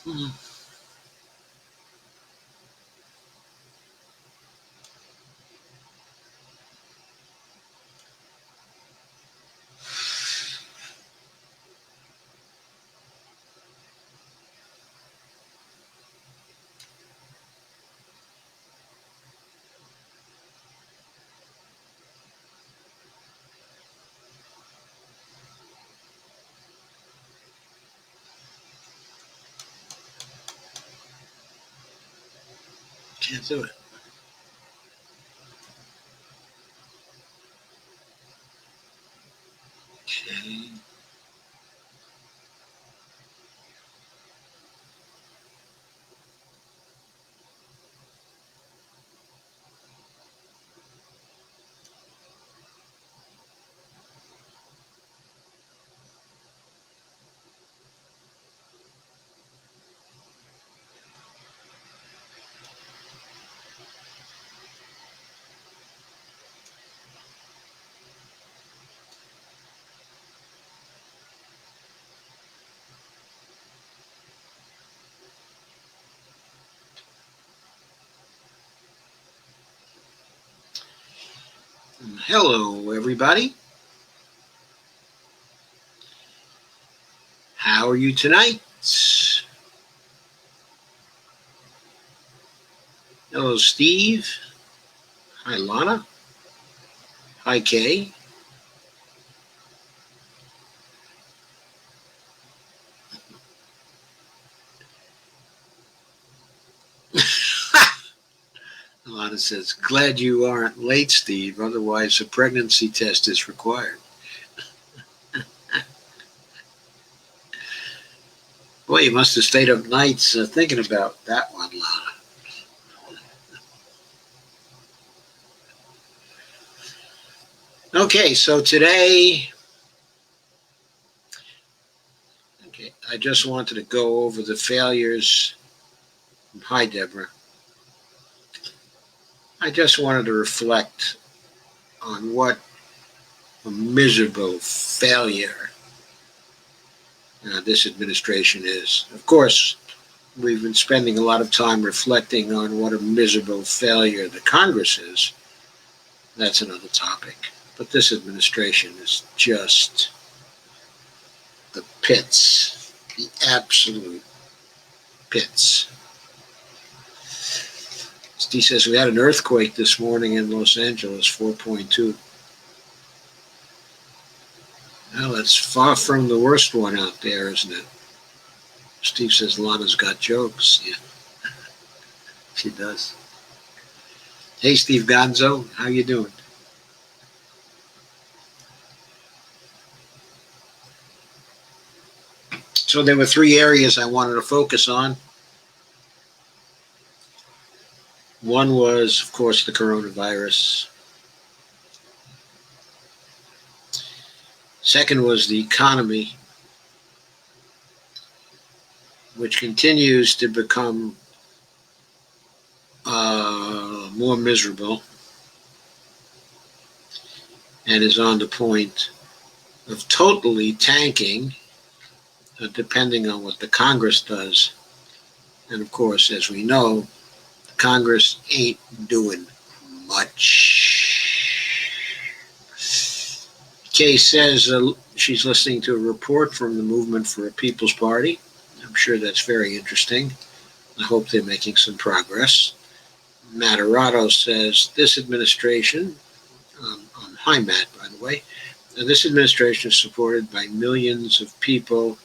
Mm. Can't do it. Okay. Hello, everybody. How are you tonight? Hello, Steve. Hi, Lana. Hi, Kay. Lana says, glad you aren't late, Steve. Otherwise, a pregnancy test is required. Boy, you must have stayed up nights thinking about that one, Lana. Okay, so today, I just wanted to go over the failures. Hi, Deborah. I just wanted to reflect on what a miserable failure this administration is. Of course, we've been spending a lot of time reflecting on what a miserable failure the Congress is. That's another topic. But this administration is just the pits, the absolute pits. Steve says we had an earthquake this morning in Los Angeles, 4.2. Well, that's far from the worst one out there, isn't it? Steve says Lana's got jokes. Yeah, she does. Hey, Steve Gonzo, how you doing? So there were three areas I wanted to focus on. One was, of course, the coronavirus. Second was the economy, which continues to become more miserable and is on the point of totally tanking, depending on what the Congress does. And of course, as we know, the Congress ain't doing much. Kay says she's listening to a report from the Movement for a People's Party. I'm sure that's very interesting. I hope they're making some progress. Materato says this administration, hi Matt, by the way, this administration is supported by millions of people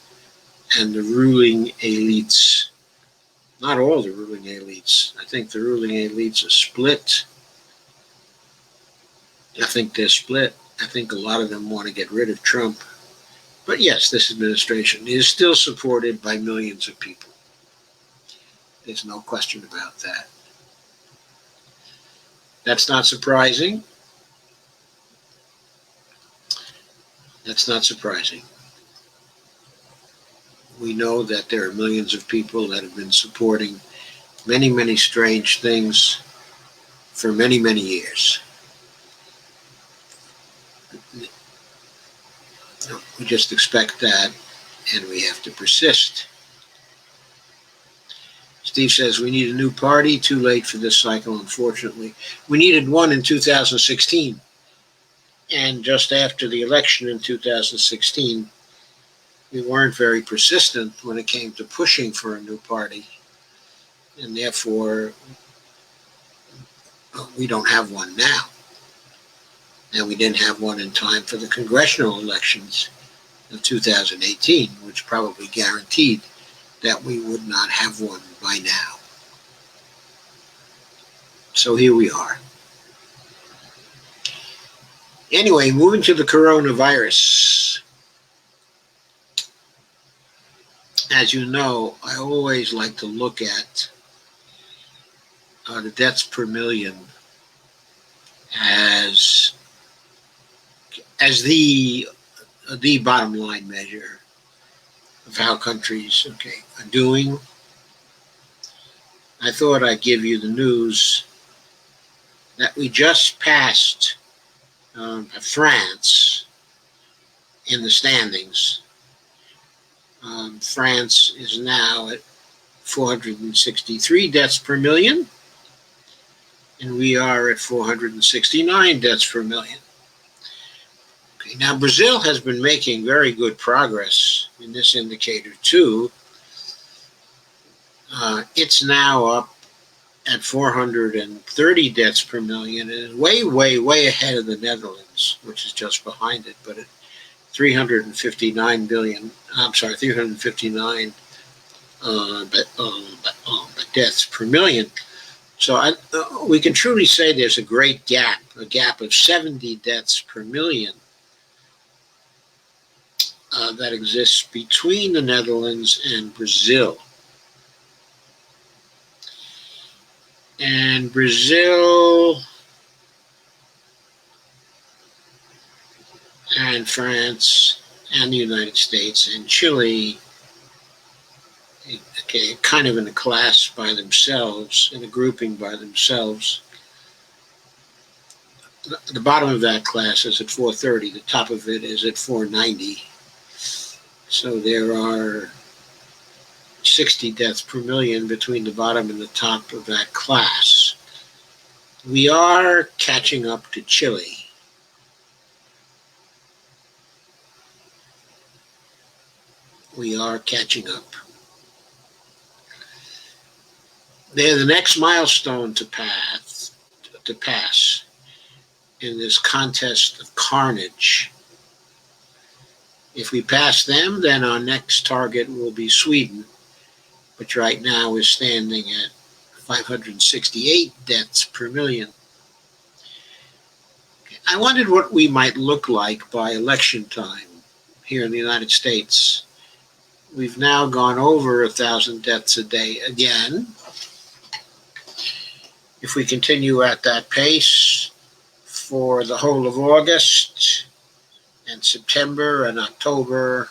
and the ruling elites. Not all the ruling elites. I think the ruling elites are split. I think they're split. I think a lot of them want to get rid of Trump. But yes, this administration is still supported by millions of people. There's no question about that. That's not surprising. That's not surprising. We know that there are millions of people that have been supporting many, many strange things for many, many years. We just expect that, and we have to persist. Steve says, we need a new party. Too late for this cycle, unfortunately. We needed one in 2016. And just after the election in 2016, we weren't very persistent when it came to pushing for a new party. And therefore, we don't have one now. And we didn't have one in time for the congressional elections of 2018, which probably guaranteed that we would not have one by now. So here we are. Anyway, moving to the coronavirus. As you know, I always like to look at the deaths per million as the bottom line measure of how countries are doing. I thought I'd give you the news that we just passed France in the standings. France is now at 463 deaths per million, and we are at 469 deaths per million. Okay, now Brazil has been making very good progress in this indicator too. It's now up at 430 deaths per million, and is way, way, way ahead of the Netherlands, which is just behind it, but at 359 deaths per million. So we can truly say there's a great gap, a gap of 70 deaths per million that exists between the Netherlands and Brazil. And Brazil and France and the United States and Chile, kind of in a class by themselves, in a grouping by themselves. The bottom of that class is at 430. The top of it is at 490. So there are 60 deaths per million between the bottom and the top of that class. We are catching up to Chile. We are catching up. They're the next milestone to pass in this contest of carnage. If we pass them, then our next target will be Sweden, which right now is standing at 568 deaths per million. I wondered what we might look like by election time here in the United States. We've now gone over 1,000 deaths a day again. If we continue at that pace for the whole of August and September and October,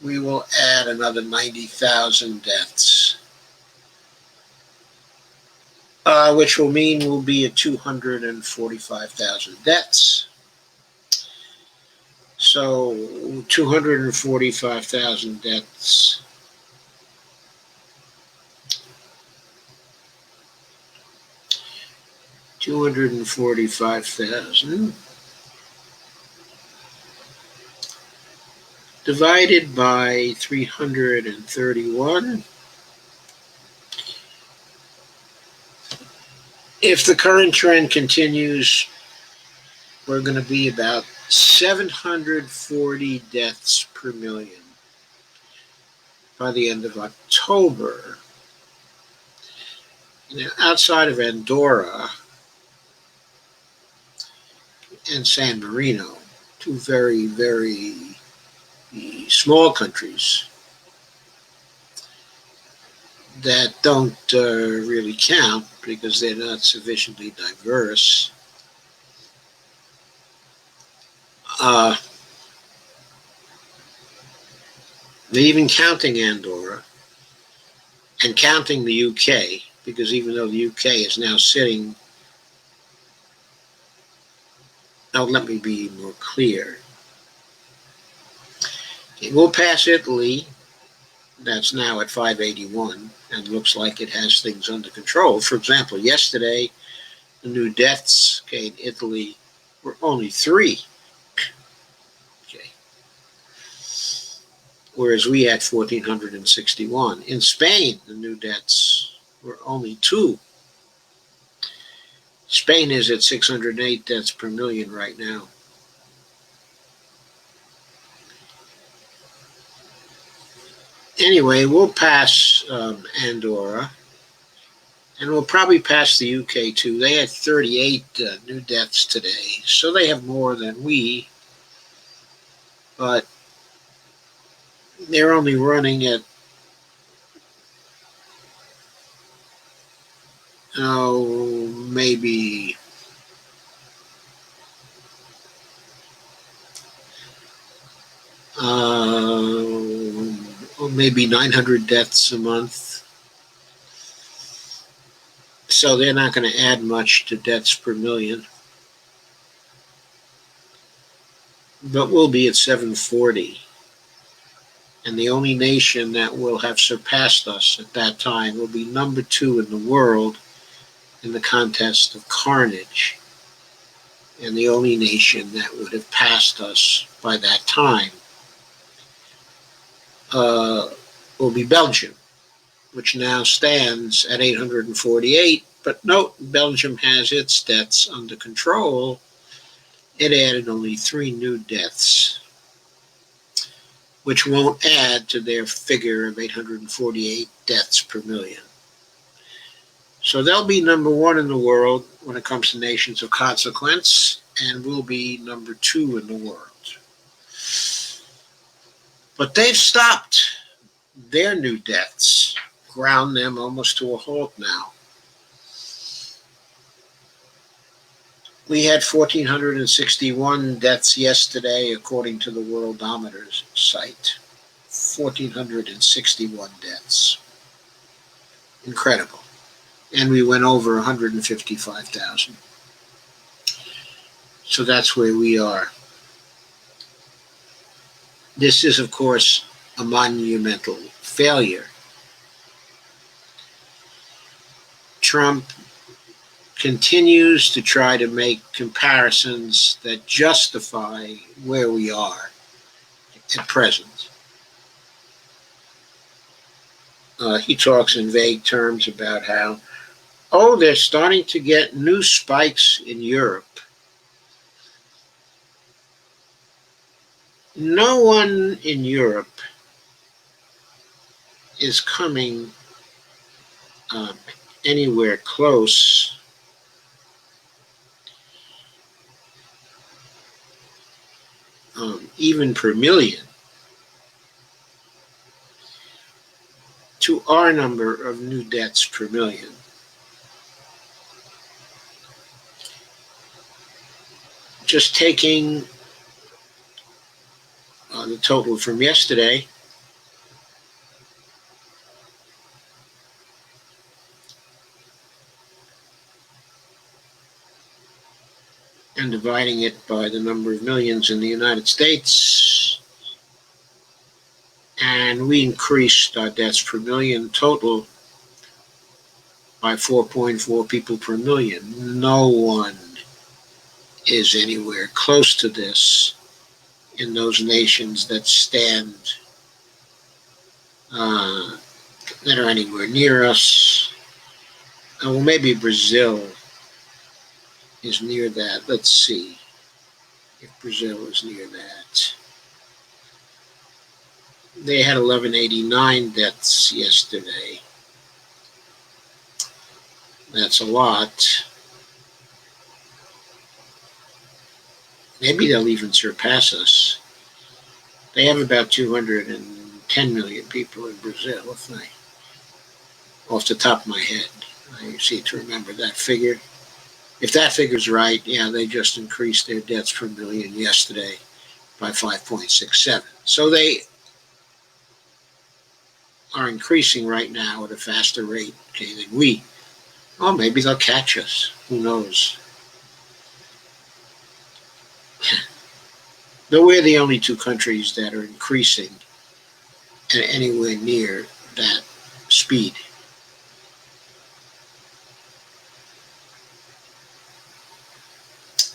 we will add another 90,000 deaths, which will mean we'll be at 245,000 deaths. So 245,000 deaths. $245,000 divided by 331. If the current trend continues, we're going to be about 740 deaths per million by the end of October. Now, outside of Andorra and San Marino, two very, very small countries that don't really count because they're not sufficiently diverse. They're even counting Andorra and counting the UK, because even though the UK is now sitting, let me be more clear. We'll pass Italy that's now at 581 and looks like it has things under control. For example, yesterday, the new deaths, in Italy were only 3. Okay. Whereas we had 1,461. In Spain, the new deaths were only 2. Spain is at 608 deaths per million right now. Anyway, we'll pass Andorra, and we'll probably pass the UK too. They had 38 new deaths today, so they have more than we, but they're only running at maybe maybe 900 deaths a month. So they're not going to add much to deaths per million. But we'll be at 740. And the only nation that will have surpassed us at that time will be number 2 in the world in the contest of carnage. And the only nation that would have passed us by that time will be Belgium, which now stands at 848. But note, Belgium has its deaths under control. It added only 3 new deaths, which won't add to their figure of 848 deaths per million. So they'll be number 1 in the world when it comes to nations of consequence, and we'll be number 2 in the world. But they've stopped their new deaths, ground them almost to a halt now. We had 1,461 deaths yesterday, according to the Worldometer's site. 1,461 deaths. Incredible. And we went over 155,000. So that's where we are. This is, of course, a monumental failure. Trump continues to try to make comparisons that justify where we are at present. He talks in vague terms about how, they're starting to get new spikes in Europe. No one in Europe is coming anywhere close even per million to our number of new deaths per million. Just taking the total from yesterday, and dividing it by the number of millions in the United States, and we increased our deaths per million total by 4.4 people per million. No one is anywhere close to this in those nations that stand, that are anywhere near us. Well, maybe Brazil is near that. Let's see if Brazil is near that. They had 1,189 deaths yesterday. That's a lot. Maybe they'll even surpass us. They have about 210 million people in Brazil, off the top of my head. I seem to remember that figure. If that figure's right, they just increased their deaths per million yesterday by 5.67. So they are increasing right now at a faster rate than we. Maybe they'll catch us. Who knows? But we're the only 2 countries that are increasing anywhere near that speed.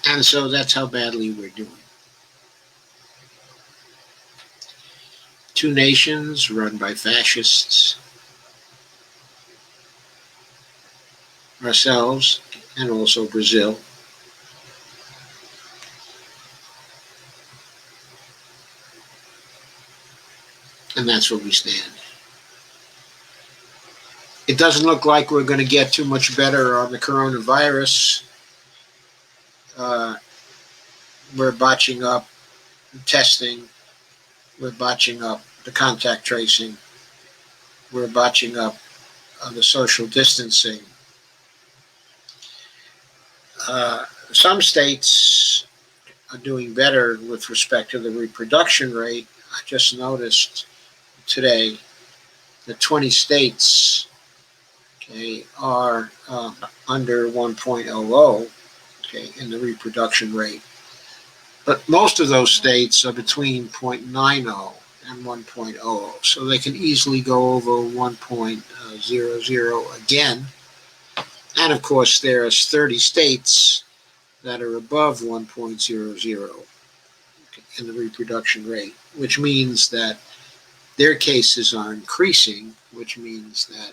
And so that's how badly we're doing. Two nations run by fascists, ourselves and also Brazil. And that's where we stand. It doesn't look like we're going to get too much better on the coronavirus. We're botching up testing. We're botching up the contact tracing. We're botching up the social distancing. Some states are doing better with respect to the reproduction rate. I just noticed today that 20 states are under 1.00 in the reproduction rate. But most of those states are between 0.90 and 1.00, so they can easily go over 1.00 again. And of course, there's 30 states that are above 1.00 in the reproduction rate, which means that their cases are increasing, which means that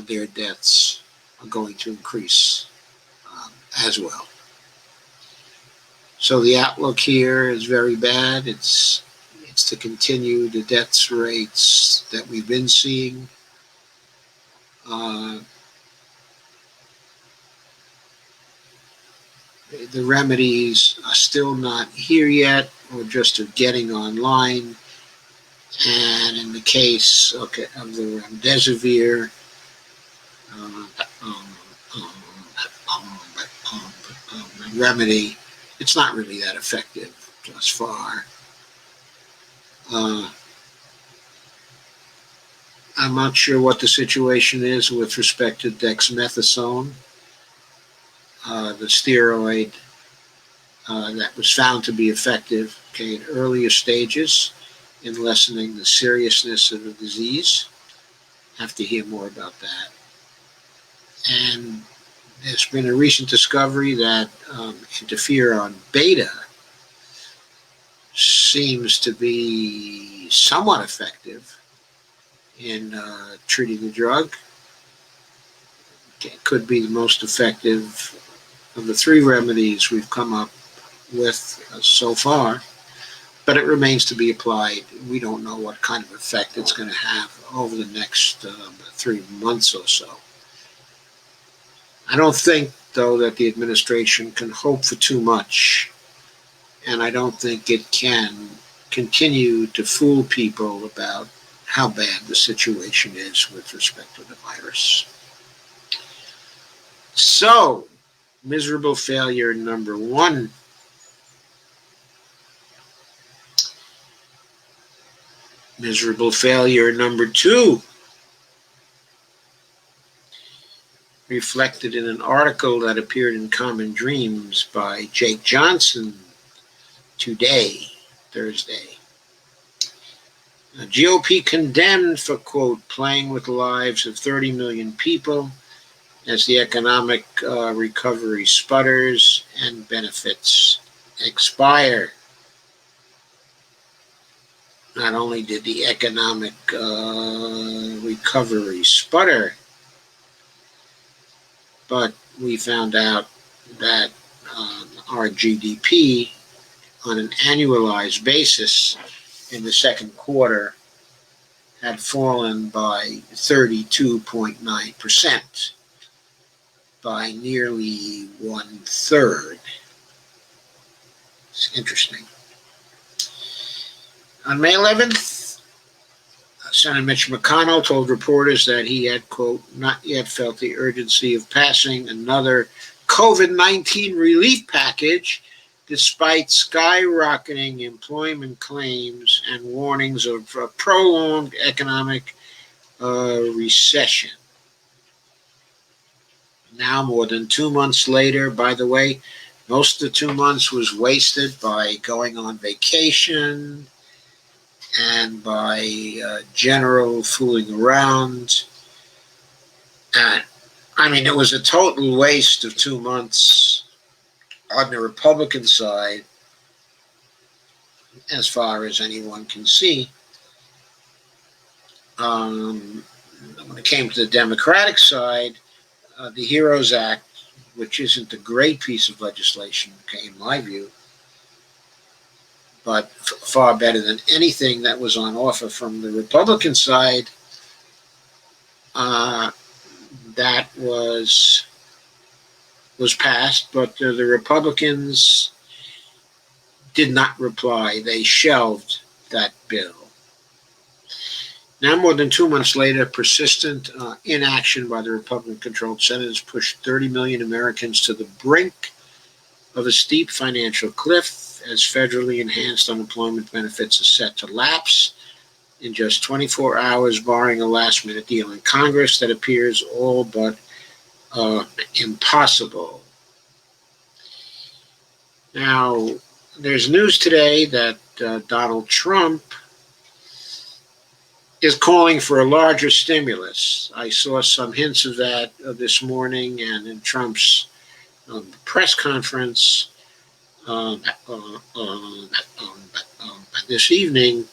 their deaths are going to increase as well. So the outlook here is very bad. It's to continue the death rates that we've been seeing. The remedies are still not here yet, or just are getting online. And in the case of the remdesivir, remedy, it's not really that effective thus far. I'm not sure what the situation is with respect to dexamethasone, the steroid that was found to be effective in earlier stages in lessening the seriousness of the disease. Have to hear more about that. And there's been a recent discovery that interferon beta seems to be somewhat effective in treating the drug. It could be the most effective of the three remedies we've come up with so far, but it remains to be applied. We don't know what kind of effect it's going to have over the next 3 months or so. I don't think, though, that the administration can hope for too much, and I don't think it can continue to fool people about how bad the situation is with respect to the virus. So, miserable failure number 1. Miserable failure number 2. Reflected in an article that appeared in Common Dreams by Jake Johnson today, Thursday. GOP condemned for, quote, playing with the lives of 30 million people as the economic recovery sputters and benefits expire. Not only did the economic recovery sputter, but we found out that our GDP on an annualized basis in the second quarter had fallen by 32.9%, by nearly 1/3. It's interesting. On May 11th, Senator Mitch McConnell told reporters that he had, quote, not yet felt the urgency of passing another COVID-19 relief package despite skyrocketing employment claims and warnings of a prolonged economic recession. Now, more than 2 months later, by the way, most of the 2 months was wasted by going on vacation and by general fooling around. And it was a total waste of 2 months on the Republican side, as far as anyone can see. When it came to the Democratic side, the HEROES Act, which isn't a great piece of legislation, okay, in my view, but far better than anything that was on offer from the Republican side, that was passed, but the Republicans did not reply. They shelved that bill. Now, more than 2 months later, persistent inaction by the Republican-controlled Senate has pushed 30 million Americans to the brink of a steep financial cliff as federally enhanced unemployment benefits are set to lapse in just 24 hours, barring a last-minute deal in Congress that appears all but impossible. Now, there's news today that Donald Trump is calling for a larger stimulus. I saw some hints of that this morning and in Trump's press conference this evening.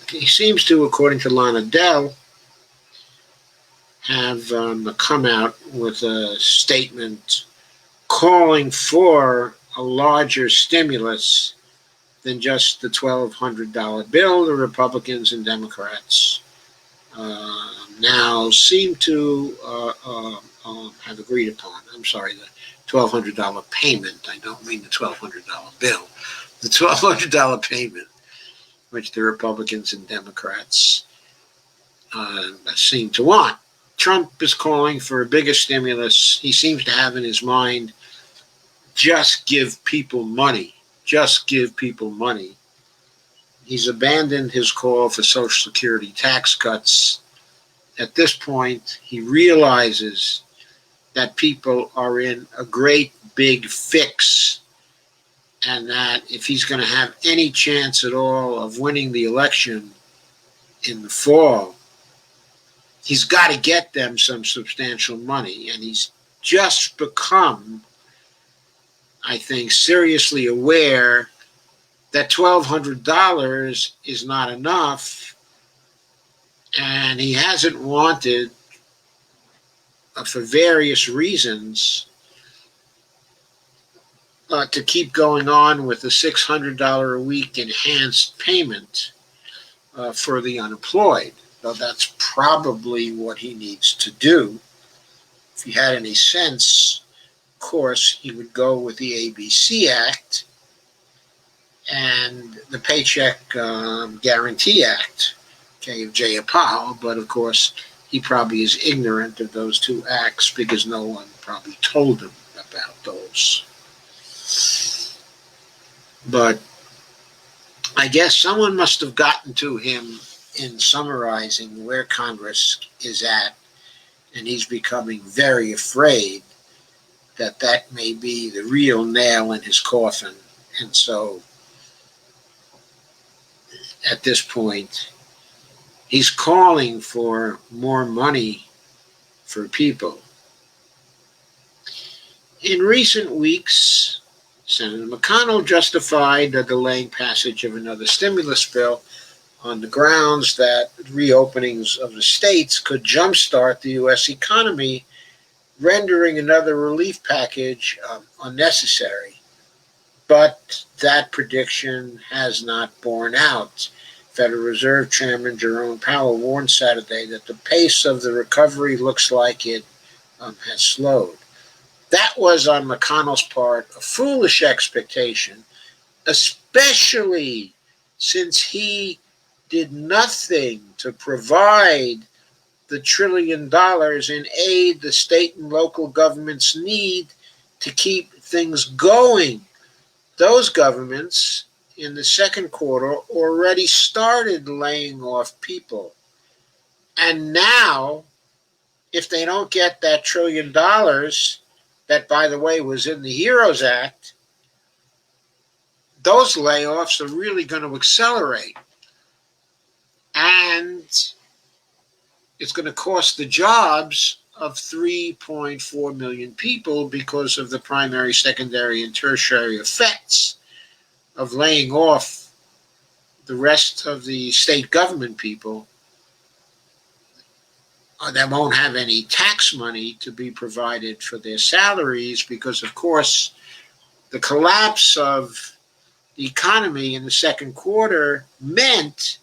He seems to, according to Lana Dell, have come out with a statement calling for a larger stimulus than just the $1,200 bill. The Republicans and Democrats now seem to have agreed upon. I'm sorry, the $1,200 payment. I don't mean the $1,200 bill. The $1,200 payment, which the Republicans and Democrats seem to want. Trump is calling for a bigger stimulus. He seems to have in his mind, just give people money. Just give people money. He's abandoned his call for Social Security tax cuts. At this point, he realizes that people are in a great big fix, and that if he's going to have any chance at all of winning the election in the fall, he's got to get them some substantial money. And he's just become, I think, seriously aware that $1,200 is not enough, and he hasn't wanted, for various reasons, to keep going on with the $600 a week enhanced payment for the unemployed. Though that's probably what he needs to do. If he had any sense, of course, he would go with the ABC Act and the Paycheck Guarantee Act, okay, of Jayapal, but of course he probably is ignorant of those two acts because no one probably told him about those. But I guess someone must have gotten to him in summarizing where Congress is at, and he's becoming very afraid that that may be the real nail in his coffin. And so at this point, he's calling for more money for people. In recent weeks, Senator McConnell justified the delaying passage of another stimulus bill on the grounds that reopenings of the states could jumpstart the U.S. economy, rendering another relief package unnecessary. But that prediction has not borne out. Federal Reserve Chairman Jerome Powell warned Saturday that the pace of the recovery looks like it has slowed. That was, on McConnell's part, a foolish expectation, especially since he did nothing to provide the $1 trillion in aid the state and local governments need to keep things going. Those governments in the second quarter already started laying off people. And now, if they don't get that $1 trillion, that, by the way, was in the HEROES Act, those layoffs are really going to accelerate. And it's going to cost the jobs of 3.4 million people because of the primary, secondary, and tertiary effects of laying off the rest of the state government people that won't have any tax money to be provided for their salaries because, of course, the collapse of the economy in the second quarter meant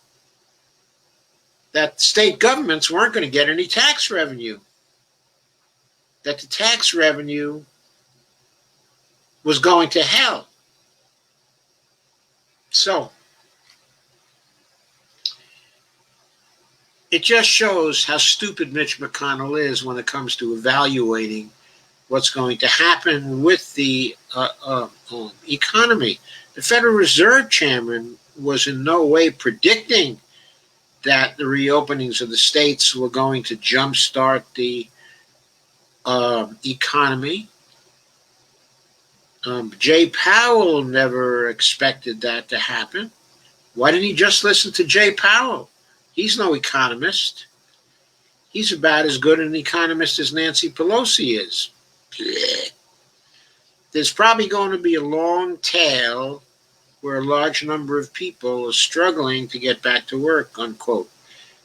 that state governments weren't going to get any tax revenue, that the tax revenue was going to hell. So it just shows how stupid Mitch McConnell is when it comes to evaluating what's going to happen with the economy. The Federal Reserve Chairman was in no way predicting that the reopenings of the states were going to jumpstart the economy. Jay Powell never expected that to happen. Why didn't he just listen to Jay Powell? He's no economist. He's about as good an economist as Nancy Pelosi is. There's probably going to be a long tail where a large number of people are struggling to get back to work, unquote.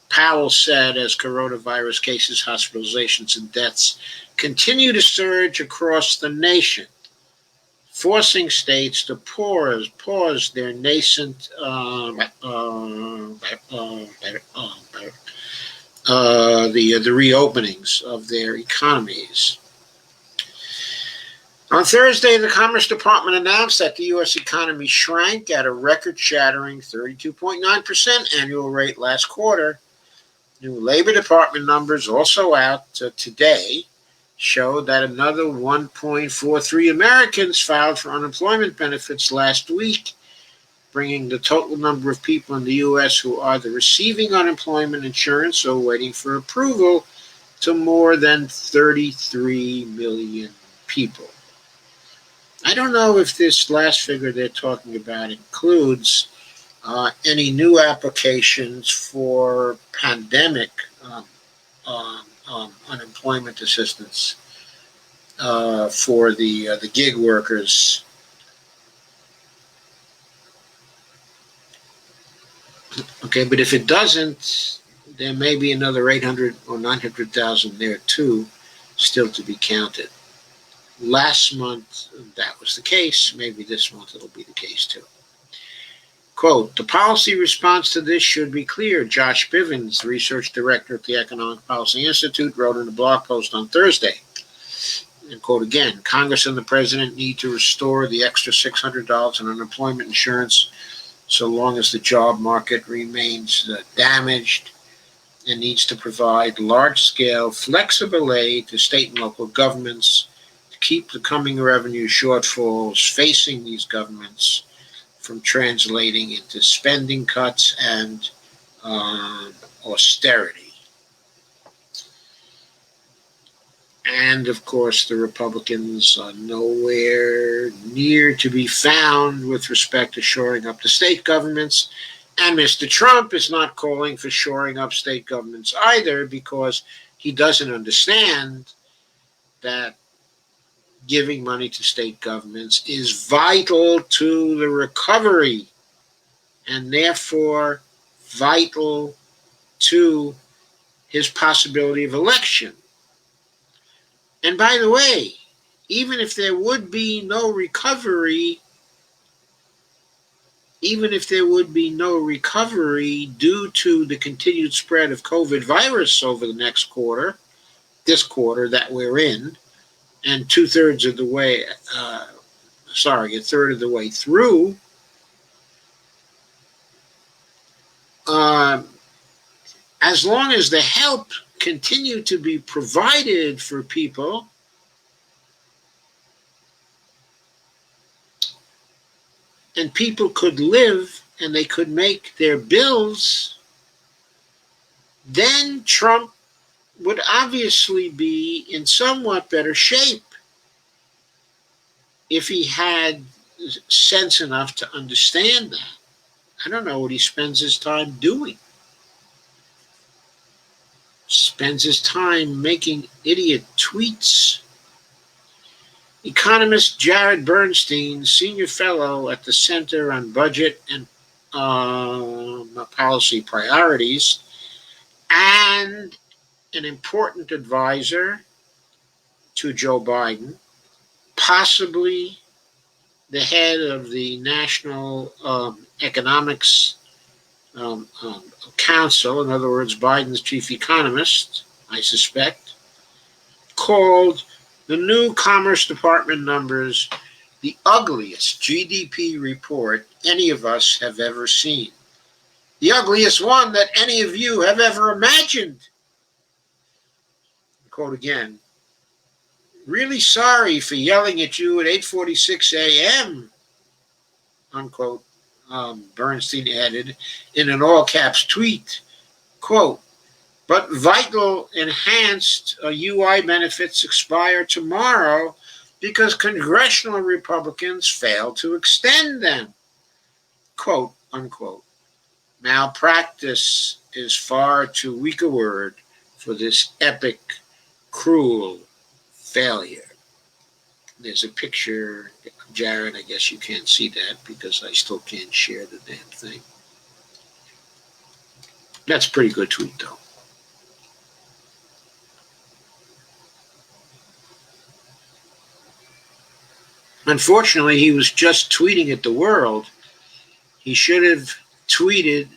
Powell said as coronavirus cases, hospitalizations, and deaths continue to surge across the nation, forcing states to pause their nascent the reopenings of their economies. On Thursday, the Commerce Department announced that the U.S. economy shrank at a record-shattering 32.9% annual rate last quarter. New Labor Department numbers also out today show that another 1.43 Americans filed for unemployment benefits last week, bringing the total number of people in the U.S. who are either receiving unemployment insurance or waiting for approval to more than 33 million people. I don't know if this last figure they're talking about includes any new applications for pandemic unemployment assistance for the gig workers. Okay, but if it doesn't, there may be another 800 or 900,000 there too, still to be counted. Last month, that was the case. Maybe this month it'll be the case too. Quote, the policy response to this should be clear, Josh Bivens, research director at the Economic Policy Institute, wrote in a blog post on Thursday. And quote again, Congress and the president need to restore the extra $600 in unemployment insurance so long as the job market remains damaged, and needs to provide large-scale, flexible aid to state and local governments to keep the coming revenue shortfalls facing these governments from translating into spending cuts and austerity. And, of course, the Republicans are nowhere near to be found with respect to shoring up the state governments. And Mr. Trump is not calling for shoring up state governments either, because he doesn't understand that giving money to state governments is vital to the recovery and therefore vital to his possibility of election. And by the way, even if there would be no recovery, due to the continued spread of COVID virus over the next quarter, this quarter that we're in, and a third of the way through, as long as the help continue to be provided for people, and people could live and they could make their bills, then Trump would obviously be in somewhat better shape if he had sense enough to understand that. I don't know what he spends his time doing. Spends his time making idiot tweets. Economist Jared Bernstein, senior fellow at the Center on Budget and Policy Priorities, and an important advisor to Joe Biden, possibly the head of the National Economics Council, in other words, Biden's chief economist, I suspect, called the new Commerce Department numbers the ugliest GDP report any of us have ever seen. The ugliest one that any of you have ever imagined. Quote again, really sorry for yelling at you at 8:46 a.m., unquote, Bernstein added in an all-caps tweet. Quote, but vital enhanced UI benefits expire tomorrow because congressional Republicans failed to extend them. Quote, unquote. Malpractice is far too weak a word for this epic, cruel failure. There's a picture of Jared. I guess you can't see that because I still can't share the damn thing. That's a pretty good tweet, though. Unfortunately, he was just tweeting at the world. He should have tweeted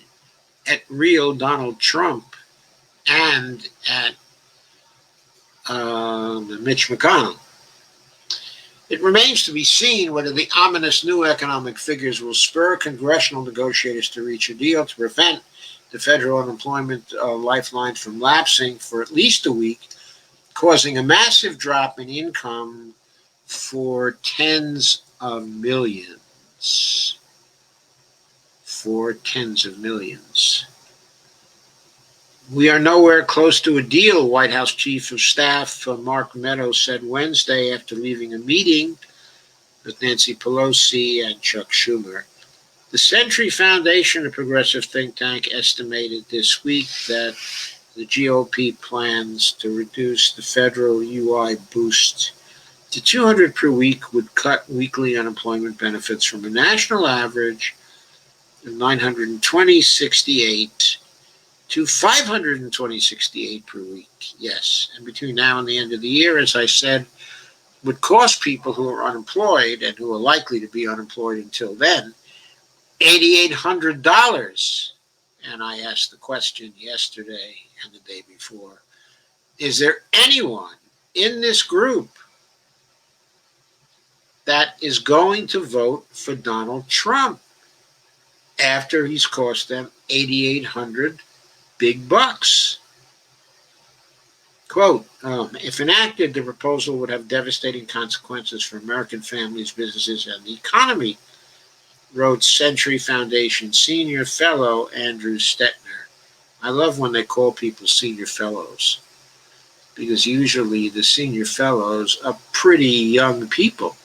at real Donald Trump and at Mitch McConnell. It remains to be seen whether the ominous new economic figures will spur congressional negotiators to reach a deal to prevent the federal unemployment lifeline from lapsing for at least a week, causing a massive drop in income for tens of millions. For tens of millions. We are nowhere close to a deal, White House Chief of Staff Mark Meadows said Wednesday after leaving a meeting with Nancy Pelosi and Chuck Schumer. The Century Foundation, a progressive think tank, estimated this week that the GOP plans to reduce the federal UI boost to $200 per week would cut weekly unemployment benefits from a national average of $920.68 to $520.68 per week. Yes, and between now and the end of the year, as I said, would cost people who are unemployed and who are likely to be unemployed until then $8,800. And I asked the question yesterday and the day before, is there anyone in this group that is going to vote for Donald Trump after he's cost them $8,800 big bucks? Quote, if enacted, the proposal would have devastating consequences for American families, businesses, and the economy, wrote Century Foundation senior fellow Andrew Stettner. I love when they call people senior fellows, because usually the senior fellows are pretty young people.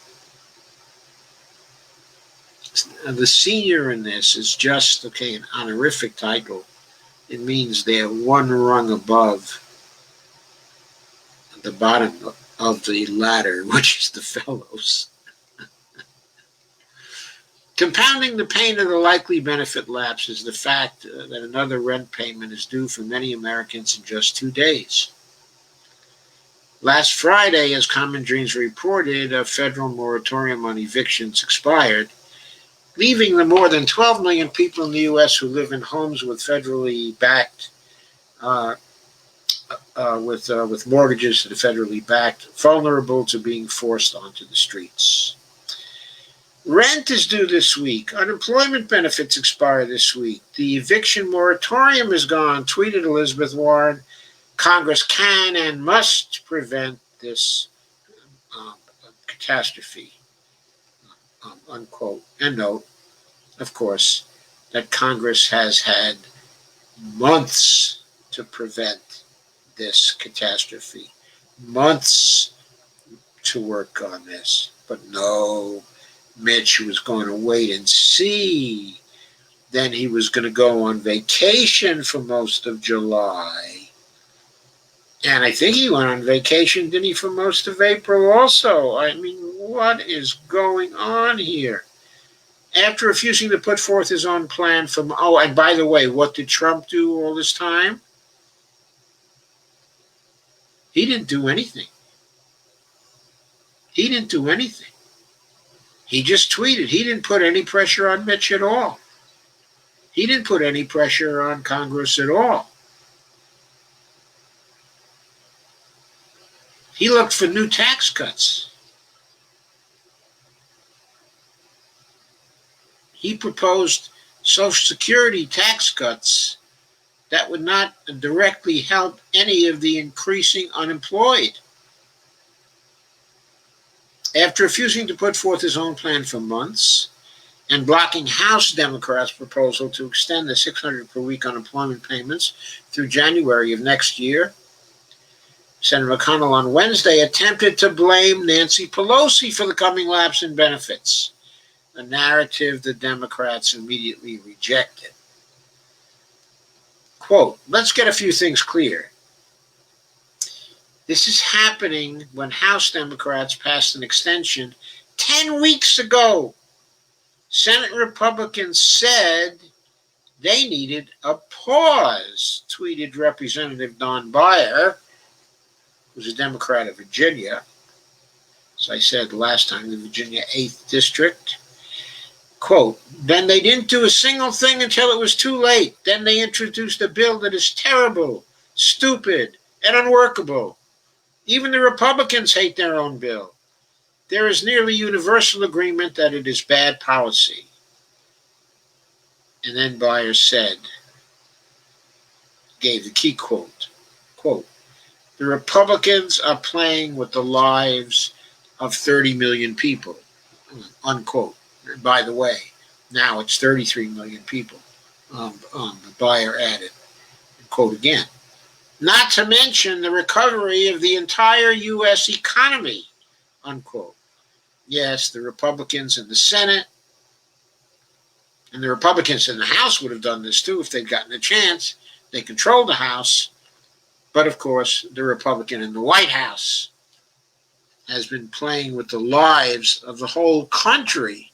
The senior in this is just, an honorific title. It means they're one rung above the bottom of the ladder, which is the fellows. Compounding the pain of the likely benefit lapse is the fact that another rent payment is due for many Americans in just 2 days. Last Friday, as Common Dreams reported, a federal moratorium on evictions expired, leaving the more than 12 million people in the U.S. who live in homes with federally backed, with mortgages that are federally backed, vulnerable to being forced onto the streets. Rent is due this week. Unemployment benefits expire this week. The eviction moratorium is gone, tweeted Elizabeth Warren. Congress can and must prevent this catastrophe, unquote. And note, of course, that Congress has had months to prevent this catastrophe, months to work on this, but no, Mitch was going to wait and see. Then he was going to go on vacation for most of July. And I think he went on vacation, didn't he, for most of April also? I mean, what is going on here? After refusing to put forth his own plan from, oh, and by the way, what did Trump do all this time? He didn't do anything. He didn't do anything. He just tweeted. He didn't put any pressure on Mitch at all. He didn't put any pressure on Congress at all. He looked for new tax cuts. He proposed Social Security tax cuts that would not directly help any of the increasing unemployed. After refusing to put forth his own plan for months and blocking House Democrats' proposal to extend the $600 per week unemployment payments through January of next year, Senator McConnell on Wednesday attempted to blame Nancy Pelosi for the coming lapse in benefits, a narrative the Democrats immediately rejected. Quote, let's get a few things clear. This is happening when House Democrats passed an extension 10 weeks ago. Senate Republicans said they needed a pause, tweeted Representative Don Beyer, who's a Democrat of Virginia. As I said last time, the Virginia 8th District. Quote, then they didn't do a single thing until it was too late. Then they introduced a bill that is terrible, stupid, and unworkable. Even the Republicans hate their own bill. There is nearly universal agreement that it is bad policy. And then Beyer said, gave the key quote, the Republicans are playing with the lives of 30 million people, unquote. And by the way, now it's 33 million people, Beyer added, quote again. Not to mention the recovery of the entire U.S. economy, unquote. Yes, the Republicans in the Senate and the Republicans in the House would have done this too if they'd gotten a chance. They control the House. But of course, the Republican in the White House has been playing with the lives of the whole country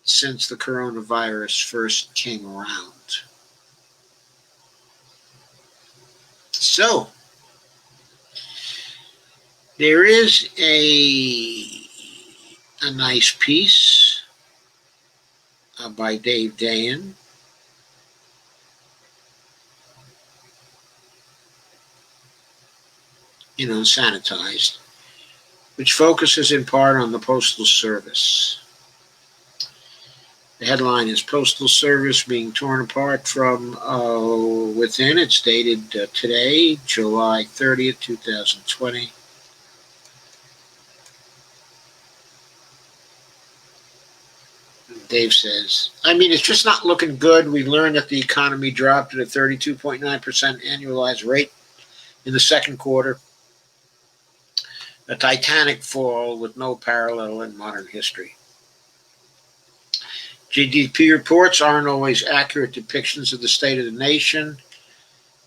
since the coronavirus first came around. So, there is a nice piece by Dave Dayen. Unsanitized, which focuses in part on the Postal Service. The headline is Postal Service being torn apart from within. It's dated today, July 30th, 2020. Dave says, it's just not looking good. We learned that the economy dropped at a 32.9% annualized rate in the second quarter. A titanic fall with no parallel in modern history. GDP reports aren't always accurate depictions of the state of the nation,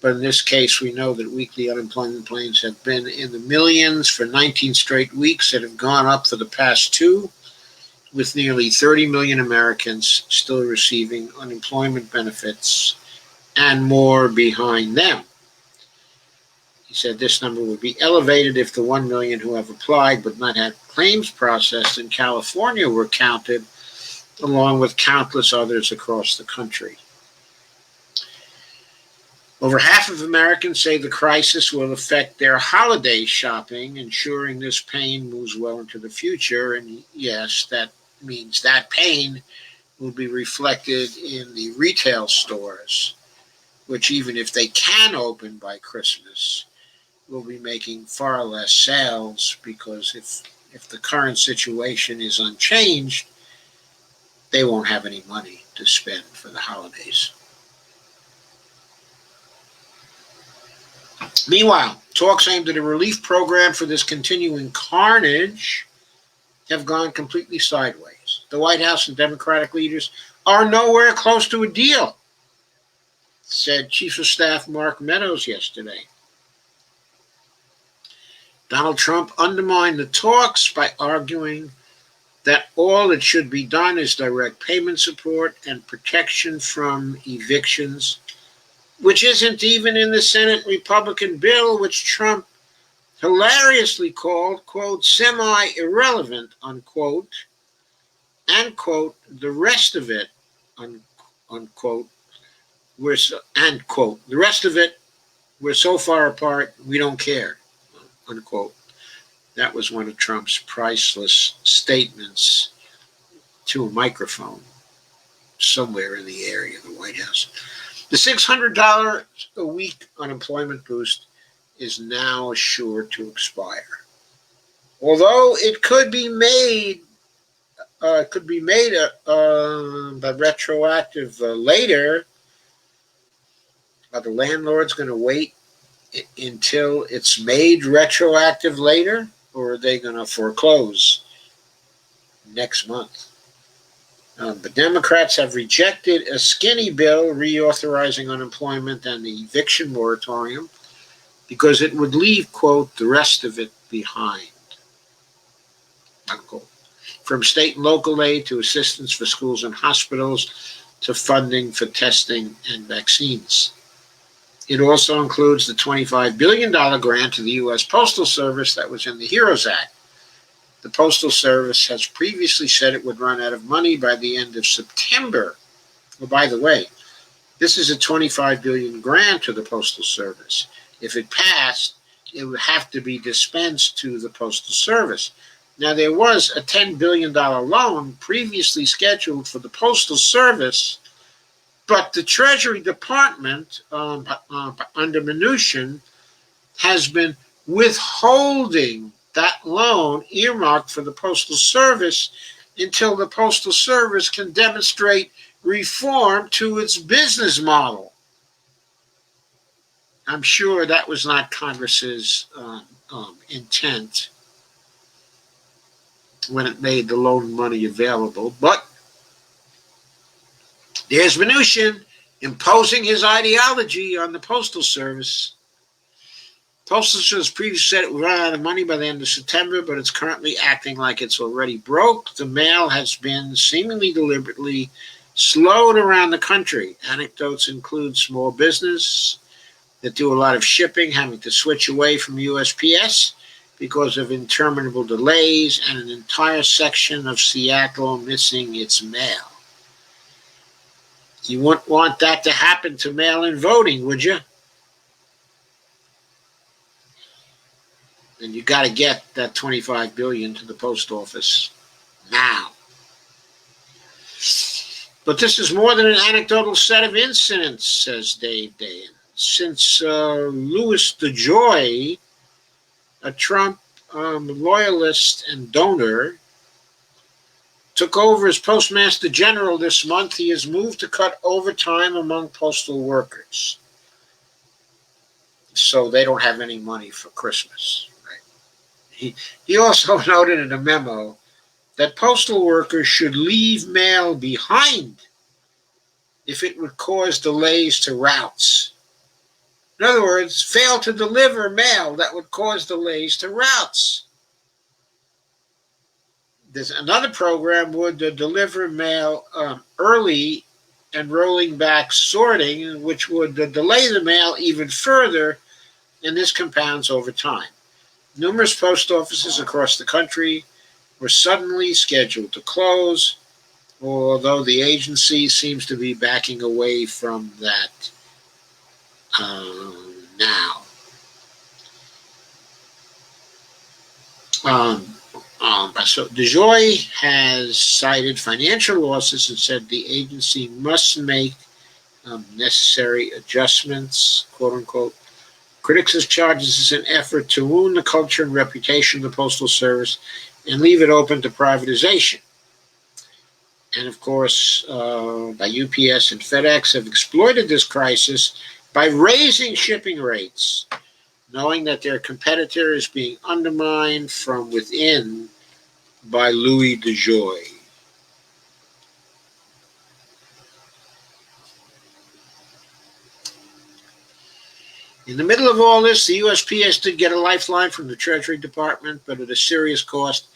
but in this case, we know that weekly unemployment claims have been in the millions for 19 straight weeks that have gone up for the past 2, with nearly 30 million Americans still receiving unemployment benefits and more behind them. He said this number would be elevated if the 1 million who have applied but not had claims processed in California were counted, along with countless others across the country. Over half of Americans say the crisis will affect their holiday shopping, ensuring this pain moves well into the future. And yes, that means that pain will be reflected in the retail stores, which even if they can open by Christmas, will be making far less sales, because if the current situation is unchanged, they won't have any money to spend for the holidays. Meanwhile, talks aimed at a relief program for this continuing carnage have gone completely sideways. The White House and Democratic leaders are nowhere close to a deal, said Chief of Staff Mark Meadows yesterday. Donald Trump undermined the talks by arguing that all that should be done is direct payment support and protection from evictions, which isn't even in the Senate Republican bill, which Trump hilariously called, quote, semi-irrelevant, unquote, and, quote, the rest of it, unquote, and, quote, the rest of it, we're so far apart, we don't care, unquote. That was one of Trump's priceless statements to a microphone somewhere in the area of the White House. The $600 a week unemployment boost is now sure to expire. Although it could be made but retroactive later. Are the landlords going to wait until it's made retroactive later, or are they going to foreclose next month? But Democrats have rejected a skinny bill reauthorizing unemployment and the eviction moratorium because it would leave, quote, the rest of it behind, unquote. From state and local aid to assistance for schools and hospitals to funding for testing and vaccines. It also includes the $25 billion grant to the U.S. Postal Service that was in the HEROES Act. The Postal Service has previously said it would run out of money by the end of September. Well, by the way, this is a $25 billion grant to the Postal Service. If it passed, it would have to be dispensed to the Postal Service. Now, there was a $10 billion loan previously scheduled for the Postal Service, but the Treasury Department, under Mnuchin, has been withholding that loan earmarked for the Postal Service until the Postal Service can demonstrate reform to its business model. I'm sure that was not Congress's intent when it made the loan money available, but there's Mnuchin imposing his ideology on the Postal Service. Postal Service previously said it would run out of money by the end of September, but it's currently acting like it's already broke. The mail has been seemingly deliberately slowed around the country. Anecdotes include small business that do a lot of shipping having to switch away from USPS because of interminable delays and an entire section of Seattle missing its mail. You wouldn't want that to happen to mail-in voting, would you? And you got to get that $25 billion to the post office now. But this is more than an anecdotal set of incidents, says Dave Dayen. Since Louis DeJoy, a Trump loyalist and donor, took over as Postmaster General this month, he has moved to cut overtime among postal workers, so they don't have any money for Christmas. Right? He also noted in a memo that postal workers should leave mail behind if it would cause delays to routes. In other words, fail to deliver mail that would cause delays to routes. There's another program would deliver mail early and rolling back sorting, which would delay the mail even further, and this compounds over time. Numerous post offices across the country were suddenly scheduled to close, although the agency seems to be backing away from that now. So DeJoy has cited financial losses and said the agency must make necessary adjustments, quote unquote. Critics have charged this as an effort to wound the culture and reputation of the Postal Service and leave it open to privatization. And of course, by UPS and FedEx have exploited this crisis by raising shipping rates, knowing that their competitor is being undermined from within by Louis DeJoy. In the middle of all this, the USPS did get a lifeline from the Treasury Department, but at a serious cost.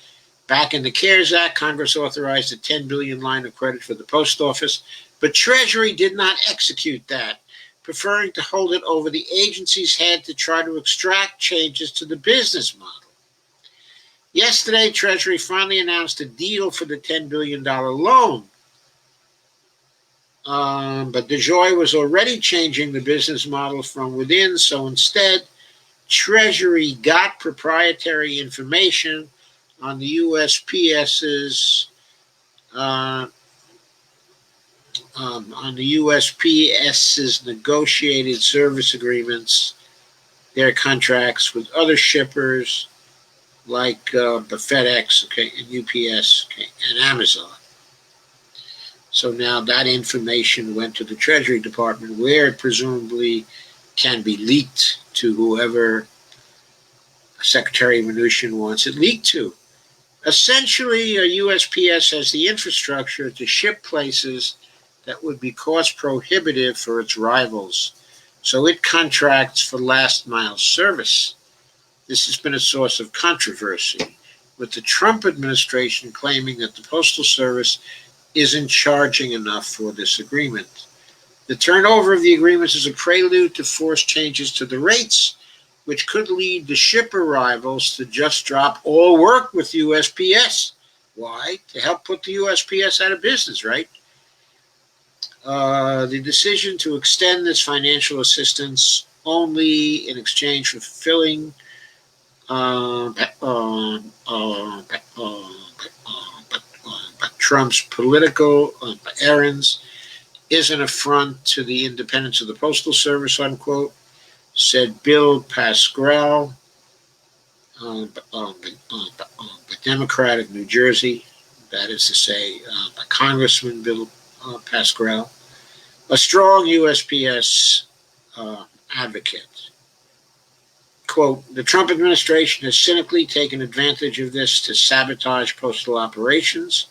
Back in the CARES Act, Congress authorized a $10 billion line of credit for the post office, but Treasury did not execute that, preferring to hold it over the agency's head to try to extract changes to the business model. Yesterday, Treasury finally announced a deal for the $10 billion loan. But DeJoy was already changing the business model from within, so instead, Treasury got proprietary information on the USPS's negotiated service agreements, their contracts with other shippers like FedEx, okay, and UPS, okay, and Amazon. So now that information went to the Treasury Department, where it presumably can be leaked to whoever Secretary Mnuchin wants it leaked to. Essentially, USPS has the infrastructure to ship places that would be cost prohibitive for its rivals, so it contracts for last mile service. This has been a source of controversy, with the Trump administration claiming that the Postal Service isn't charging enough for this agreement. The turnover of the agreements is a prelude to forced changes to the rates, which could lead the shipper rivals to just drop all work with USPS. Why? To help put the USPS out of business, right? The decision to extend this financial assistance only in exchange for fulfilling Trump's political errands is an affront to the independence of the Postal Service, unquote, said Bill Pascrell, a Democrat of New Jersey, that is to say, Congressman Bill Pascrell, a strong USPS advocate. Quote, the Trump administration has cynically taken advantage of this to sabotage postal operations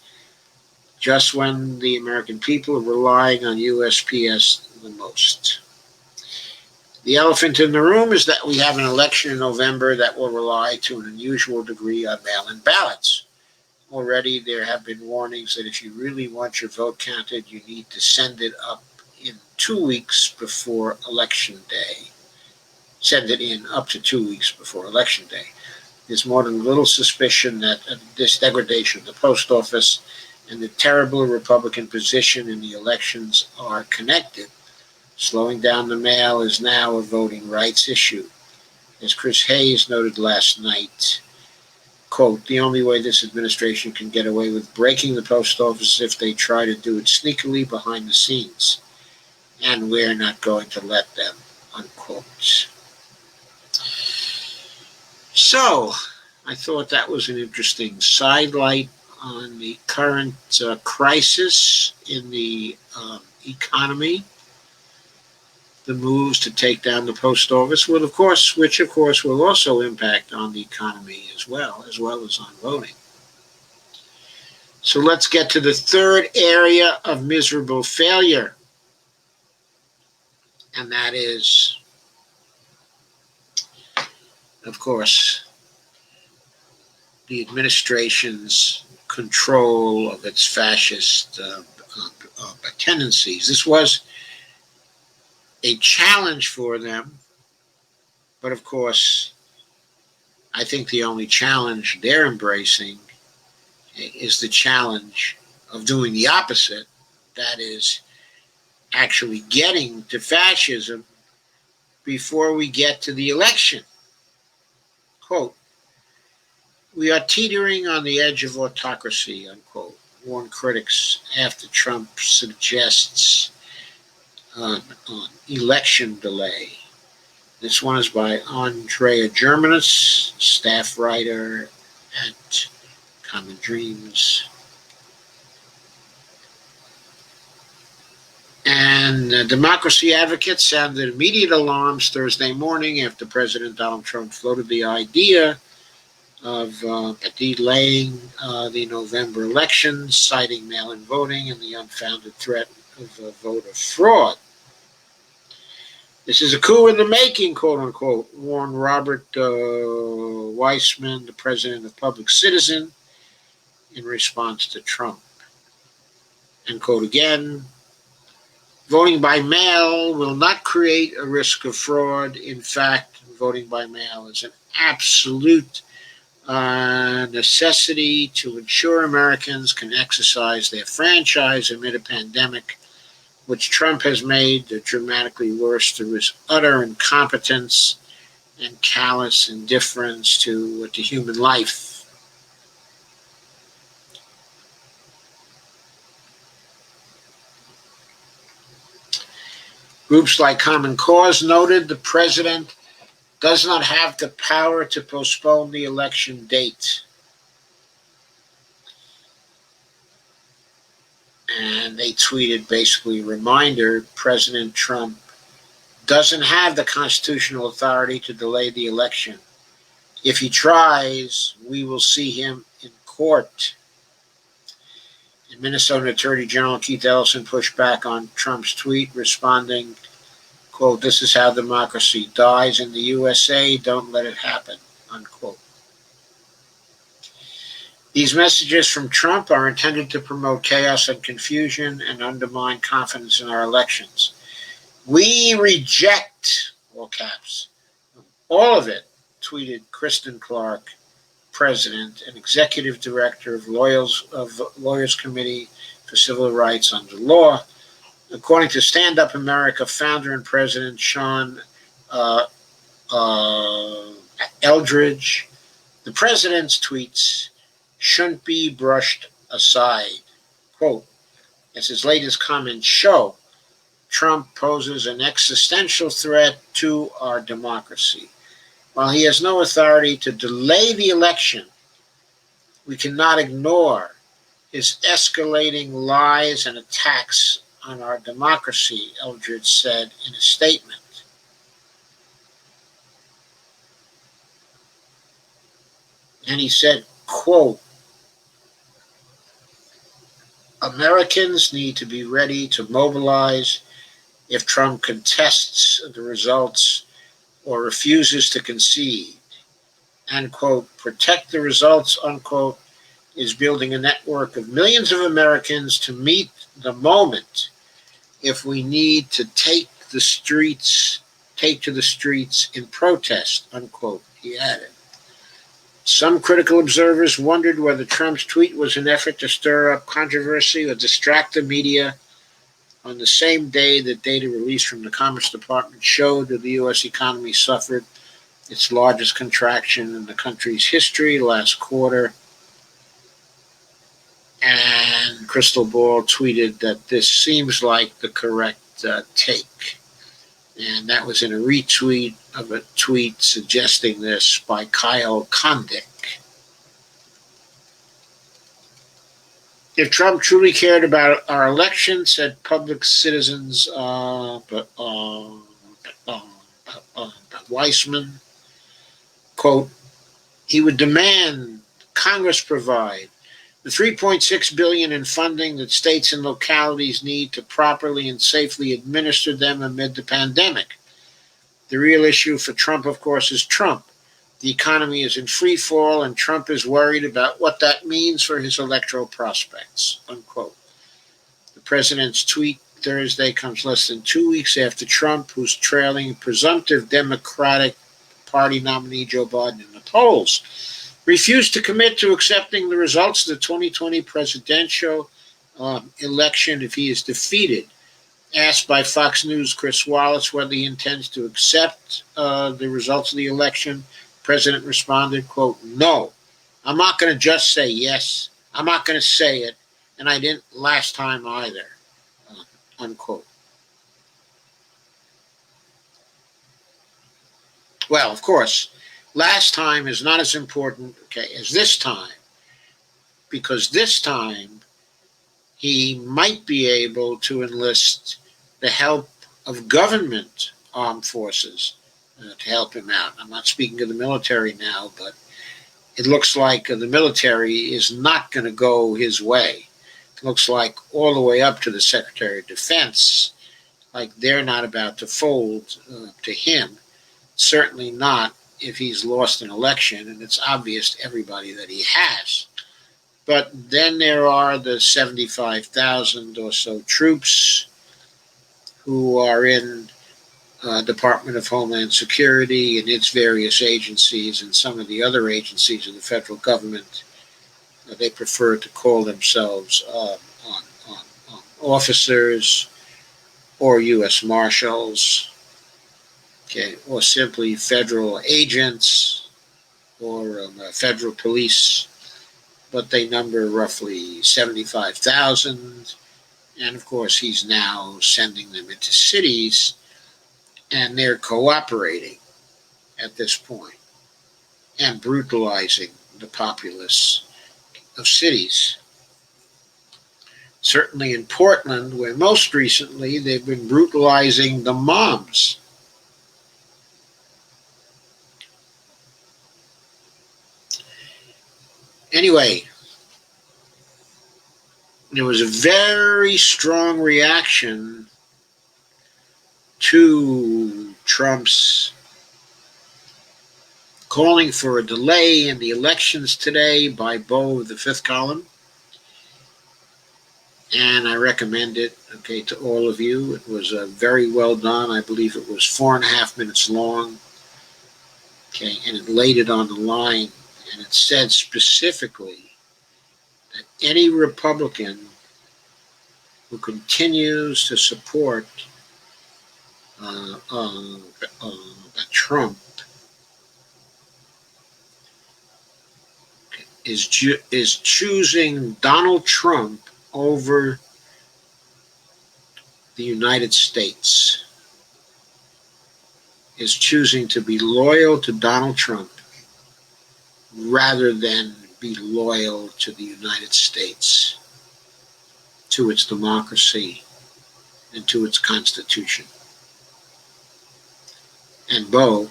just when the American people are relying on USPS the most. The elephant in the room is that we have an election in November that will rely to an unusual degree on mail-in ballots. Already there have been warnings that if you really want your vote counted, you need to send it up in 2 weeks before Election Day. Send it in up to 2 weeks before Election Day. There's more than a little suspicion that this degradation of the post office and the terrible Republican position in the elections are connected. Slowing down the mail is now a voting rights issue. As Chris Hayes noted last night, quote, the only way this administration can get away with breaking the post office is if they try to do it sneakily behind the scenes. And we're not going to let them, unquote. So, I thought that was an interesting sidelight on the current crisis in the economy. The moves to take down the post office will, which of course will also impact on the economy as well as on voting. So let's get to the third area of miserable failure, and that is, of course, the administration's control of its fascist tendencies. This was a challenge for them, but of course, I think the only challenge they're embracing is the challenge of doing the opposite, that is, actually getting to fascism before we get to the election. Quote, we are teetering on the edge of autocracy, unquote, warn critics after Trump suggests election delay. This one is by Andrea Germanis, staff writer at Common Dreams. And democracy advocates sounded immediate alarms Thursday morning after President Donald Trump floated the idea of delaying the November elections, citing mail-in voting and the unfounded threat of voter fraud. This is a coup in the making, quote unquote, warned Robert Weissman, the president of Public Citizen, in response to Trump. And quote again, voting by mail will not create a risk of fraud. In fact, voting by mail is an absolute necessity to ensure Americans can exercise their franchise amid a pandemic, which Trump has made dramatically worse through his utter incompetence and callous indifference to human life. Groups like Common Cause noted the president does not have the power to postpone the election date. And they tweeted basically a reminder, President Trump doesn't have the constitutional authority to delay the election. If he tries, we will see him in court. And Minnesota Attorney General Keith Ellison pushed back on Trump's tweet, responding, quote, "This is how democracy dies in the USA. Don't let it happen," unquote. These messages from Trump are intended to promote chaos and confusion and undermine confidence in our elections. We reject, all caps, all of it, tweeted Kristen Clark, president and executive director of Lawyers Committee for Civil Rights Under Law. According to Stand Up America founder and president Sean Eldridge, the president's tweets shouldn't be brushed aside. Quote, as his latest comments show, Trump poses an existential threat to our democracy. While he has no authority to delay the election, we cannot ignore his escalating lies and attacks on our democracy, Eldridge said in a statement. And he said, quote, Americans need to be ready to mobilize if Trump contests the results or refuses to concede. And, quote, protect the results, unquote, is building a network of millions of Americans to meet the moment if we need to take to the streets in protest, unquote, he added. Some critical observers wondered whether Trump's tweet was an effort to stir up controversy or distract the media. On the same day that data released from the Commerce Department showed that the U.S. economy suffered its largest contraction in the country's history last quarter, and Crystal Ball tweeted that this seems like the correct take. And that was in a retweet of a tweet suggesting this by Kyle Kondik. If Trump truly cared about our election, said Public Citizens Weissman, quote, he would demand Congress provide the $3.6 billion in funding that states and localities need to properly and safely administer them amid the pandemic. The real issue for Trump, of course, is Trump. The economy is in free fall, and Trump is worried about what that means for his electoral prospects, unquote. The president's tweet Thursday comes less than 2 weeks after Trump, who's trailing presumptive Democratic Party nominee Joe Biden in the polls, refused to commit to accepting the results of the 2020 presidential election if he is defeated. Asked by Fox News' Chris Wallace whether he intends to accept the results of the election, the president responded, quote, no, I'm not going to just say yes. I'm not going to say it, and I didn't last time either, unquote. Well, of course, last time is not as important, as this time, because this time he might be able to enlist the help of government armed forces to help him out. I'm not speaking of the military now, but it looks like the military is not going to go his way. It looks like all the way up to the Secretary of Defense, like they're not about to fold to him. Certainly not if he's lost an election, and it's obvious to everybody that he has. But then there are the 75,000 or so troops who are in Department of Homeland Security and its various agencies and some of the other agencies of the federal government. They prefer to call themselves officers or U.S. Marshals, okay, or simply federal agents or federal police, but they number roughly 75,000. And of course, he's now sending them into cities, and they're cooperating at this point and brutalizing the populace of cities. Certainly in Portland, where most recently they've been brutalizing the moms. Anyway, there was a very strong reaction to Trump's calling for a delay in the elections today by Bo of the Fifth Column. And I recommend it, okay, to all of you. It was very well done. I believe it was 4.5 minutes long, okay, and it laid it on the line, and it said specifically that any Republican who continues to support Trump is choosing Donald Trump over the United States, is choosing to be loyal to Donald Trump rather than be loyal to the United States, to its democracy, and to its Constitution. And Bo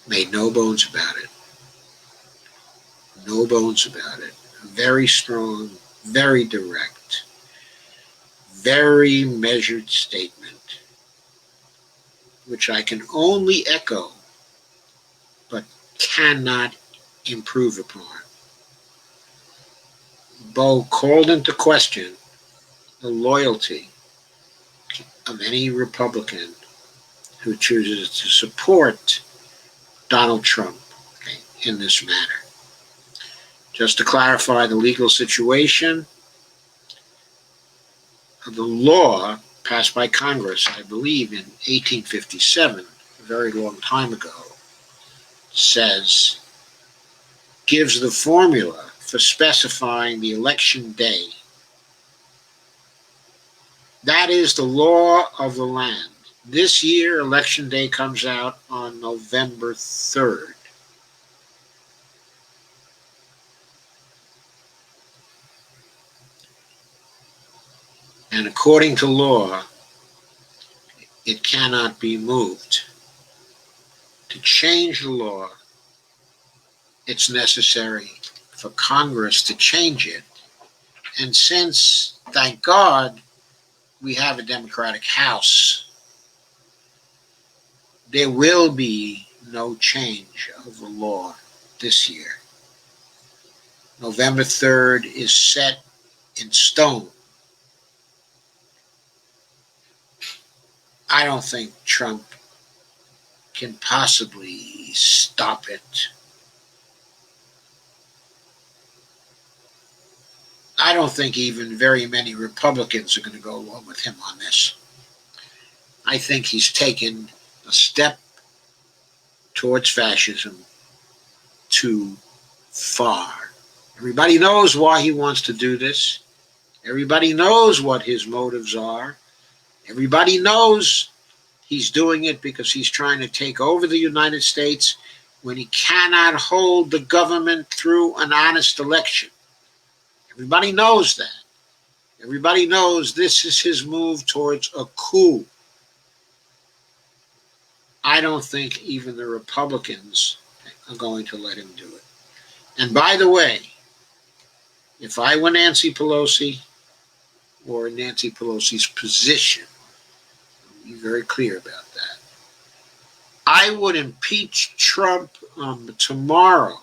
made no bones about it. No bones about it. Very strong, very direct, very measured statement, which I can only echo, but cannot improve upon. Bo called into question the loyalty of any Republican who chooses to support Donald Trump, okay, in this matter. Just to clarify the legal situation, the law passed by Congress, I believe in 1857, a very long time ago, gives the formula for specifying the election day. That is the law of the land. This year, Election Day comes out on November 3rd. And according to law, it cannot be moved. To change the law, it's necessary for Congress to change it. And since, thank God, we have a Democratic House, there will be no change of the law this year. November 3rd is set in stone. I don't think Trump can possibly stop it. I don't think even very many Republicans are going to go along with him on this. I think he's taken a step towards fascism too far. Everybody knows why he wants to do this. Everybody knows what his motives are. Everybody knows he's doing it because he's trying to take over the United States when he cannot hold the government through an honest election. Everybody knows that. Everybody knows this is his move towards a coup. I don't think even the Republicans are going to let him do it. And by the way, if I were Nancy Pelosi or Nancy Pelosi's position, I'll be very clear about that. I would impeach Trump tomorrow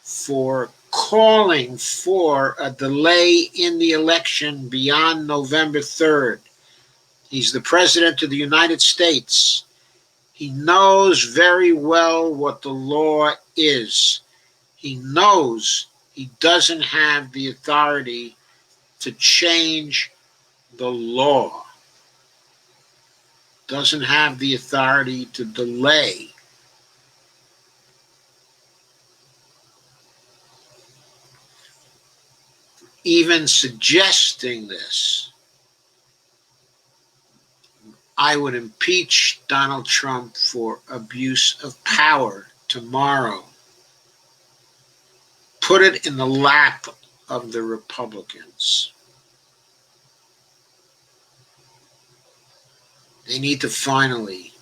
for calling for a delay in the election beyond November 3rd. He's the President of the United States. He knows very well what the law is. He knows he doesn't have the authority to change the law, doesn't have the authority to delay. Even suggesting this, I would impeach Donald Trump for abuse of power tomorrow. Put it in the lap of the Republicans. They need to finally,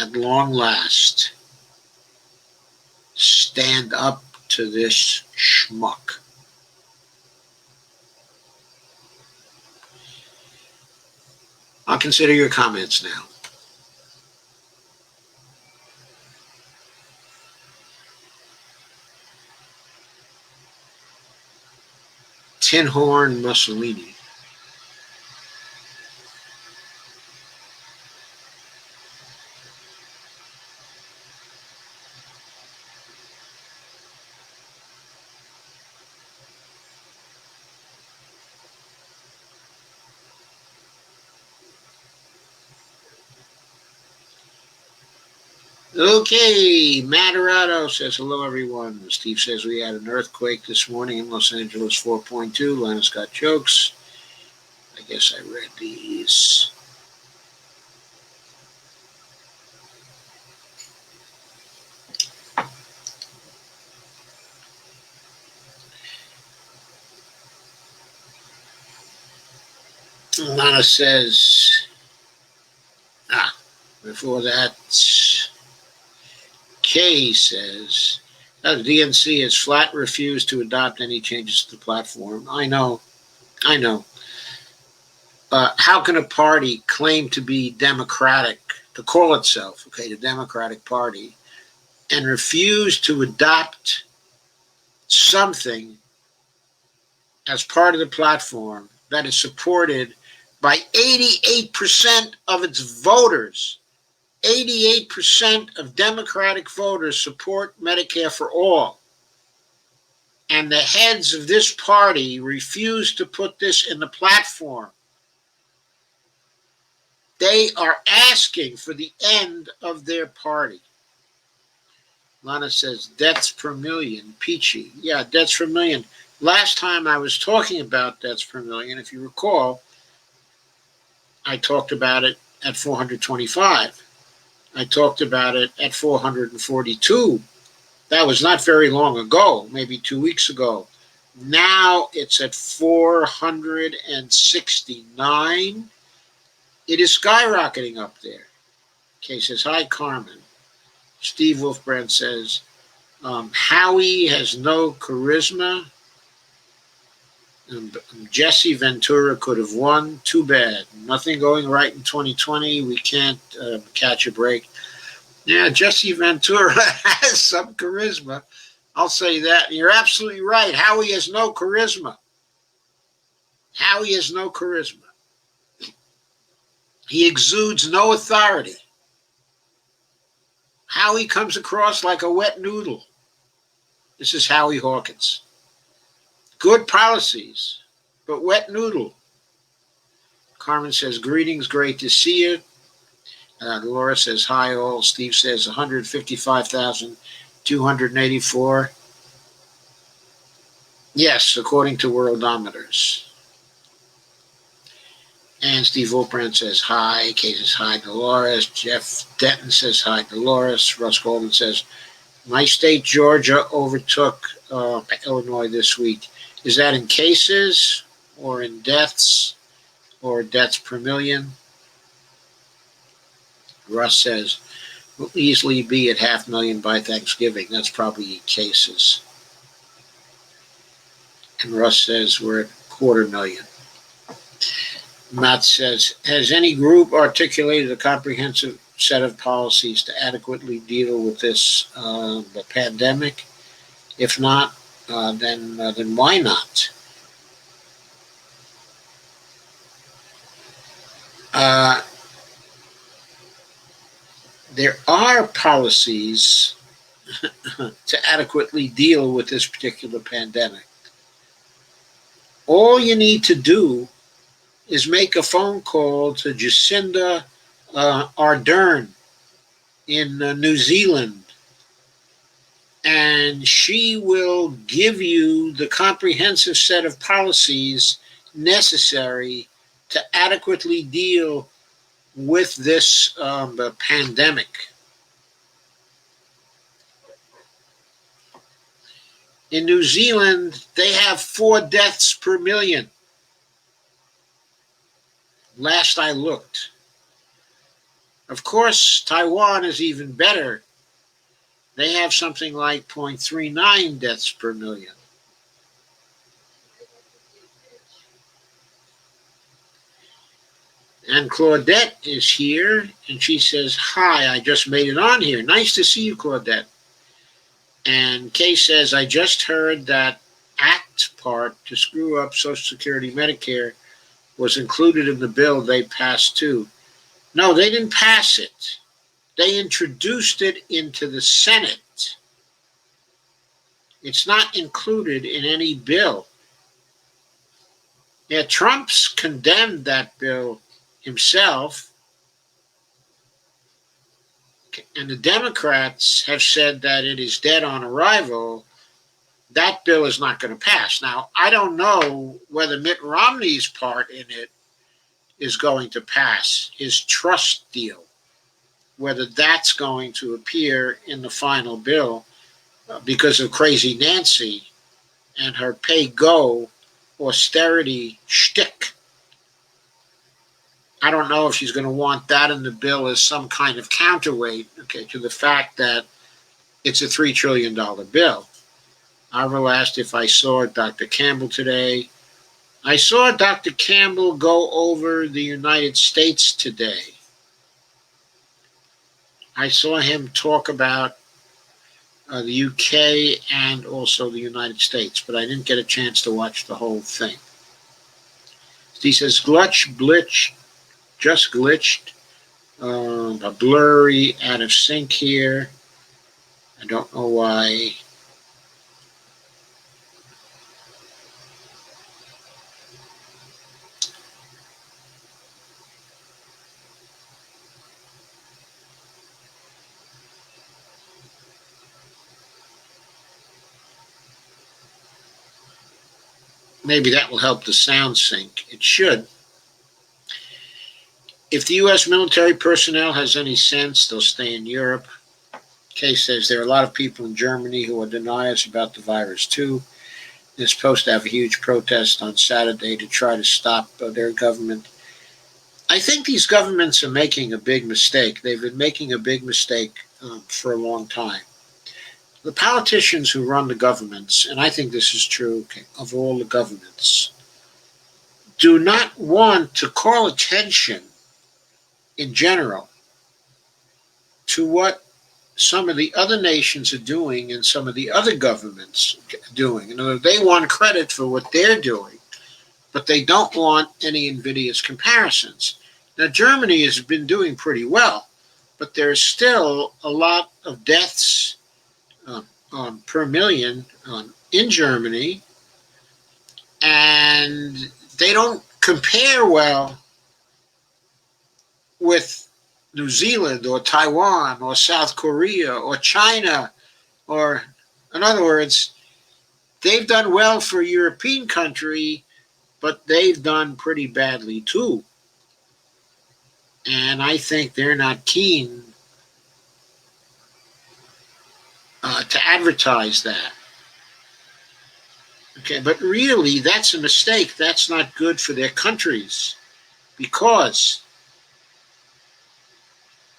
at long last, stand up to this schmuck. I'll consider your comments now. Tin Horn Mussolini. Okay, Madarado says, hello, everyone. Steve says we had an earthquake this morning in Los Angeles, 4.2. Linus got jokes. I guess I read these. Lana says, before that, Kay says, the DNC has flat refused to adopt any changes to the platform. I know. How can a party claim to be democratic, to call itself, the Democratic Party, and refuse to adopt something as part of the platform that is supported by 88% of its voters? 88% of Democratic voters support Medicare for all. And the heads of this party refuse to put this in the platform. They are asking for the end of their party. Lana says, deaths per million, peachy. Yeah, deaths per million. Last time I was talking about deaths per million, if you recall, I talked about it at 425. I talked about it at 442. That was not very long ago, maybe 2 weeks ago. Now it's at 469. It is skyrocketing up there. Kay says, hi, Carmen. Steve Wolfbrand says, Howie has no charisma. Jesse Ventura could have won. Too bad. Nothing going right in 2020. We can't catch a break. Yeah, Jesse Ventura has some charisma. I'll say that. You're absolutely right. Howie has no charisma. Howie has no charisma. He exudes no authority. Howie comes across like a wet noodle. This is Howie Hawkins. Good policies, but wet noodle. Carmen says, greetings, great to see you. Laura says, hi all. Steve says, 155,284. Yes, according to Worldometers. And Steve Wolfbrand says, hi. Kate says, hi, Dolores. Jeff Denton says, hi, Dolores. Russ Golden says, my state, Georgia, overtook Illinois this week. Is that in cases or in deaths or deaths per million? Russ says, we'll easily be at 500,000 by Thanksgiving. That's probably cases. And Russ says we're at 250,000. Matt says, has any group articulated a comprehensive set of policies to adequately deal with this the pandemic? If not, then why not? There are policies to adequately deal with this particular pandemic. All you need to do is make a phone call to Jacinda Ardern in New Zealand, and she will give you the comprehensive set of policies necessary to adequately deal with this pandemic. In New Zealand, they have 4 deaths per million. Last I looked. Of course, Taiwan is even better. They have something like 0.39 deaths per million. And Claudette is here, and she says, hi, I just made it on here. Nice to see you, Claudette. And Kay says, I just heard that ACT part to screw up Social Security Medicare was included in the bill they passed too. No, they didn't pass it. They introduced it into the Senate. It's not included in any bill. Yeah, Trump's condemned that bill himself, and the Democrats have said that it is dead on arrival. That bill is not going to pass. Now, I don't know whether Mitt Romney's part in it is going to pass, his trust deal, whether that's going to appear in the final bill because of Crazy Nancy and her pay-go austerity shtick. I don't know if she's going to want that in the bill as some kind of counterweight, to the fact that it's a $3 trillion bill. Arvo asked if I saw Dr. Campbell today. I saw Dr. Campbell go over the United States today. I saw him talk about the UK and also the United States, but I didn't get a chance to watch the whole thing. He says, glitch, just glitched, a blurry, out of sync here. I don't know why. Maybe that will help the sound sync. It should. If the U.S. military personnel has any sense, they'll stay in Europe. Kay says there are a lot of people in Germany who are deniers about the virus too. They're supposed to have a huge protest on Saturday to try to stop their government. I think these governments are making a big mistake. They've been making a big mistake for a long time. The politicians who run the governments, and I think this is true of all the governments, do not want to call attention in general to what some of the other nations are doing and some of the other governments are doing. In other words, they want credit for what they're doing, but they don't want any invidious comparisons. Now, Germany has been doing pretty well, but there's still a lot of deaths per million in Germany, and they don't compare well with New Zealand or Taiwan or South Korea or China, or in other words, they've done well for a European country, but they've done pretty badly too. And I think they're not keen to advertise that. But really, that's a mistake. That's not good for their countries, because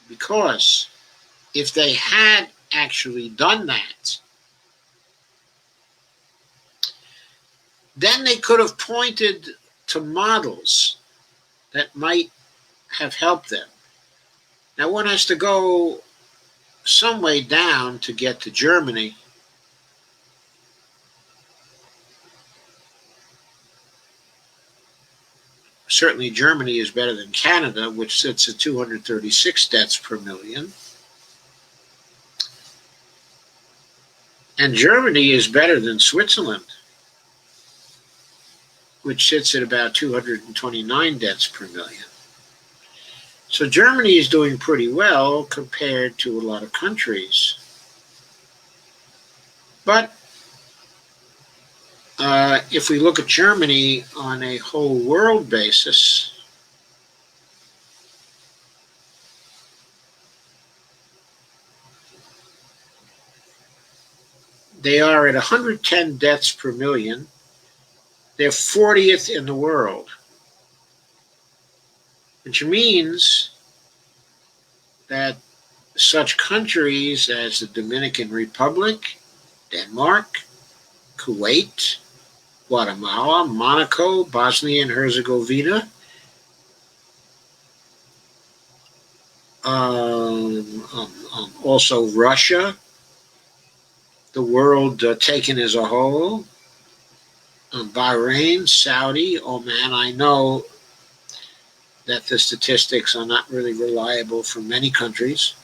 Because if they had actually done that, then they could have pointed to models that might have helped them. Now, one has to go some way down to get to Germany. Certainly, Germany is better than Canada, which sits at 236 deaths per million. And Germany is better than Switzerland, which sits at about 229 deaths per million. So Germany is doing pretty well compared to a lot of countries. But if we look at Germany on a whole world basis, they are at 110 deaths per million. They're 40th in the world, which means that such countries as the Dominican Republic, Denmark, Kuwait, Guatemala, Monaco, Bosnia and Herzegovina, also Russia, the world taken as a whole, Bahrain, Saudi, Oman. I know that the statistics are not really reliable for many countries.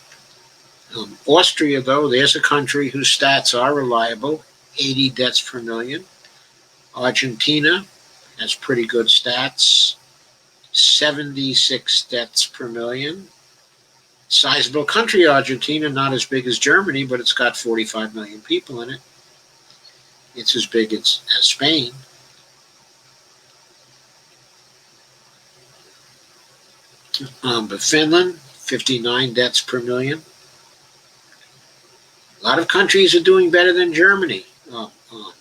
Austria, though, there's a country whose stats are reliable, 80 deaths per million. Argentina has pretty good stats, 76 deaths per million. Sizable country, Argentina, not as big as Germany, but it's got 45 million people in it. It's as big as Spain. But Finland, 59 deaths per million. A lot of countries are doing better than Germany.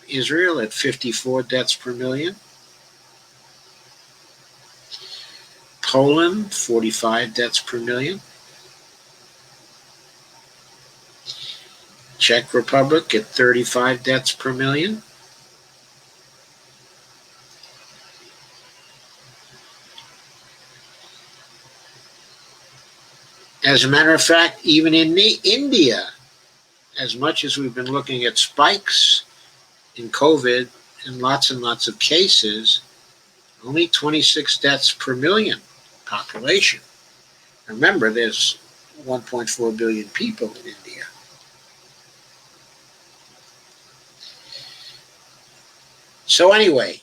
Israel at 54 deaths per million. Poland, 45 deaths per million. Czech Republic at 35 deaths per million. As a matter of fact, even in India, as much as we've been looking at spikes in COVID and lots of cases, only 26 deaths per million population. Remember, there's 1.4 billion people in India. So anyway,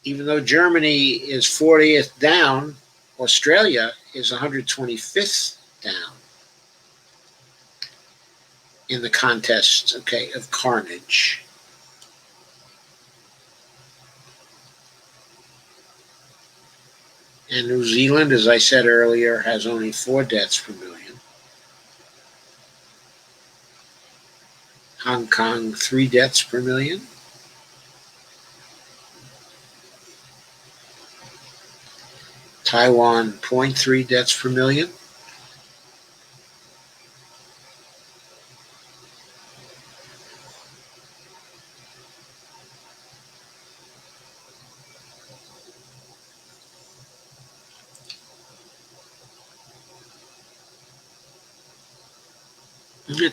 even though Germany is 40th down, Australia is 125th down in the contest, of carnage. And New Zealand, as I said earlier, has only 4 deaths per million. Hong Kong, 3 deaths per million. Taiwan, 0.3 deaths per million.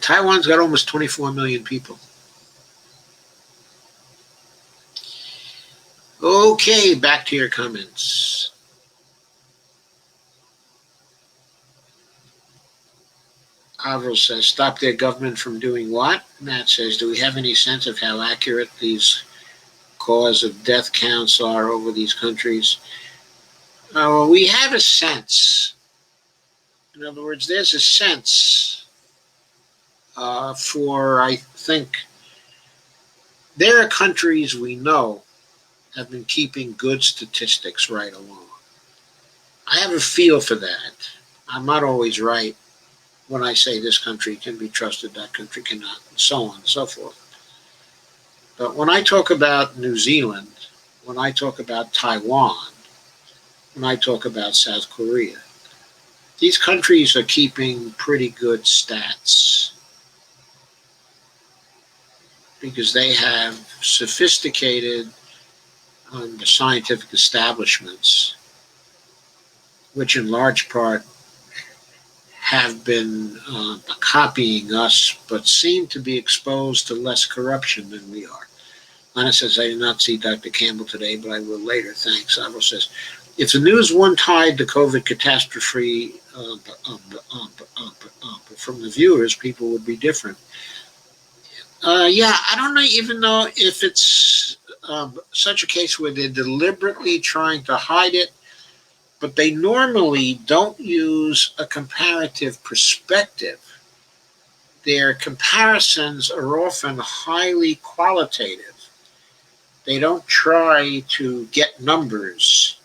Taiwan's got almost 24 million people. Okay, back to your comments. Avril says, stop their government from doing what? Matt says, do we have any sense of how accurate these cause of death counts are over these countries? Well, we have a sense. In other words, there's a sense for, I think, there are countries we know have been keeping good statistics right along. I have a feel for that. I'm not always right when I say this country can be trusted, that country cannot, and so on and so forth. But when I talk about New Zealand, when I talk about Taiwan, when I talk about South Korea, these countries are keeping pretty good stats because they have sophisticated scientific establishments, which in large part have been copying us, but seem to be exposed to less corruption than we are. Lana says, I did not see Dr. Campbell today, but I will later. Thanks. Avro says, if the news one tied the COVID catastrophe from the viewers, people would be different. Yeah, I don't even know if it's such a case where they're deliberately trying to hide it, but they normally don't use a comparative perspective. Their comparisons are often highly qualitative. They don't try to get numbers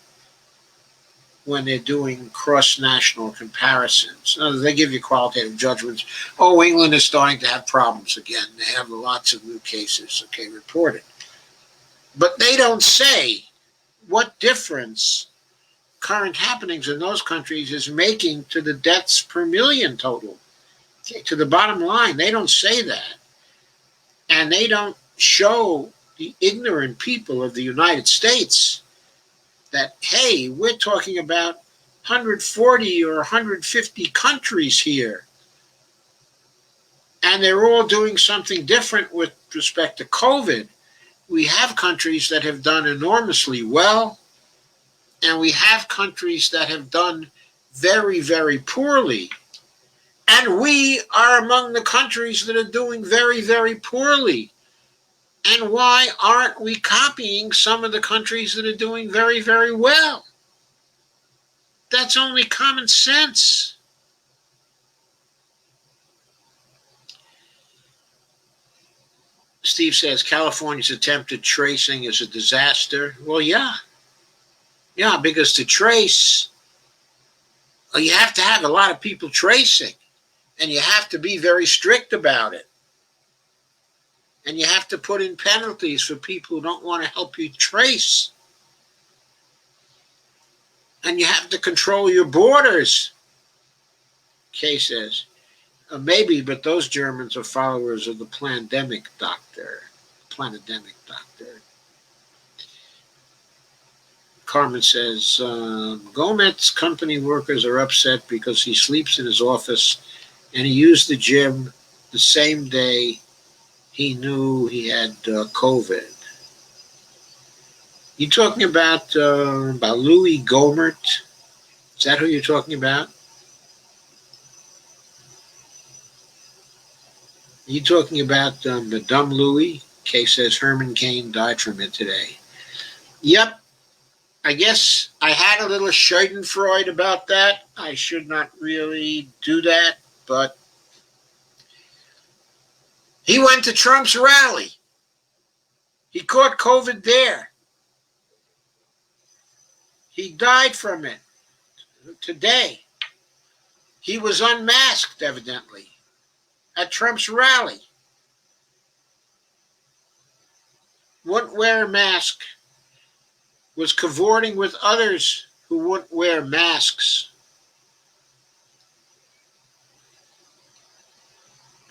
when they're doing cross-national comparisons. They give you qualitative judgments. Oh, England is starting to have problems again. They have lots of new cases, reported. But they don't say what difference current happenings in those countries is making to the deaths per million total. To the bottom line, they don't say that. And they don't show the ignorant people of the United States that, hey, we're talking about 140 or 150 countries here. And they're all doing something different with respect to COVID. We have countries that have done enormously well, and we have countries that have done very, very poorly. And we are among the countries that are doing very, very poorly. And why aren't we copying some of the countries that are doing very, very well? That's only common sense. Steve says California's attempt at tracing is a disaster. Well, yeah. Yeah, because to trace, you have to have a lot of people tracing. And you have to be very strict about it. And you have to put in penalties for people who don't want to help you trace. And you have to control your borders. Kay says, maybe, but those Germans are followers of the Plandemic doctor. Carmen says, Gomez company workers are upset because he sleeps in his office and he used the gym the same day he knew he had COVID. You talking about Louis Gohmert? Is that who you're talking about? Are you talking about the dumb Louis? Kay says Herman Cain died from it today. Yep. I guess I had a little schadenfreude about that. I should not really do that, but he went to Trump's rally. He caught COVID there. He died from it today. He was unmasked, evidently, at Trump's rally. Wouldn't wear a mask. Was cavorting with others who wouldn't wear masks.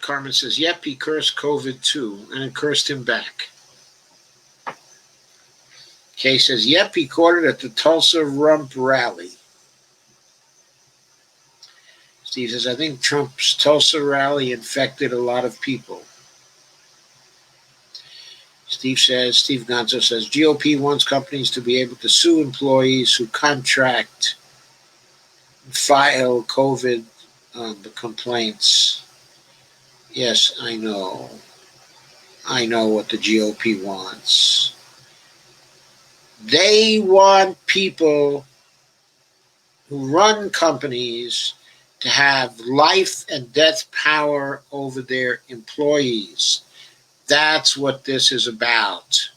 Carmen says, yep, he cursed COVID too, and it cursed him back. Kay says, yep, he caught it at the Tulsa Rump rally. Steve says, I think Trump's Tulsa rally infected a lot of people. Steve Gonzo says, GOP wants companies to be able to sue employees who contract and file COVID complaints. Yes, I know. I know what the GOP wants. They want people who run companies to have life and death power over their employees. That's what this is about.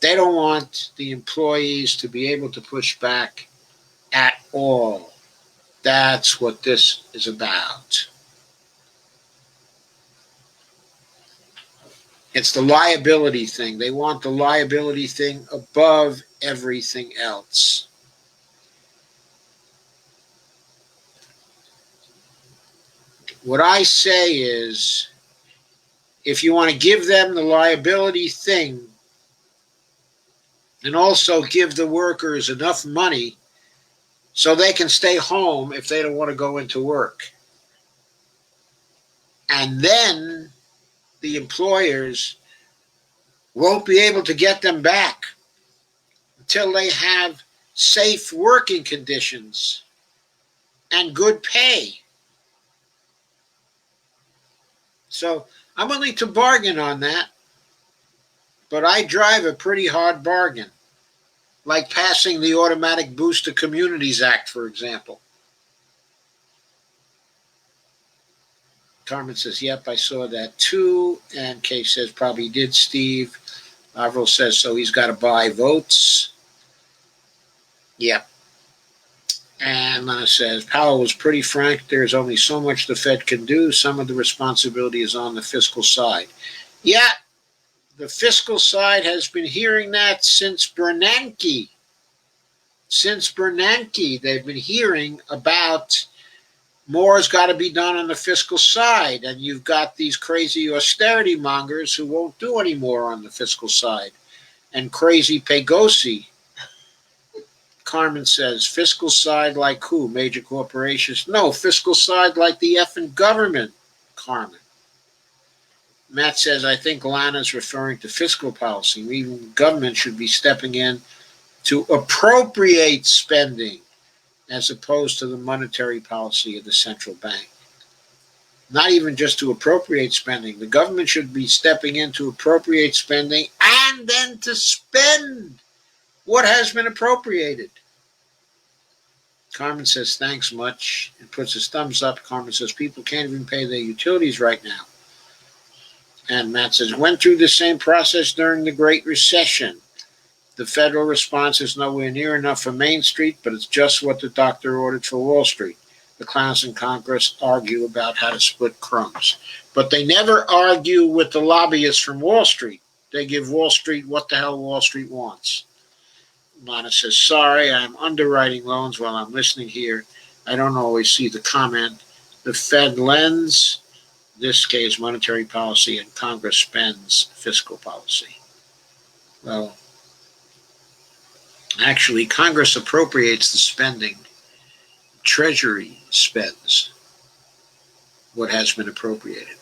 They don't want the employees to be able to push back at all. That's what this is about. It's the liability thing. They want the liability thing above everything else. What I say is, if you want to give them the liability thing and also give the workers enough money so they can stay home if they don't want to go into work, and then the employers won't be able to get them back until they have safe working conditions and good pay. So I'm willing to bargain on that, but I drive a pretty hard bargain, like passing the Automatic Boost to Communities Act, for example. Carmen says, yep, I saw that too. And Kay says, probably did, Steve. Avril says, so he's got to buy votes. Yep. And Lana says, Powell was pretty frank. There's only so much the Fed can do. Some of the responsibility is on the fiscal side. Yeah, the fiscal side has been hearing that since Bernanke. Since Bernanke, they've been hearing about more has got to be done on the fiscal side. And you've got these crazy austerity mongers who won't do any more on the fiscal side. And crazy Pegosi. Carmen says, fiscal side like who? Major corporations? No, fiscal side like the effing government, Carmen. Matt says, I think Lana's referring to fiscal policy. Even government should be stepping in to appropriate spending as opposed to the monetary policy of the central bank. Not even just to appropriate spending. The government should be stepping in to appropriate spending and then to spend what has been appropriated. Carmen says, thanks much, and puts his thumbs up. Carmen says, people can't even pay their utilities right now. And Matt says, went through the same process during the Great Recession. The federal response is nowhere near enough for Main Street, but it's just what the doctor ordered for Wall Street. The clowns in Congress argue about how to split crumbs. But they never argue with the lobbyists from Wall Street. They give Wall Street what the hell Wall Street wants. Lana says, sorry, I'm underwriting loans while I'm listening here. I don't always see the comment. The Fed lends, this case monetary policy, and Congress spends fiscal policy. Well, actually, Congress appropriates the spending. Treasury spends what has been appropriated.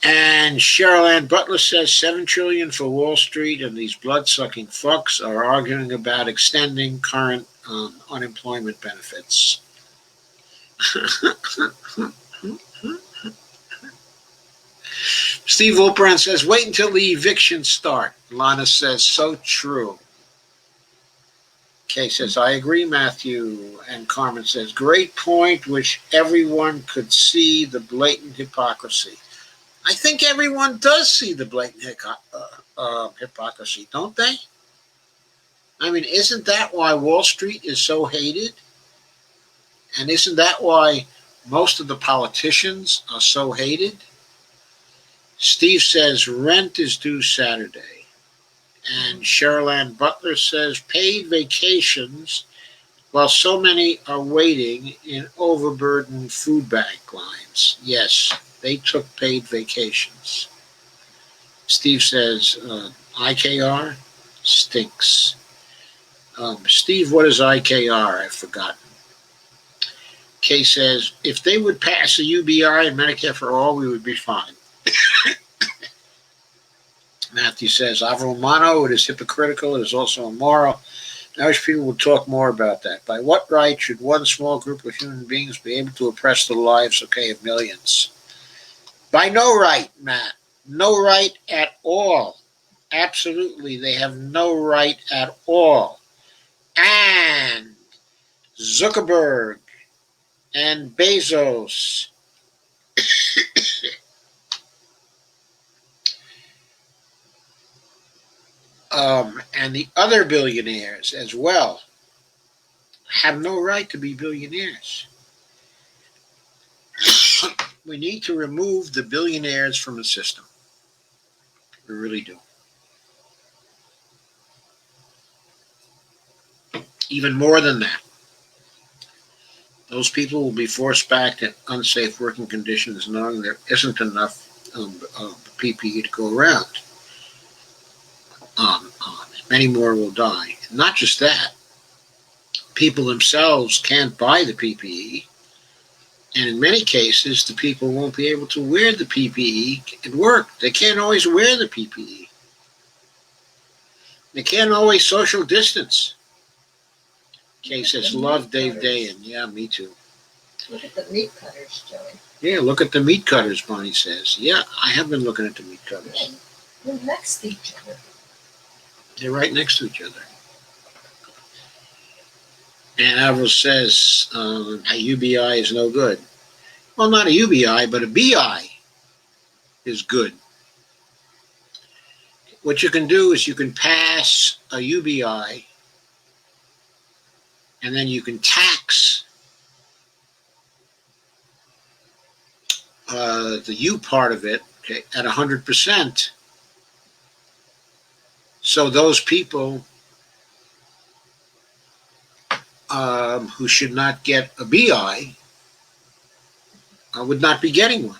And Cheryl Ann Butler says $7 trillion for Wall Street, and these blood-sucking fucks are arguing about extending current unemployment benefits. Steve Wolpran says, wait until the evictions start. Lana says, so true. Kay says, I agree, Matthew. And Carmen says, great point, which everyone could see the blatant hypocrisy. I think everyone does see the blatant hypocrisy, don't they? I mean, isn't that why Wall Street is so hated? And isn't that why most of the politicians are so hated? Steve says rent is due Saturday. And Cheryl Ann Butler says paid vacations while so many are waiting in overburdened food bank lines. Yes, they took paid vacations. Steve says IKR stinks. Steve, what is IKR? I've forgotten. Kay says, if they would pass a UBI and Medicare for all, we would be fine. Matthew says, Avril Mono, it is hypocritical, it is also immoral. I wish people would talk more about that. By what right should one small group of human beings be able to oppress the lives, of millions? By no right, Matt. No right at all. Absolutely, they have no right at all. And Zuckerberg and Bezos and the other billionaires as well have no right to be billionaires. We need to remove the billionaires from the system. We really do. Even more than that. Those people will be forced back to unsafe working conditions knowing there isn't enough PPE to go around. Many more will die. Not just that, people themselves can't buy the PPE, and in many cases, the people won't be able to wear the PPE at work. They can't always wear the PPE. They can't always social distance. Kay says, love Dave Dayan. Yeah, me too. Look at the meat cutters, Joey. Yeah, look at the meat cutters, Bonnie says. Yeah, I have been looking at the meat cutters. They're next to each other. They're right next to each other. And Avril says, a UBI is no good. Well, not a UBI, but a BI is good. What you can do is you can pass a UBI, and then you can tax the U part of it, okay, at 100%. So those people who should not get a BI would not be getting one.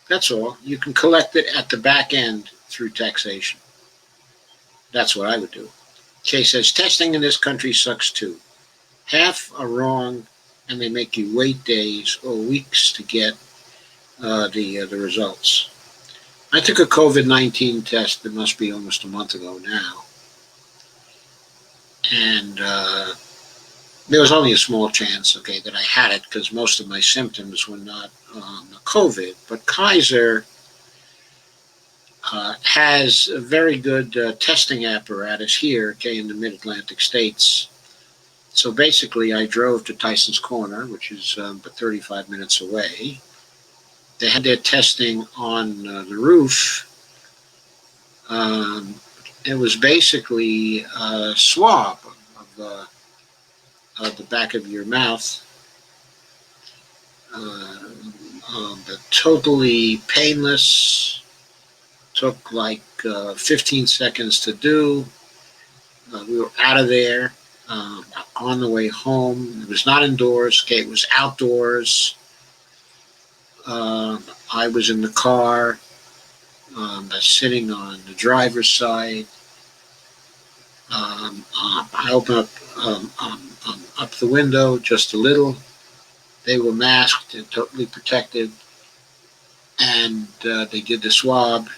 That's all. You can collect it at the back end through taxation. That's what I would do. Kay says, testing in this country sucks too. Half are wrong, and they make you wait days or weeks to get the results. I took a COVID-19 test that must be almost a month ago now. And there was only a small chance, okay, that I had it because most of my symptoms were not COVID. But Kaiser has a very good testing apparatus here, okay, in the mid-Atlantic states. So basically, I drove to Tyson's Corner, which is about 35 minutes away. They had their testing on the roof. It was basically a swab of the back of your mouth. But totally painless. Took like 15 seconds to do. We were out of there on the way home. It was not indoors. Okay, it was outdoors. I was in the car, sitting on the driver's side. I opened up the window just a little. They were masked and totally protected, and they did the swab.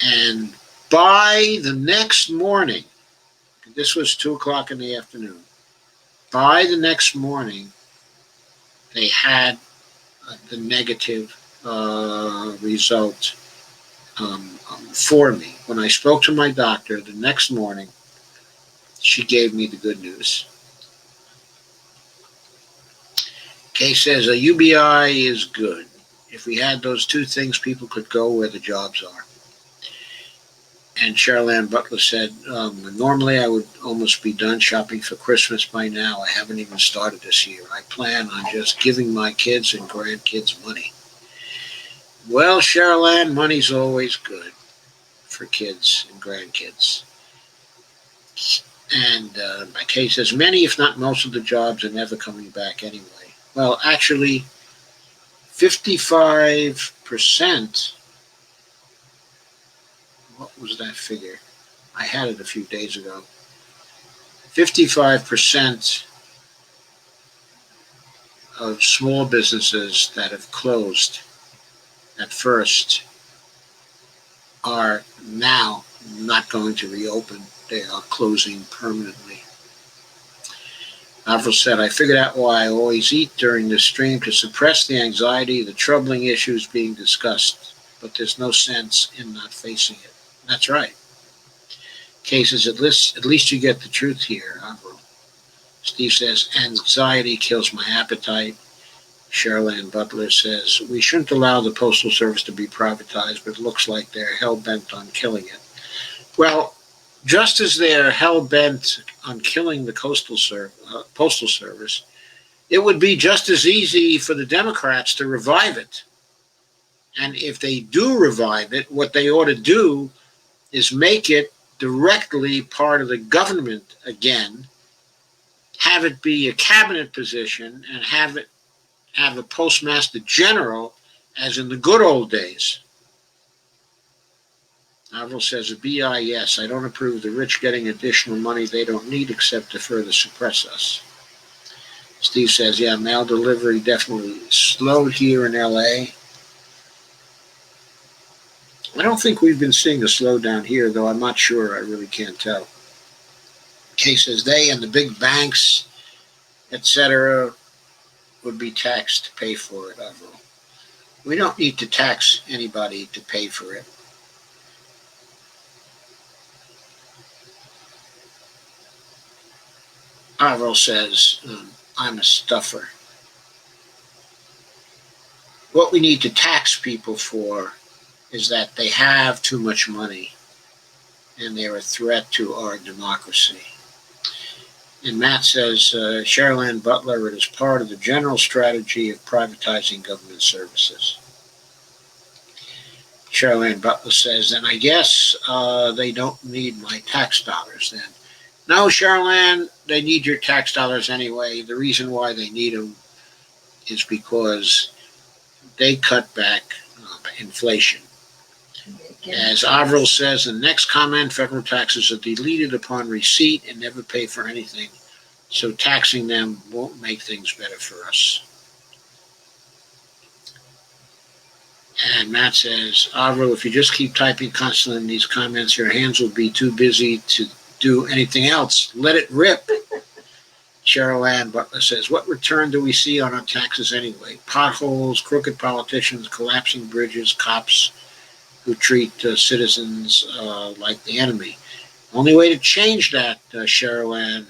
And by the next morning, this was 2:00 in the afternoon. By the next morning, they had the negative result for me. When I spoke to my doctor the next morning, she gave me the good news. Kay says a UBI is good. If we had those two things, people could go where the jobs are. And Charlene Butler said, normally I would almost be done shopping for Christmas by now. I haven't even started this year. I plan on just giving my kids and grandkids money. Well, Charlene, money's always good for kids and grandkids. And Kay says, many, if not most of the jobs are never coming back anyway. Well, actually, 55%. What was that figure? I had it a few days ago. 55% of small businesses that have closed at first are now not going to reopen. They are closing permanently. Avril said, I figured out why I always eat during this stream to suppress the anxiety, the troubling issues being discussed, but there's no sense in not facing it. That's right. Cases, at least you get the truth here, Avril. Steve says, anxiety kills my appetite. Charlene Butler says, we shouldn't allow the Postal Service to be privatized, but it looks like they're hell-bent on killing it. Well, just as they're hell-bent on killing the Postal Service, it would be just as easy for the Democrats to revive it. And if they do revive it, what they ought to do is make it directly part of the government again have it be a cabinet position and have a postmaster general as in the good old days. Avril says, a BIS. I don't approve of the rich getting additional money they don't need except to further suppress us. Steve says, yeah, mail delivery definitely slowed here in LA. I don't think we've been seeing a slowdown here, though I'm not sure. I really can't tell. Kay says, they and the big banks, etc., would be taxed to pay for it, Avril. We don't need to tax anybody to pay for it. Avril says, I'm a stuffer. What we need to tax people for is that they have too much money and they're a threat to our democracy. And Matt says, Cheryl Ann Butler, it is part of the general strategy of privatizing government services. Cheryl Ann Butler says, then I guess they don't need my tax dollars then. No, Cheryl Ann, they need your tax dollars anyway. The reason why they need them is because they cut back inflation. As Avril says, the next comment, federal taxes are deleted upon receipt and never pay for anything. So taxing them won't make things better for us. And Matt says, Avril, if you just keep typing constantly in these comments, your hands will be too busy to do anything else. Let it rip. Cheryl Ann Butler says, what return do we see on our taxes anyway? Potholes, crooked politicians, collapsing bridges, cops who treat citizens like the enemy. Only way to change that, Cheryl Ann,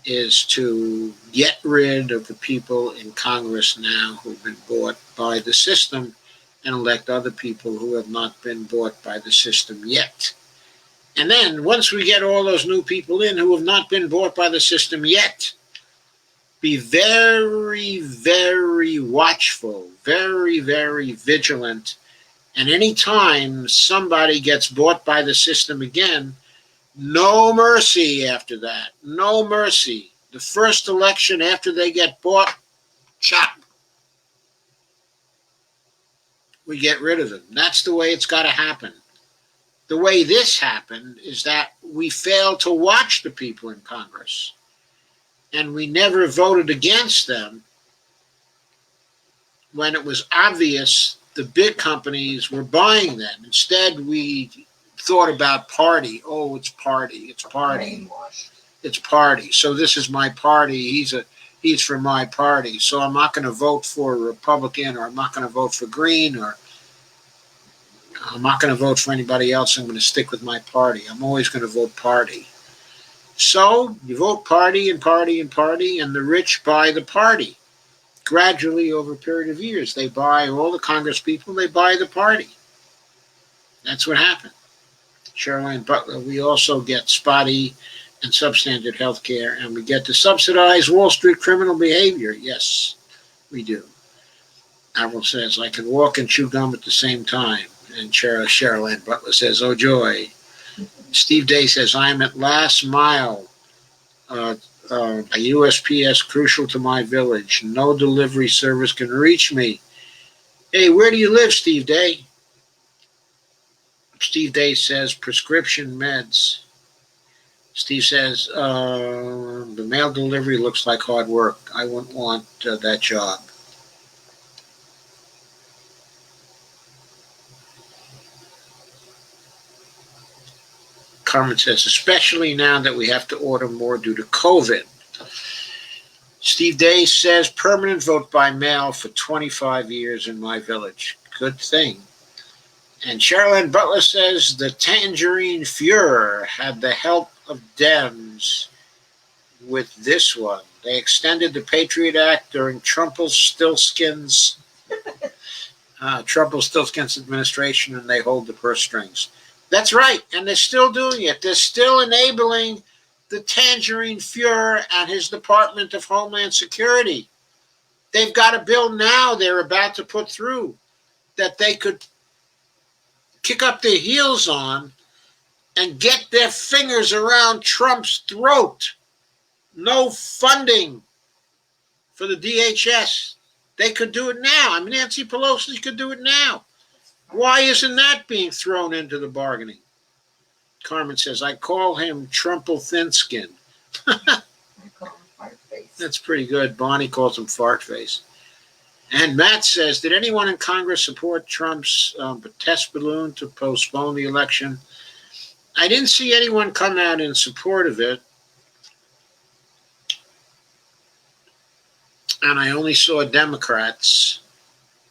is to get rid of the people in Congress now who've been bought by the system and elect other people who have not been bought by the system yet. And then once we get all those new people in who have not been bought by the system yet, be very, very watchful, very, very vigilant. And any time somebody gets bought by the system again, no mercy after that. No mercy. The first election after they get bought, chop. We get rid of them. That's the way it's got to happen. The way this happened is that we failed to watch the people in Congress. And we never voted against them when it was obvious the big companies were buying them. Instead, we thought about party. Oh, it's party. It's party. It's party. So this is my party. He's for my party. So I'm not going to vote for a Republican, or I'm not going to vote for Green, or I'm not going to vote for anybody else. I'm going to stick with my party. I'm always going to vote party. So you vote party and party and party, and the rich buy the party. Gradually, over a period of years, they buy all the Congress people, they buy the party. That's what happened. Cheryl Ann Butler, we also get spotty and substandard health care, and we get to subsidize Wall Street criminal behavior. Yes, we do. Avril says, I can walk and chew gum at the same time. And Cheryl Ann Butler says, oh, joy. Steve Day says, I'm at last mile. A USPS crucial to my village. No delivery service can reach me. Hey, where do you live, Steve Day? Steve Day says, prescription meds. Steve says, the mail delivery looks like hard work. I wouldn't want that job. Carmen says, especially now that we have to order more due to COVID. Steve Day says, permanent vote by mail for 25 years in my village. Good thing. And Cheryl Ann Butler says, the Tangerine Fuhrer had the help of Dems with this one. They extended the Patriot Act during Trumpelstiltskin's administration, and they hold the purse strings. That's right, and they're still doing it. They're still enabling the Tangerine Fuhrer and his Department of Homeland Security. They've got a bill now they're about to put through that they could kick up their heels on and get their fingers around Trump's throat No funding for the DHS. They could do it now. I mean, Nancy Pelosi could do it now. Why isn't that being thrown into the bargaining? Carmen says, I call him Trumple Thinskin. I call him fart face. That's pretty good. Bonnie calls him fart face. And Matt says, did anyone in Congress support Trump's test balloon to postpone the election? I didn't see anyone come out in support of it. And I only saw Democrats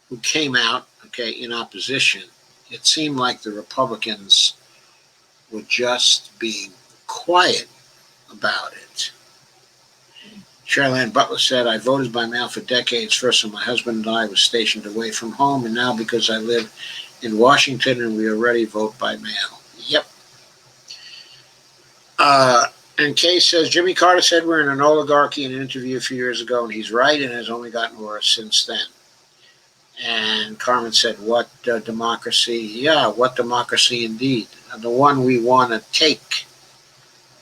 who came out, in opposition. It seemed like the Republicans were just being quiet about it. Charlene Butler said, I voted by mail for decades. First when my husband and I was stationed away from home, and now because I live in Washington and we already vote by mail. Yep. And Kay says, Jimmy Carter said we're in an oligarchy in an interview a few years ago, and he's right, and has only gotten worse since then. And Carmen said, what democracy? Yeah, what democracy indeed. The one we want to take,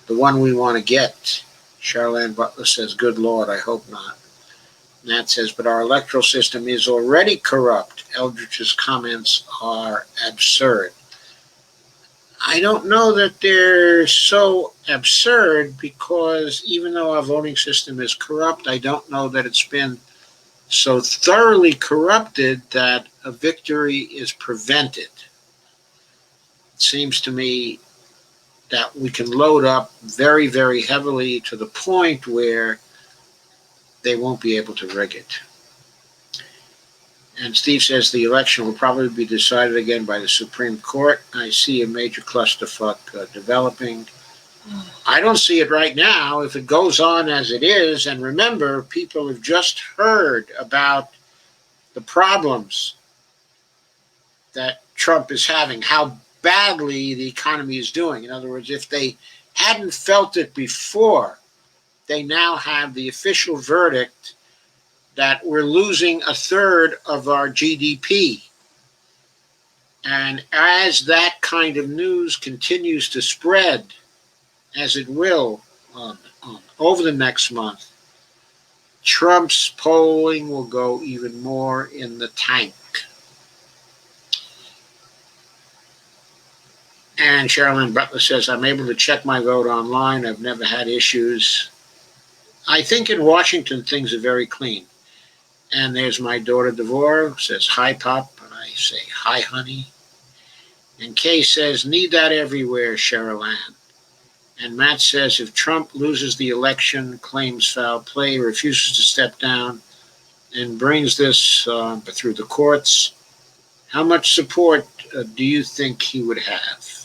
the one we want to get. Charlene Butler says, good Lord, I hope not. Nat says, but our electoral system is already corrupt. Eldridge's comments are absurd. I don't know that they're so absurd, because even though our voting system is corrupt, I don't know that it's been so thoroughly corrupted that a victory is prevented. It seems to me that we can load up very, very heavily to the point where they won't be able to rig it. And Steve says the election will probably be decided again by the Supreme Court. I see a major clusterfuck developing. I don't see it right now. If it goes on as it is, and remember, people have just heard about the problems that Trump is having, how badly the economy is doing. In other words, if they hadn't felt it before, they now have the official verdict that we're losing a third of our GDP. And as that kind of news continues to spread, as it will over the next month, Trump's polling will go even more in the tank. And Charlene Butler says, I'm able to check my vote online. I've never had issues. I think in Washington, things are very clean. And there's my daughter, Devorah, who says, hi, Pop. And I say, hi, honey. And Kay says, need that everywhere, Cheryl Ann. And Matt says, if Trump loses the election, claims foul play, refuses to step down, and brings this through the courts, how much support do you think he would have?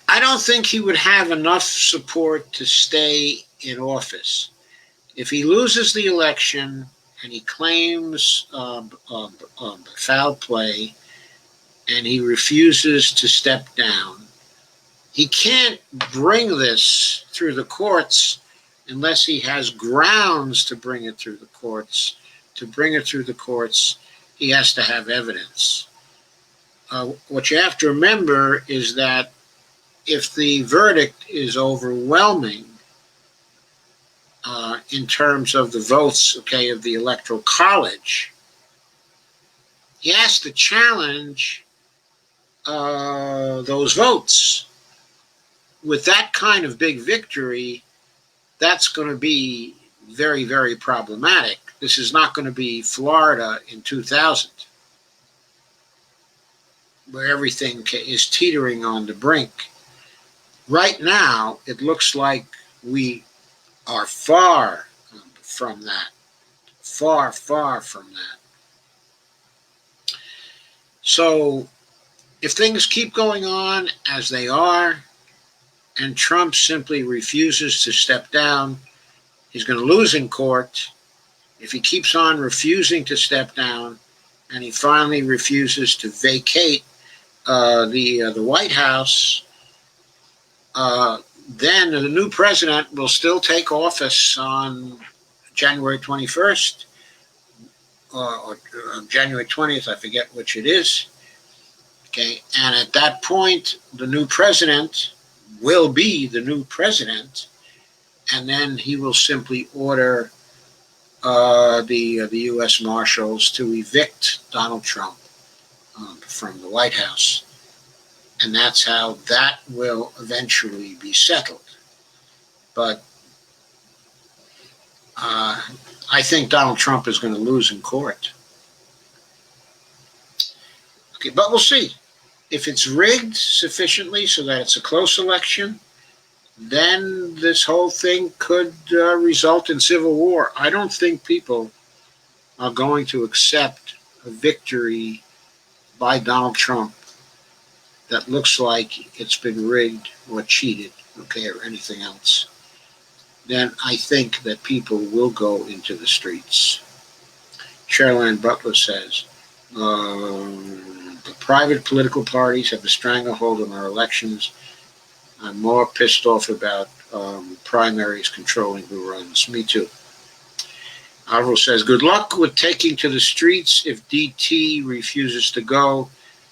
I don't think he would have enough support to stay in office. If he loses the election and he claims foul play and he refuses to step down, he can't bring this through the courts unless he has grounds to bring it through the courts. To bring it through the courts, he has to have evidence. What you have to remember is that if the verdict is overwhelming in terms of the votes, of the Electoral College, he has to challenge those votes. With that kind of big victory, that's going to be very, very problematic. This is not going to be Florida in 2000, where everything is teetering on the brink. Right now, it looks like we are far from that. Far, far from that. So, if things keep going on as they are, and Trump simply refuses to step down, he's going to lose in court. If he keeps on refusing to step down, and he finally refuses to vacate the White House, then the new president will still take office on January 21st or January 20th, I forget which it is. Okay, and at that point, the new president will be the new president, and then he will simply order the U.S. Marshals to evict Donald Trump from the White House, and that's how that will eventually be settled. But I think Donald Trump is going to lose in court. Okay, but we'll see. If it's rigged sufficiently so that it's a close election, then this whole thing could result in civil war. I don't think people are going to accept a victory by Donald Trump that looks like it's been rigged or cheated, okay, or anything else. Then I think that people will go into the streets. Sherilyn Butler says, the private political parties have a stranglehold on our elections. I'm more pissed off about primaries controlling who runs. Me too. Alvaro says, good luck with taking to the streets if DT refuses to go.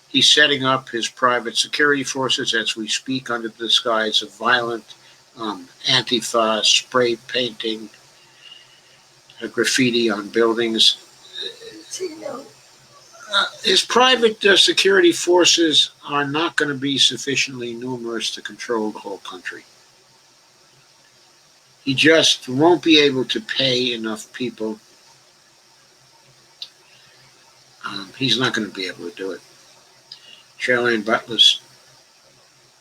He's setting up his private security forces as we speak under the disguise of violent Antifa spray painting, graffiti on buildings. His private security forces are not going to be sufficiently numerous to control the whole country. He just won't be able to pay enough people. He's not going to be able to do it. Sherilyn Butler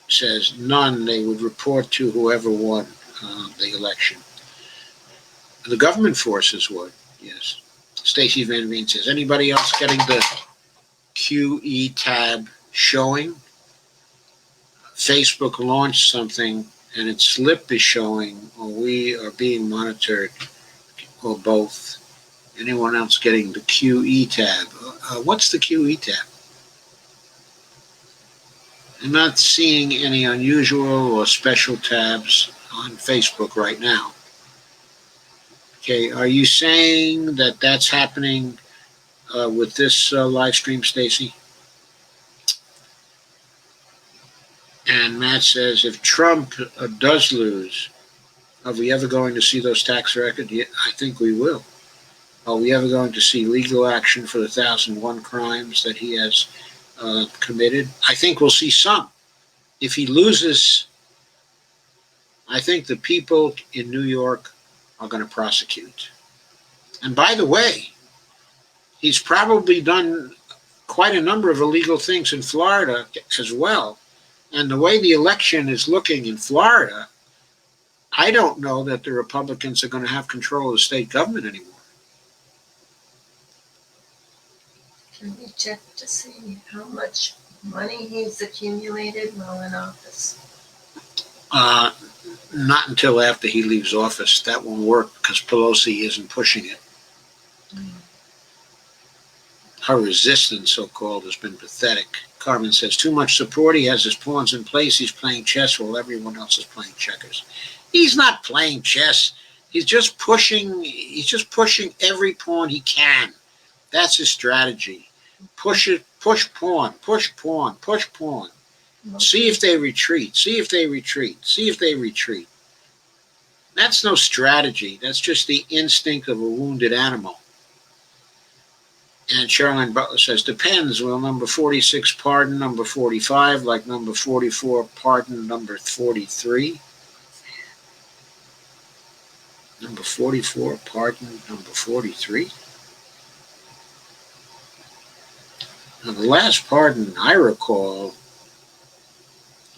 says none. They would report to whoever won the election. The government forces would, yes. Stacey Van Veen says, anybody else getting the QE tab showing? Facebook launched something and its slip is showing, or we are being monitored, or both. Anyone else getting the QE tab? What's the QE tab? I'm not seeing any unusual or special tabs on Facebook right now. Okay, are you saying that that's happening with this live stream, Stacy? And Matt says, if Trump does lose, are we ever going to see those tax records? Yeah, I think we will. Are we ever going to see legal action for the 1,001 crimes that he has committed? I think we'll see some. If he loses, I think the people in New York are going to prosecute. And by the way, he's probably done quite a number of illegal things in Florida as well. And the way the election is looking in Florida, I don't know that the Republicans are going to have control of the state government anymore. Can we check to see how much money he's accumulated while in office? Not until after he leaves office. That won't work because Pelosi isn't pushing it. Her resistance, so-called, has been pathetic. Carmen says, too much support. He has his pawns in place. He's playing chess while everyone else is playing checkers. He's not playing chess. He's just pushing every pawn he can. That's his strategy. Push it, push pawn, push pawn, push pawn. See if they retreat. See if they retreat. See if they retreat. That's no strategy. That's just the instinct of a wounded animal. And Sherilyn Butler says, depends. Will number 46 pardon number 45 like number 44 pardon number 43? Number 44 pardon number 43? Now, the last pardon I recall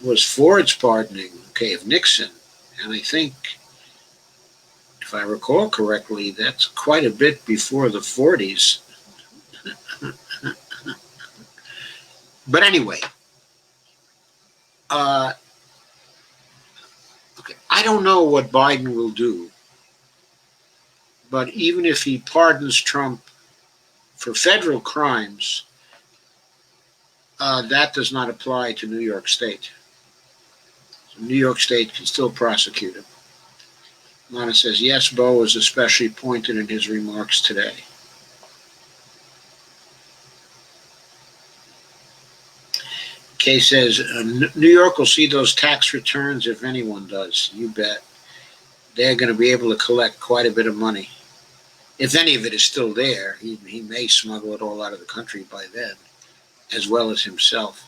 was Ford's pardoning, okay, of Nixon. And I think, if I recall correctly, that's quite a bit before the 40s. But anyway, okay, I don't know what Biden will do. But even if he pardons Trump for federal crimes, that does not apply to New York State. So New York State can still prosecute him. Lana says, yes, Bo was especially pointed in his remarks today. Kay says, New York will see those tax returns if anyone does. You bet. They're going to be able to collect quite a bit of money. If any of it is still there, he may smuggle it all out of the country by then, as well as himself.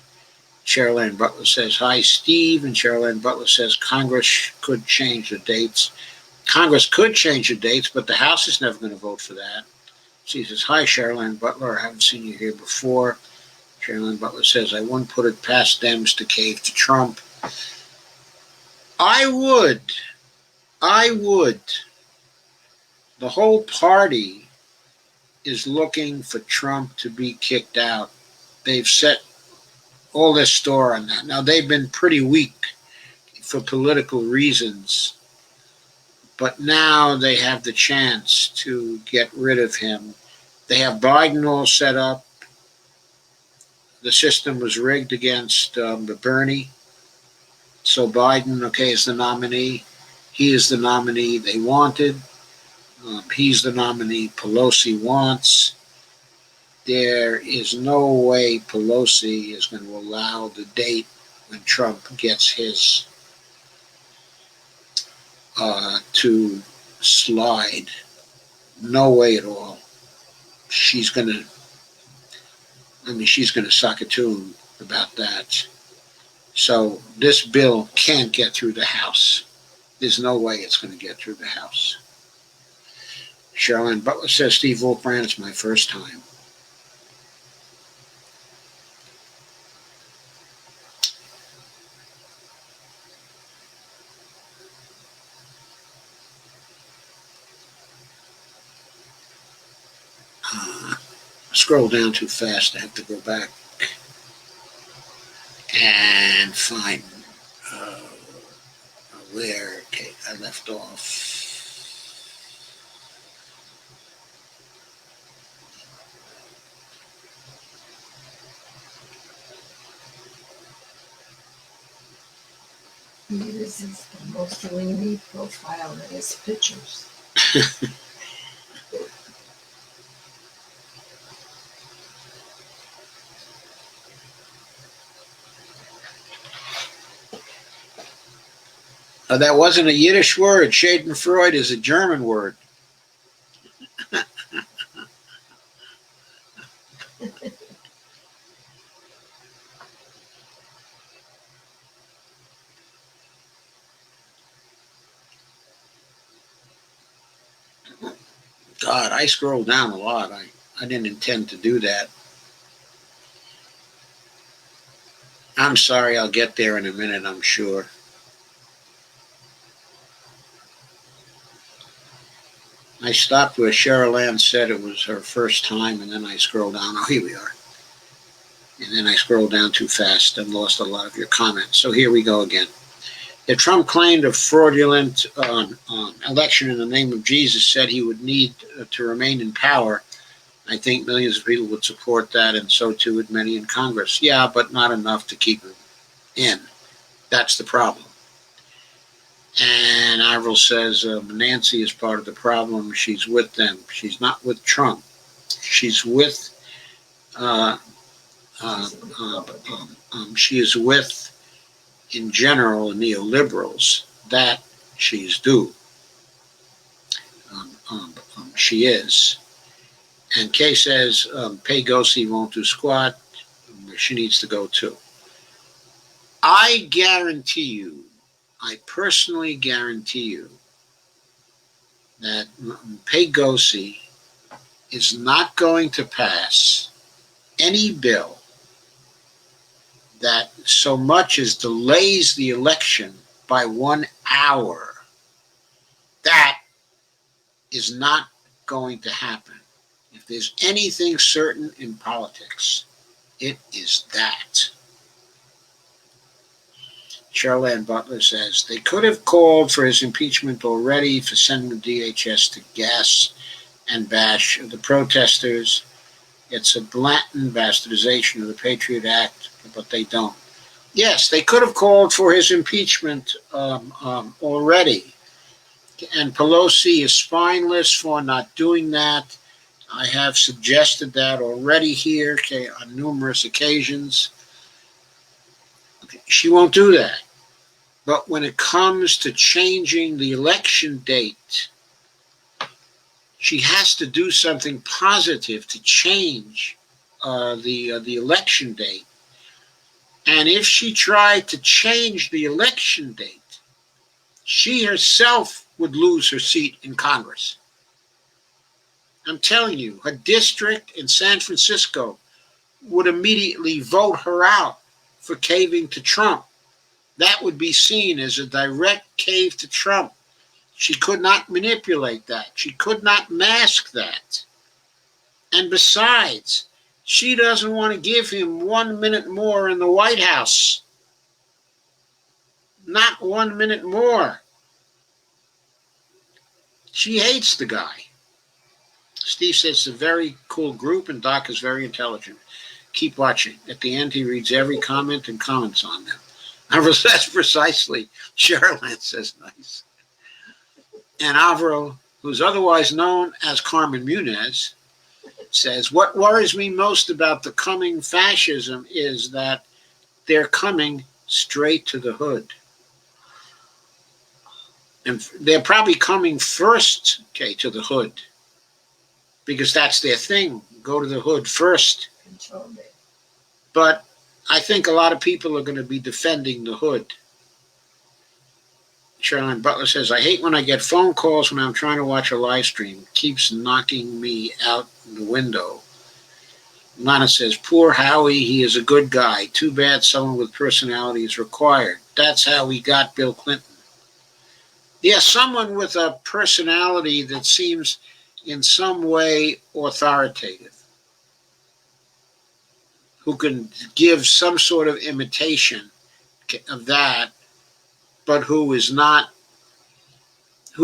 Cheryl Ann Butler says, hi, Steve. And Cheryl Ann Butler says, Congress could change the dates. Congress could change the dates, but the House is never going to vote for that. She says, hi, Cheryl Ann Butler. I haven't seen you here before. Cheryl Ann Butler says, I wouldn't put it past Dems to cave to Trump. I would. The whole party is looking for Trump to be kicked out. They've set all their store on that. Now, they've been pretty weak for political reasons, but now they have the chance to get rid of him. They have Biden all set up. The system was rigged against Bernie. So Biden, okay, is the nominee. He is the nominee they wanted. He's the nominee Pelosi wants. There is no way Pelosi is going to allow the date when Trump gets his to slide. No way at all. She's going to suck it to him about that. So this bill can't get through the House. There's no way it's going to get through the House. Cheryl Ann Butler says, Steve Wolfbrand, it's my first time. Scroll down too fast. I have to go back and find where I left off. He uses the most leany profile in his pictures. That wasn't a Yiddish word. Schadenfreude is a German word. God, I scrolled down a lot. I didn't intend to do that. I'm sorry, I'll get there in a minute, I'm sure. I stopped where Cheryl Ann said it was her first time, and then I scrolled down. Oh, here we are. And then I scrolled down too fast and lost a lot of your comments. So here we go again. If Trump claimed a fraudulent election in the name of Jesus, said he would need to remain in power, I think millions of people would support that, and so too would many in Congress. Yeah, but not enough to keep him in. That's the problem. And Avril says Nancy is part of the problem. She's with them. She's not with Trump. She's with. She is with, in general, neoliberals. That she's due. She is. And Kay says Pay Gossi won't do squat. She needs to go too. I guarantee you. I personally guarantee you that Pay Gossi is not going to pass any bill that so much as delays the election by 1 hour. That is not going to happen. If there's anything certain in politics, it is that. Cheryl Ann Butler says, they could have called for his impeachment already for sending the DHS to gas and bash the protesters. It's a blatant bastardization of the Patriot Act, but they don't. Yes, they could have called for his impeachment already. And Pelosi is spineless for not doing that. I have suggested that already here on numerous occasions. She won't do that. But when it comes to changing the election date, she has to do something positive to change the election date. And if she tried to change the election date, she herself would lose her seat in Congress. I'm telling you, her district in San Francisco would immediately vote her out for caving to Trump. That would be seen as a direct cave to Trump. She could not manipulate that. She could not mask that. And besides, she doesn't want to give him 1 minute more in the White House. Not 1 minute more. She hates the guy. Steve says it's a very cool group and Doc is very intelligent. Keep watching. At the end, he reads every comment and comments on them. That's precisely. Sherilyn says nice. And Avro, who's otherwise known as Carmen Munez, says, what worries me most about the coming fascism is that they're coming straight to the hood. And they're probably coming first, to the hood. Because that's their thing. Go to the hood first. Control it. But I think a lot of people are going to be defending the hood. Sherilyn Butler says, I hate when I get phone calls when I'm trying to watch a live stream. It keeps knocking me out the window. Lana says, poor Howie, he is a good guy. Too bad someone with personality is required. That's how we got Bill Clinton. Yeah, someone with a personality that seems in some way authoritative, who can give some sort of imitation of that, but who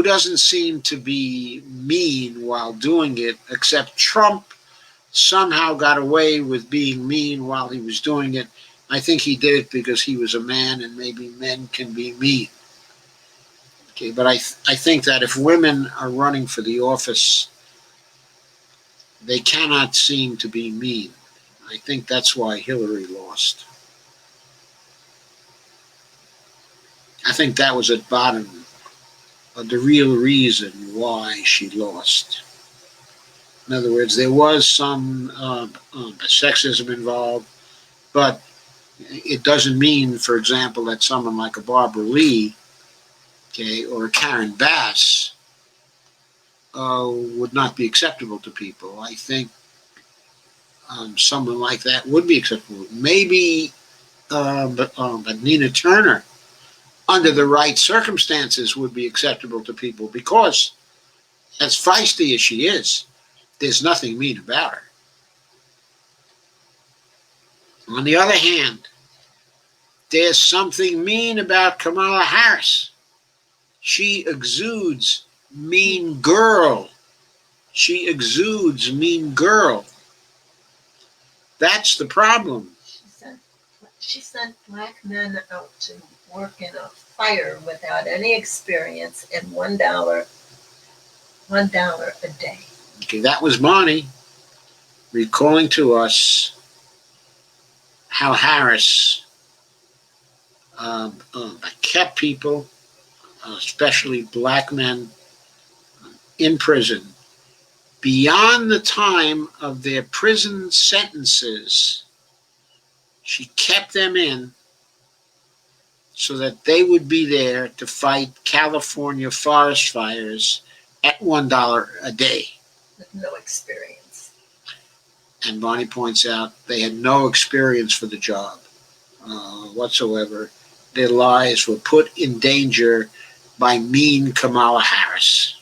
doesn't seem to be mean while doing it, except Trump somehow got away with being mean while he was doing it. I think he did it because he was a man and maybe men can be mean. Okay, but I think that if women are running for the office, they cannot seem to be mean. I think that's why Hillary lost. I think that was at bottom of the real reason why she lost. In other words, there was some sexism involved, but it doesn't mean, for example, that someone like a Barbara Lee, or a Karen Bass would not be acceptable to people. I think someone like that would be acceptable. Maybe, but Nina Turner, under the right circumstances, would be acceptable to people because, as feisty as she is, there's nothing mean about her. On the other hand, there's something mean about Kamala Harris. She exudes mean girl. She exudes mean girl. That's the problem. She sent black men out to work in a fire without any experience and $1 a day. Okay, that was Bonnie recalling to us how Harris kept people, especially black men, in prison beyond the time of their prison sentences. She kept them in so that they would be there to fight California forest fires at $1 a day. With no experience. And Bonnie points out they had no experience for the job whatsoever. Their lives were put in danger by mean Kamala Harris.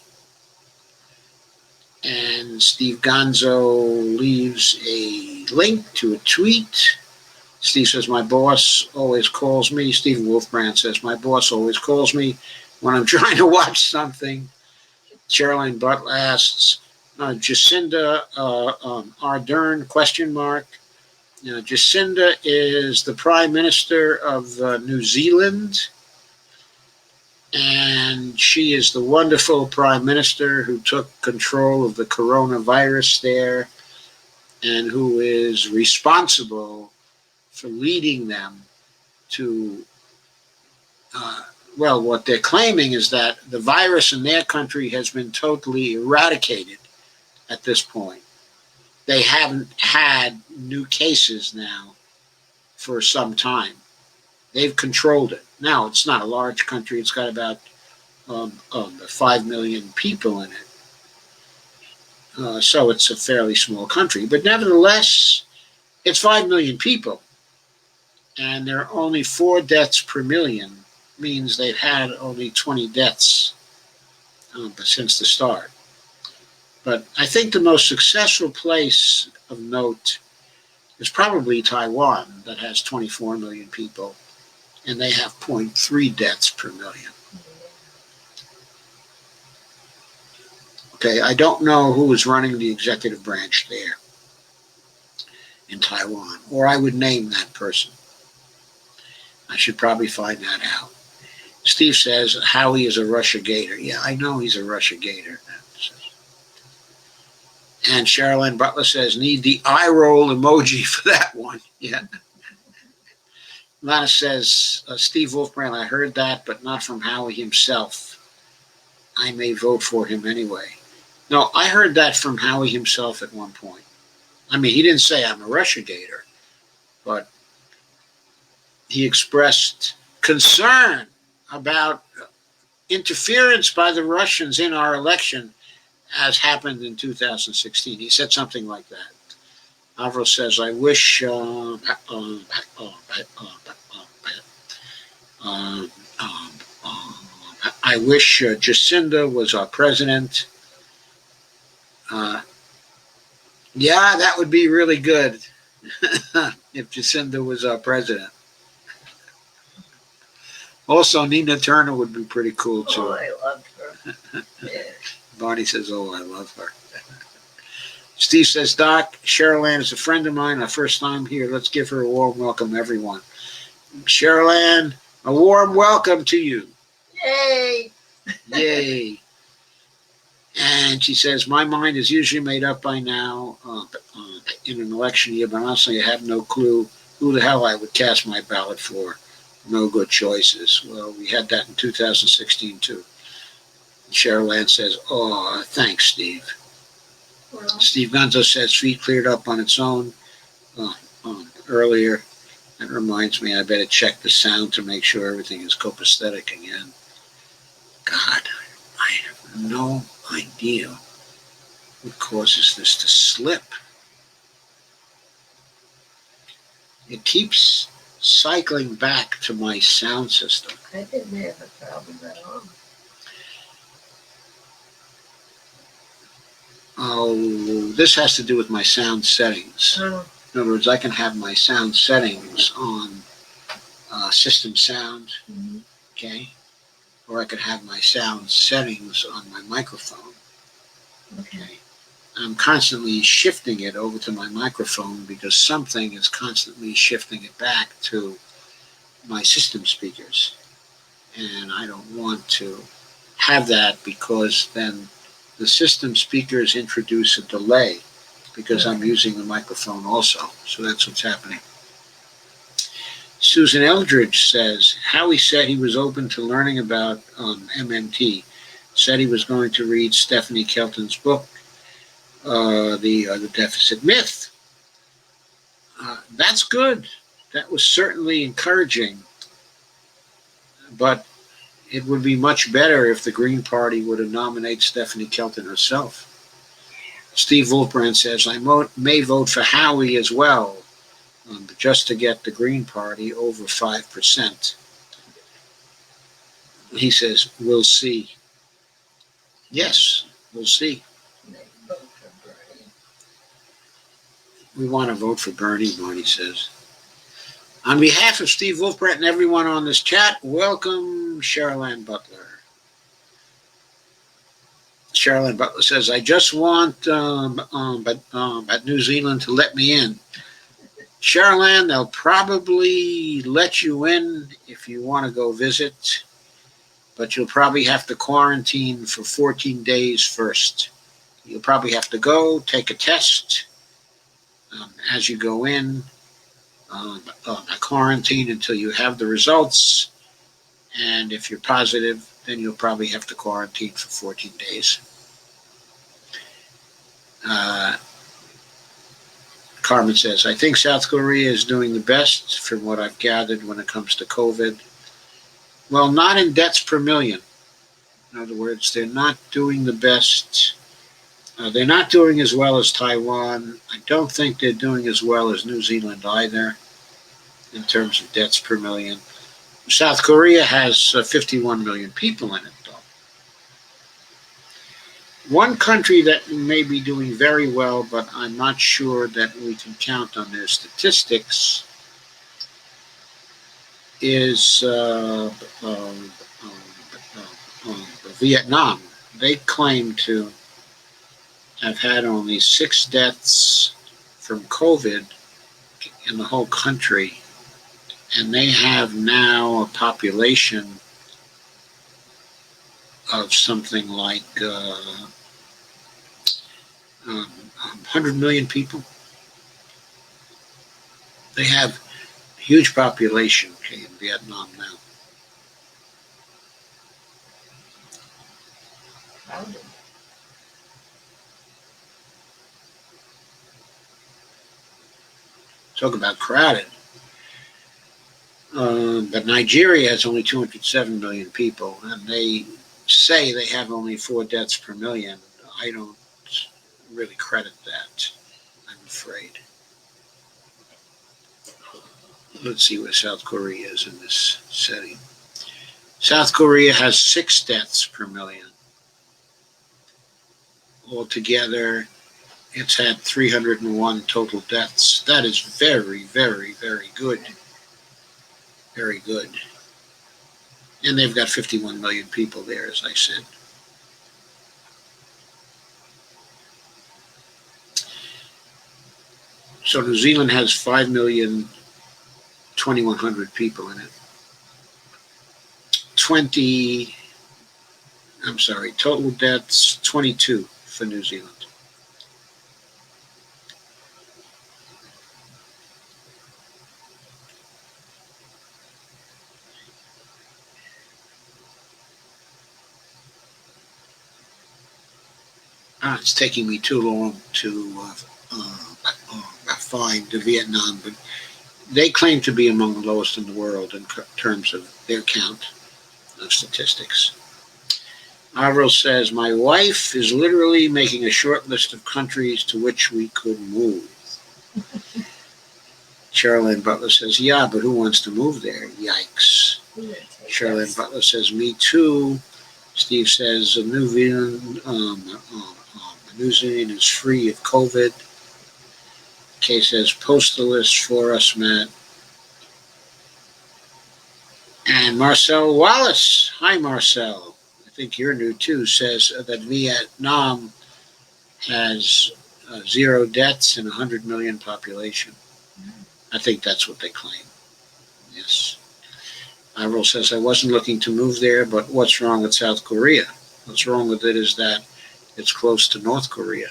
And Steve Gonzo leaves a link to a tweet. Steve says, my boss always calls me. Stephen Wolfbrand says, my boss always calls me when I'm trying to watch something. Sherilyn Butler asks, Jacinda Ardern, question mark. Jacinda is the Prime Minister of New Zealand, and she is the wonderful Prime Minister who took control of the coronavirus there and who is responsible for leading them to, well, what they're claiming is that the virus in their country has been totally eradicated at this point. They haven't had new cases now for some time. They've controlled it. Now, it's not a large country. It's got about 5 million people in it. So it's a fairly small country. But nevertheless, it's 5 million people. And there are only 4 deaths per million. Means they've had only 20 deaths since the start. But I think the most successful place of note is probably Taiwan, that has 24 million people, and they have 0.3 deaths per million. Okay, I don't know who is running the executive branch there in Taiwan, or I would name that person. I should probably find that out. Steve says Howie is a Russia Gator. Yeah, I know he's a Russia Gator. And Cheryl Ann Butler says, need the eye roll emoji for that one. Yeah. Lana says, Steve Wolfbrand, I heard that, but not from Howie himself. I may vote for him anyway. No, I heard that from Howie himself at one point. I mean, he didn't say I'm a Russia Gator, but he expressed concern about interference by the Russians in our election, as happened in 2016. He said something like that. Alvaro says, I wish Jacinda was our president. Yeah, that would be really good if Jacinda was our president. Also, Nina Turner would be pretty cool, too. Oh, I loved her. Yeah. Barney says, oh, I love her. Steve says, Doc, Cheryl Ann is a friend of mine, our first time here. Let's give her a warm welcome, everyone. Cheryl Ann, a warm welcome to you. Yay! Yay. And she says, my mind is usually made up by now in an election year, but honestly, I have no clue who the hell I would cast my ballot for. No good choices. Well, we had that in 2016, too. Cheryl Ann says, oh, thanks, Steve. Well, Steve Gonzo says, feed cleared up on its own earlier. That reminds me, I better check the sound to make sure everything is copacetic again. God, I have no idea what causes this to slip. It keeps cycling back to my sound system. I didn't have a problem at all. Oh, this has to do with my sound settings. Oh, In other words, I can have my sound settings on system sound, okay? Or I could have my sound settings on my microphone, okay? I'm constantly shifting it over to my microphone because something is constantly shifting it back to my system speakers. And I don't want to have that because then the system speakers introduce a delay because I'm using the microphone also. So that's what's happening. Susan Eldridge says, Howie said he was open to learning about MMT. Said he was going to read Stephanie Kelton's book, The Deficit Myth. That's good. That was certainly encouraging. But it would be much better if the Green Party would have nominated Stephanie Kelton herself. Steve Wolfbrand says, I may vote for Howie as well, just to get the Green Party over 5%. He says, we'll see. Yes, we'll see. they vote for Bernie. We want to vote for Bernie, Barney says. On behalf of Steve Wolfbrand and everyone on this chat, welcome Cheryl Ann Butler. Cheryl Ann Butler says, I just want at New Zealand to let me in. Cheryl Ann, they'll probably let you in if you want to go visit, but you'll probably have to quarantine for 14 days first. You'll probably have to go take a test as you go in, a quarantine until you have the results. And if you're positive, then you'll probably have to quarantine for 14 days. Carmen says, I think South Korea is doing the best from what I've gathered when it comes to COVID. Well, not in deaths per million. In other words, they're not doing the best. They're not doing as well as Taiwan. I don't think they're doing as well as New Zealand either in terms of deaths per million. South Korea has 51 million people in it, though. One country that may be doing very well, but I'm not sure that we can count on their statistics, is Vietnam. They claim to have had only 6 deaths from COVID in the whole country, and they have now a population of something like 100 million people. They have a huge population in Vietnam now. Crowded. Talk about crowded. But Nigeria has only 207 million people, and they say they have only 4 deaths per million. I don't really credit that, I'm afraid. Let's see where South Korea is in this setting. South Korea has 6 deaths per million. Altogether, it's had 301 total deaths. That is very, very, very good. Very good. And they've got 51 million people there, as I said. So New Zealand has 5,2,100 people in it. Total deaths, 22 for New Zealand. It's taking me too long to find Vietnam, but they claim to be among the lowest in the world in terms of their count of statistics. Avril says, my wife is literally making a short list of countries to which we could move. Sherilyn Butler says, yeah, but who wants to move there? Yikes. Sherilyn Butler says, me too. Steve says, New Zealand is free of COVID. Kay says, post the list for us, Matt. And Marcel Wallace, hi Marcel, I think you're new too, says that Vietnam has 0 deaths and 100 million population. I think that's what they claim. Yes. Avril says, I wasn't looking to move there, but what's wrong with South Korea? What's wrong with it is that it's close to North Korea,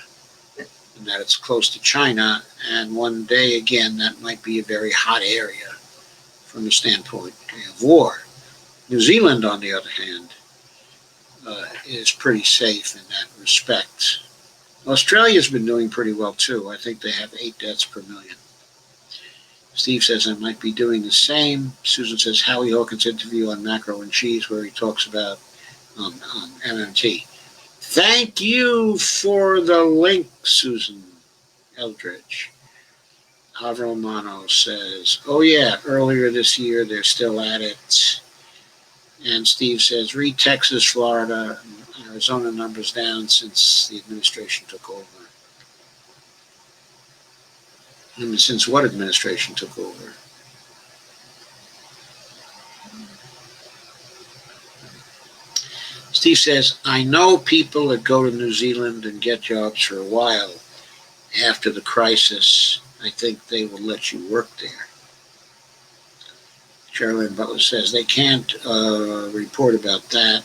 and that it's close to China, and one day, again, that might be a very hot area from the standpoint of war. New Zealand, on the other hand, is pretty safe in that respect. Australia's been doing pretty well, too. I think they have 8 deaths per million. Steve says I might be doing the same. Susan says Howie Hawkins' interview on macro and cheese where he talks about MMT. Thank you for the link, Susan Eldridge. Avril Mono says, oh yeah, earlier this year they're still at it. And Steve says, read Texas, Florida, and Arizona numbers down since the administration took over. And since what administration took over? Steve says, I know people that go to New Zealand and get jobs for a while after the crisis. I think they will let you work there. Sherilyn Butler says they can't report about that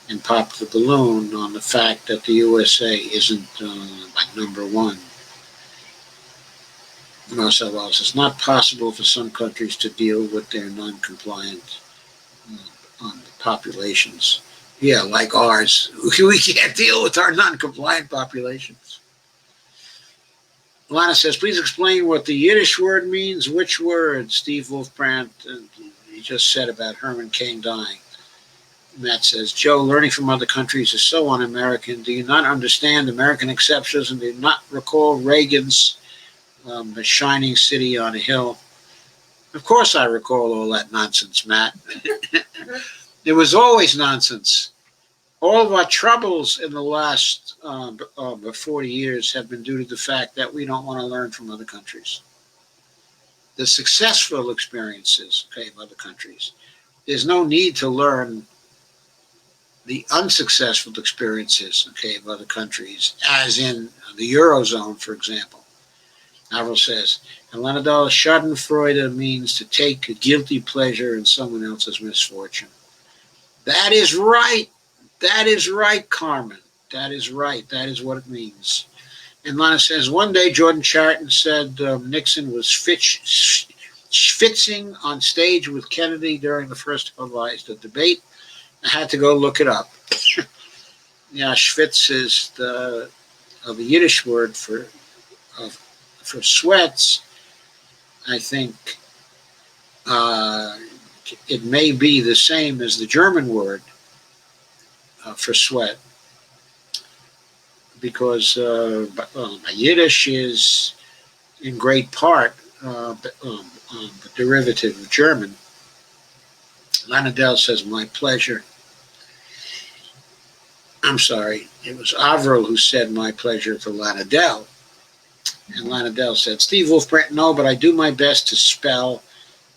and pop the balloon on the fact that the USA isn't number 1. Marcel Wallace, it's not possible for some countries to deal with their non-compliant populations. Yeah, like ours. We can't deal with our non-compliant populations. Lana says, please explain what the Yiddish word means. Which word? Steve Wolfbrandt, he just said about Herman Cain dying. Matt says, Joe, learning from other countries is so un-American. Do you not understand American exceptions and do not recall Reagan's The Shining City on a Hill? Of course I recall all that nonsense, Matt. It was always nonsense. All of our troubles in the last 40 years have been due to the fact that we don't want to learn from other countries. The successful experiences, of other countries. There's no need to learn the unsuccessful experiences, of other countries, as in the Eurozone, for example. Avril says, and Leonardal, Schadenfreude means to take a guilty pleasure in someone else's misfortune. That is right. That is right, Carmen. That is right. That is what it means. And Lana says, one day Jordan Chariton said Nixon was schwitzing on stage with Kennedy during the first televised debate. I had to go look it up. Yeah, schwitz is the Yiddish word for sweats. I think it may be the same as the German word for sweat, because Yiddish is in great part a derivative of German. Lana Dell says, my pleasure. I'm sorry, it was Avril who said my pleasure to Lana Dell. And Lana Dell said, Steve Wolfbrandt, no, but I do my best to spell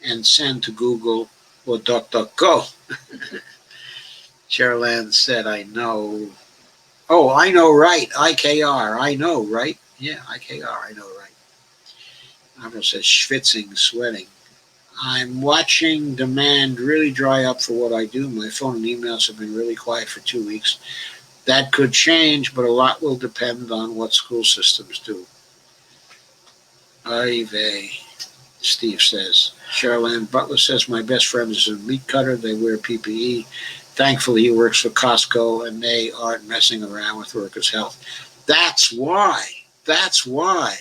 and send to Google or DuckDuckGo. Cheryl Ann said, I know. Oh, I know, right. IKR. I know, right? Yeah, IKR. I know, right. Avril says, schwitzing, sweating. I'm watching demand really dry up for what I do. My phone and emails have been really quiet for 2 weeks. That could change, but a lot will depend on what school systems do. Ivey, Steve says. Cheryl Ann Butler says, my best friend is a meat cutter. They wear PPE. Thankfully, he works for Costco, and they aren't messing around with workers' health. That's why. That's why.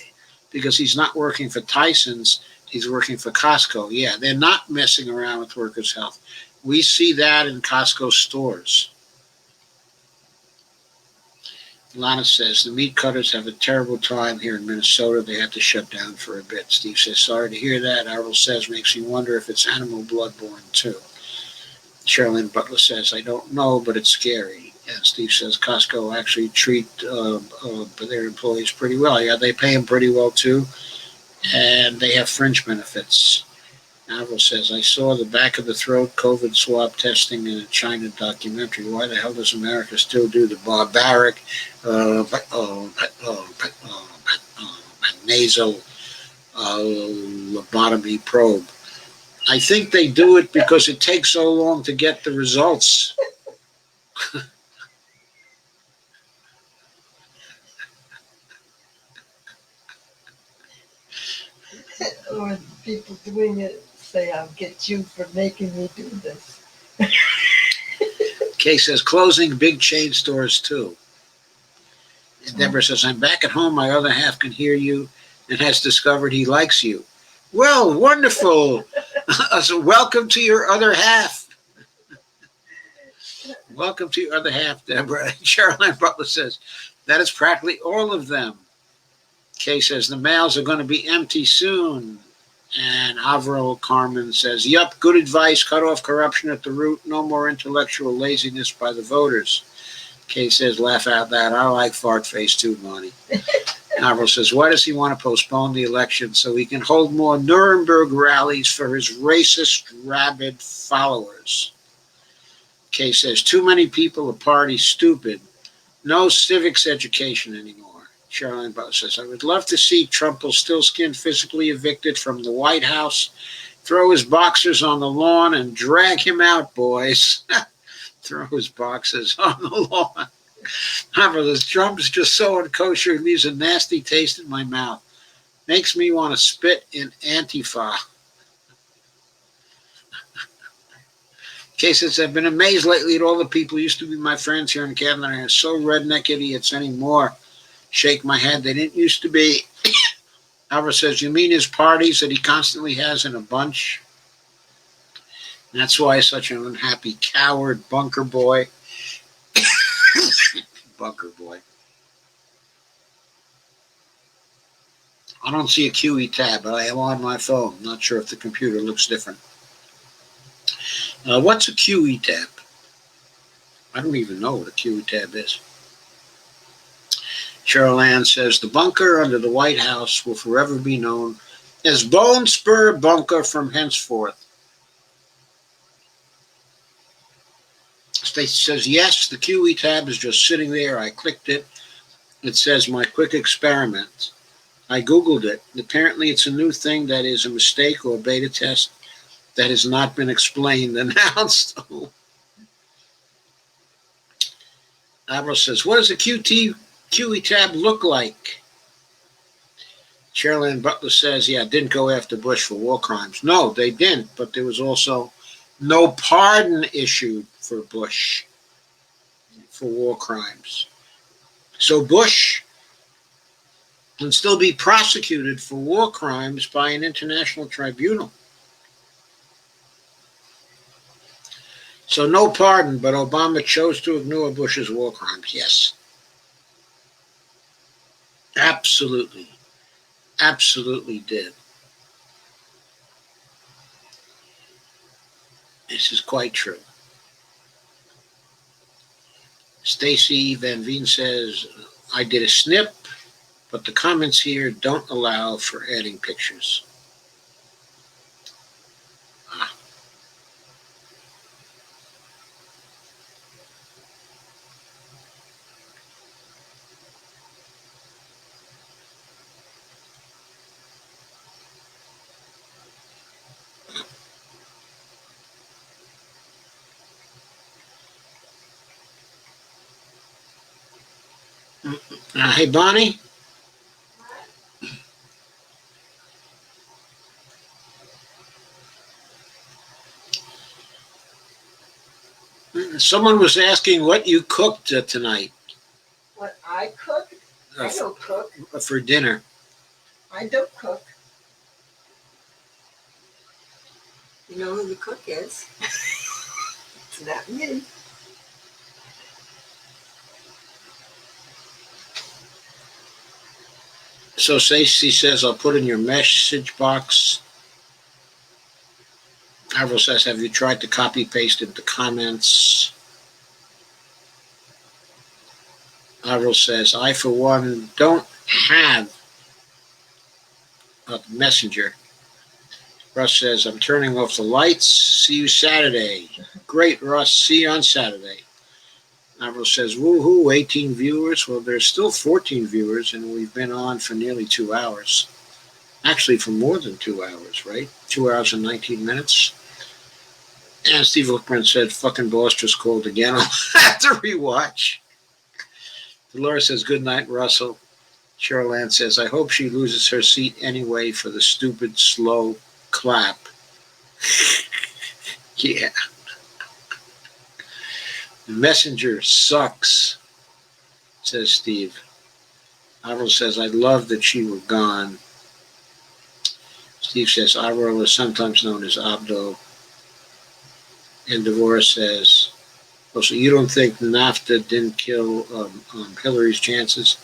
Because he's not working for Tyson's. He's working for Costco. Yeah, they're not messing around with workers' health. We see that in Costco stores. Lana says, the meat cutters have a terrible time here in Minnesota. They had to shut down for a bit. Steve says, sorry to hear that. Avril says, makes me wonder if it's animal bloodborne too. Sherilyn Butler says, I don't know, but it's scary. And Steve says, Costco actually treat their employees pretty well. Yeah, they pay them pretty well too. And they have fringe benefits. Avril says, I saw the back of the throat COVID swab testing in a China documentary. Why the hell does America still do the barbaric nasal lobotomy probe? I think they do it because it takes so long to get the results. Or people doing it say, I'll get you for making me do this. Kay says, closing big chain stores too. And Deborah says, I'm back at home. My other half can hear you and has discovered he likes you. Well, wonderful. So welcome to your other half. Welcome to your other half, Deborah. Caroline Butler says, that is practically all of them. Kay says, the mails are going to be empty soon. And Avril Carmen says, yup, good advice. Cut off corruption at the root. No more intellectual laziness by the voters. Kay says, laugh out loud. I like fart face too, Monty. Avril says, why does he want to postpone the election so he can hold more Nuremberg rallies for his racist, rabid followers? Kay says, too many people are party stupid. No civics education anymore. Caroline Butler says, I would love to see Trump still skin physically evicted from the White House, throw his boxers on the lawn and drag him out, boys. Throw his boxers on the lawn. However, this Trump's just so unkosher, it leaves a nasty taste in my mouth. Makes me want to spit in Antifa. Kay says, I've been amazed lately at all the people who used to be my friends here in Canada and are so redneck idiots anymore. Shake my head. They didn't used to be. Alva says, you mean his parties that he constantly has in a bunch? That's why he's such an unhappy coward, bunker boy. Bunker boy. I don't see a QE tab, but I am on my phone. Not sure if the computer looks different. What's a QE tab? I don't even know what a QE tab is. Cheryl Ann says, the bunker under the White House will forever be known as Bone Spur Bunker from henceforth. Stacy says, yes, the QE tab is just sitting there. I clicked it. It says, my quick experiment. I Googled it. Apparently, it's a new thing that is a mistake or a beta test that has not been explained, announced. Avro says, what does a QE tab look like? Sherilyn Butler says, yeah, didn't go after Bush for war crimes. No, they didn't, but there was also no pardon issued for Bush for war crimes. So Bush can still be prosecuted for war crimes by an international tribunal. So no pardon, but Obama chose to ignore Bush's war crimes. Yes. Absolutely. Absolutely did. This is quite true. Stacy Van Veen says, I did a snip, but the comments here don't allow for adding pictures. Hey, Bonnie? Someone was asking what you cooked tonight. What I cook? I don't cook. For dinner. I don't cook. You know who the cook is? It's not me. So Stacy says, I'll put in your message box. Avril says, have you tried to copy paste into comments? Avril says, I, for one, don't have a messenger. Russ says, I'm turning off the lights. See you Saturday. Great, Russ. See you on Saturday. Avril says, woohoo, 18 viewers. Well, there's still 14 viewers, and we've been on for nearly 2 hours. Actually, for more than 2 hours, right? 2 hours and 19 minutes. And Steve Lookman said, fucking boss just called again. I'll have to rewatch. Dolores says, good night, Russell. Cheryl Ann says, I hope she loses her seat anyway for the stupid, slow clap. Yeah. The messenger sucks, says Steve. Avril says, I'd love that she were gone. Steve says, Avril is sometimes known as Abdo. And Devorah says, oh, so you don't think NAFTA didn't kill Hillary's chances?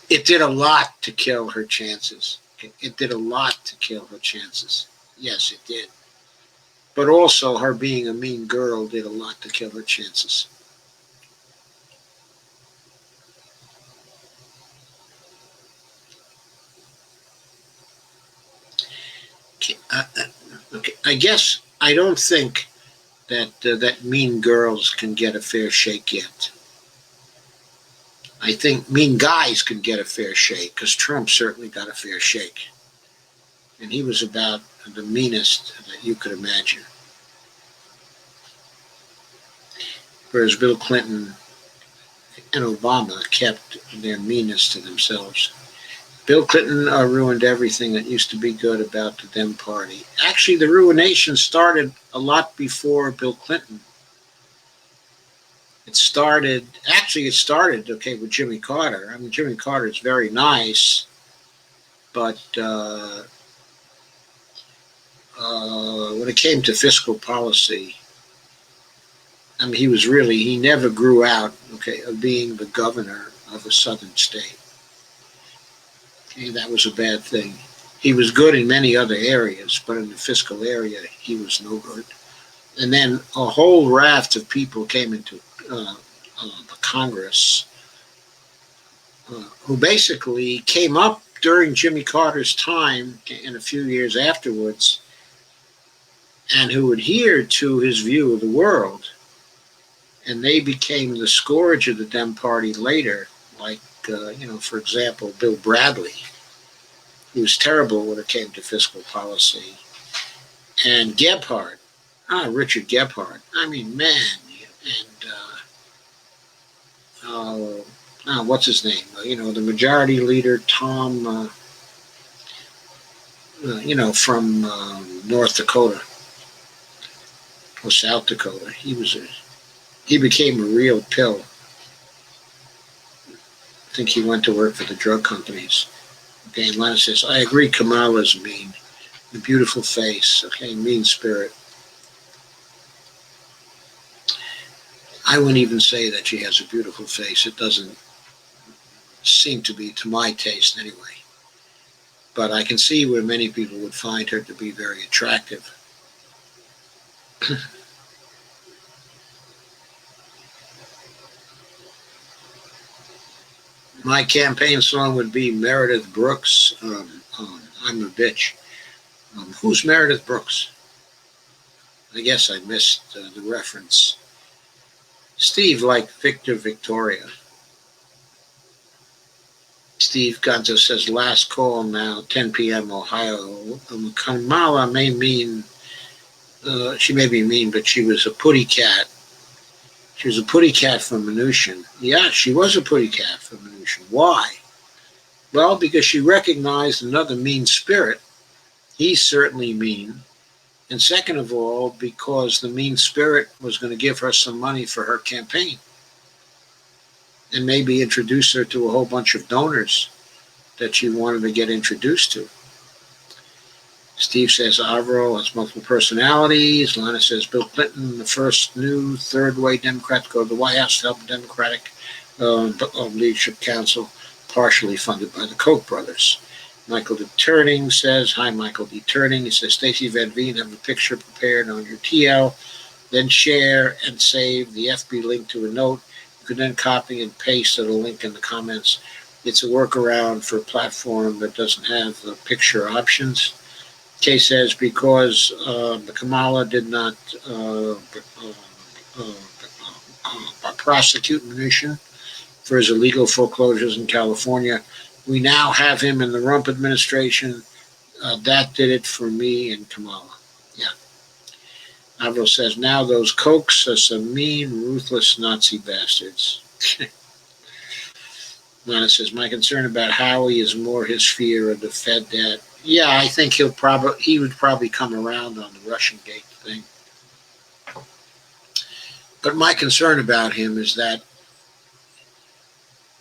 It did a lot to kill her chances. It did a lot to kill her chances. Yes, it did. But also, her being a mean girl did a lot to kill her chances. Okay, I guess I don't think that mean girls can get a fair shake yet. I think mean guys can get a fair shake because Trump certainly got a fair shake. And he was about the meanest that you could imagine. Whereas Bill Clinton and Obama kept their meanness to themselves. Bill Clinton ruined everything that used to be good about the Dem Party. Actually, the ruination started a lot before Bill Clinton. It started okay with Jimmy Carter. I mean, Jimmy Carter is very nice, but when it came to fiscal policy, I mean, he never grew out, okay, of being the governor of a southern state. Okay, that was a bad thing. He was good in many other areas, but in the fiscal area, he was no good. And then a whole raft of people came into the Congress who basically came up during Jimmy Carter's time and a few years afterwards, and who adhered to his view of the world. And they became the scourge of the Dem Party later, like, for example, Bill Bradley. He was terrible when it came to fiscal policy. And Gebhardt, Richard Gebhardt. I mean, man, and what's his name? The majority leader, Tom, from North Dakota or South Dakota. He became a real pill. I think he went to work for the drug companies. Okay, and Lana says, I agree, Kamala's mean. A beautiful face, okay, mean spirit. I wouldn't even say that she has a beautiful face. It doesn't seem to be, to my taste anyway. But I can see where many people would find her to be very attractive. My campaign song would be Meredith Brooks, I'm a Bitch. Who's Meredith Brooks? I guess I missed the reference. Steve, like Victor Victoria. Steve Gonzo says, last call now, 10 p.m. Ohio. Kamala may mean, she may be mean, but she was a putty cat. She was a putty cat from Mnuchin. Yeah, she was a putty cat from Mnuchin. Why? Well, because she recognized another mean spirit. He's certainly mean. And second of all, because the mean spirit was going to give her some money for her campaign and maybe introduce her to a whole bunch of donors that she wanted to get introduced to. Steve says Avro has multiple personalities. Lana says Bill Clinton, the first new third-way Democrat to go to the White House to help the Democratic Leadership Council, partially funded by the Koch brothers. Michael D. Turning says, hi, Michael D. Turning. He says, Stacey Van Veen, have a picture prepared on your TL, then share and save the FB link to a note. You can then copy and paste the link in the comments. It's a workaround for a platform that doesn't have the picture options. Kay says, because Kamala did not prosecute Mnuchin for his illegal foreclosures in California, we now have him in the Rump administration. That did it for me and Kamala. Yeah. Avro says, now those Kochs are some mean, ruthless Nazi bastards. Lana says, my concern about Howie is more his fear of the Fed debt. Yeah, I think he would probably come around on the Russian Gate thing. But my concern about him is that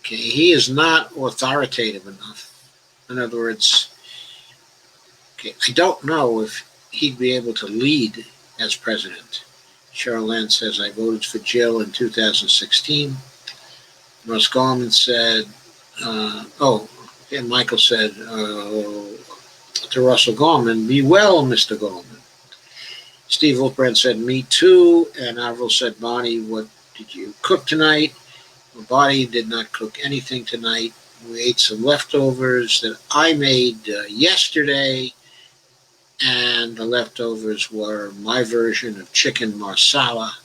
he is not authoritative enough. In other words, I don't know if he'd be able to lead as president. Charlene says, I voted for Jill in 2016. Russ Gorman said, and Michael said to Russell Gorman, be well, Mr. Gorman. Steve Wolfbrand said, me too. And Avril said, Bonnie, what did you cook tonight? Well, Bonnie did not cook anything tonight. We ate some leftovers that I made yesterday. And the leftovers were my version of chicken marsala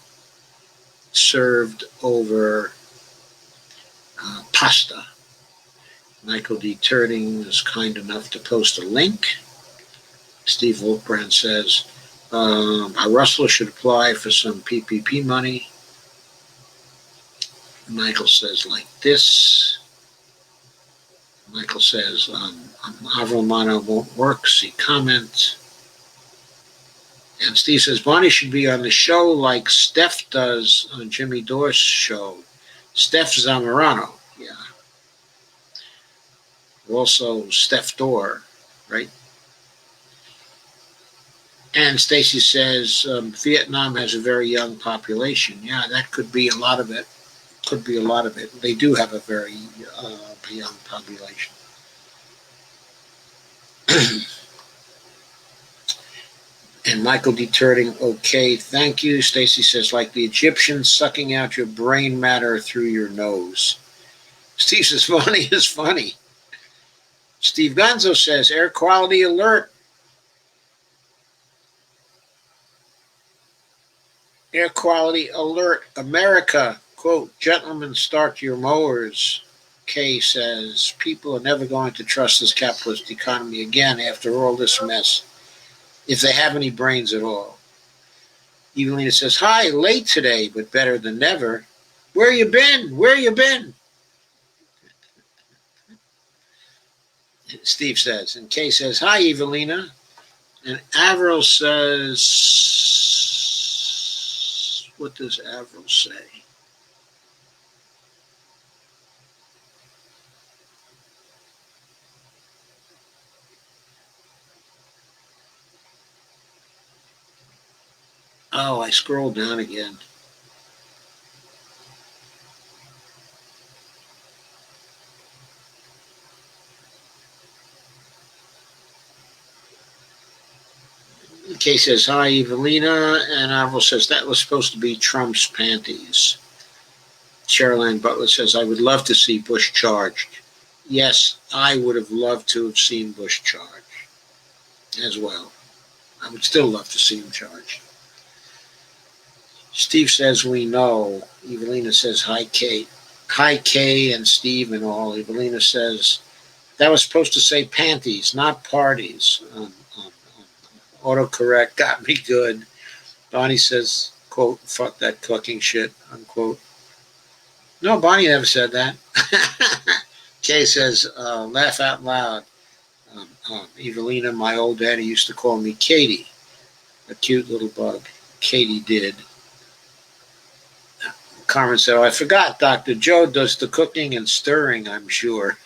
served over pasta. Michael D. Turning is kind enough to post a link. Steve Wolfbrand says, Russell should apply for some PPP money. Michael says like this. Michael says, Avril Mono won't work. See comment. And Steve says, Bonnie should be on the show like Steph does on Jimmy Dore's show. Steph Zamorano. Yeah. Also Steph Dorr, right? And Stacy says, Vietnam has a very young population. Yeah, that could be a lot of it. Could be a lot of it. They do have a very young population. And Michael D. Turting, okay, thank you. Stacy says, like the Egyptians sucking out your brain matter through your nose. Steve says, funny is funny. Steve Gonzo says, air quality alert. Air quality alert. America, quote, gentlemen, start your mowers. Kay says, people are never going to trust this capitalist economy again after all this mess, if they have any brains at all. Evelina says, hi, late today, but better than never. Where you been? Where you been? Steve says, and Kay says, hi, Evelina. And Avril says, what does Avril say? Oh, I scrolled down again. Kay says, hi, Evelina. And Avril says, that was supposed to be Trump's panties. Sherilyn Butler says, I would love to see Bush charged. Yes, I would have loved to have seen Bush charged as well. I would still love to see him charged. Steve says, we know. Evelina says, hi, Kate. Hi, Kay and Steve and all. Evelina says, that was supposed to say panties, not parties. Autocorrect got me good. Bonnie says, quote, fuck that cooking shit, unquote. No, Bonnie never said that. Kay says, laugh out loud. Evelina, my old daddy used to call me Katie. A cute little bug. Katie did. Carmen said, oh, I forgot. Dr. Joe does the cooking and stirring, I'm sure.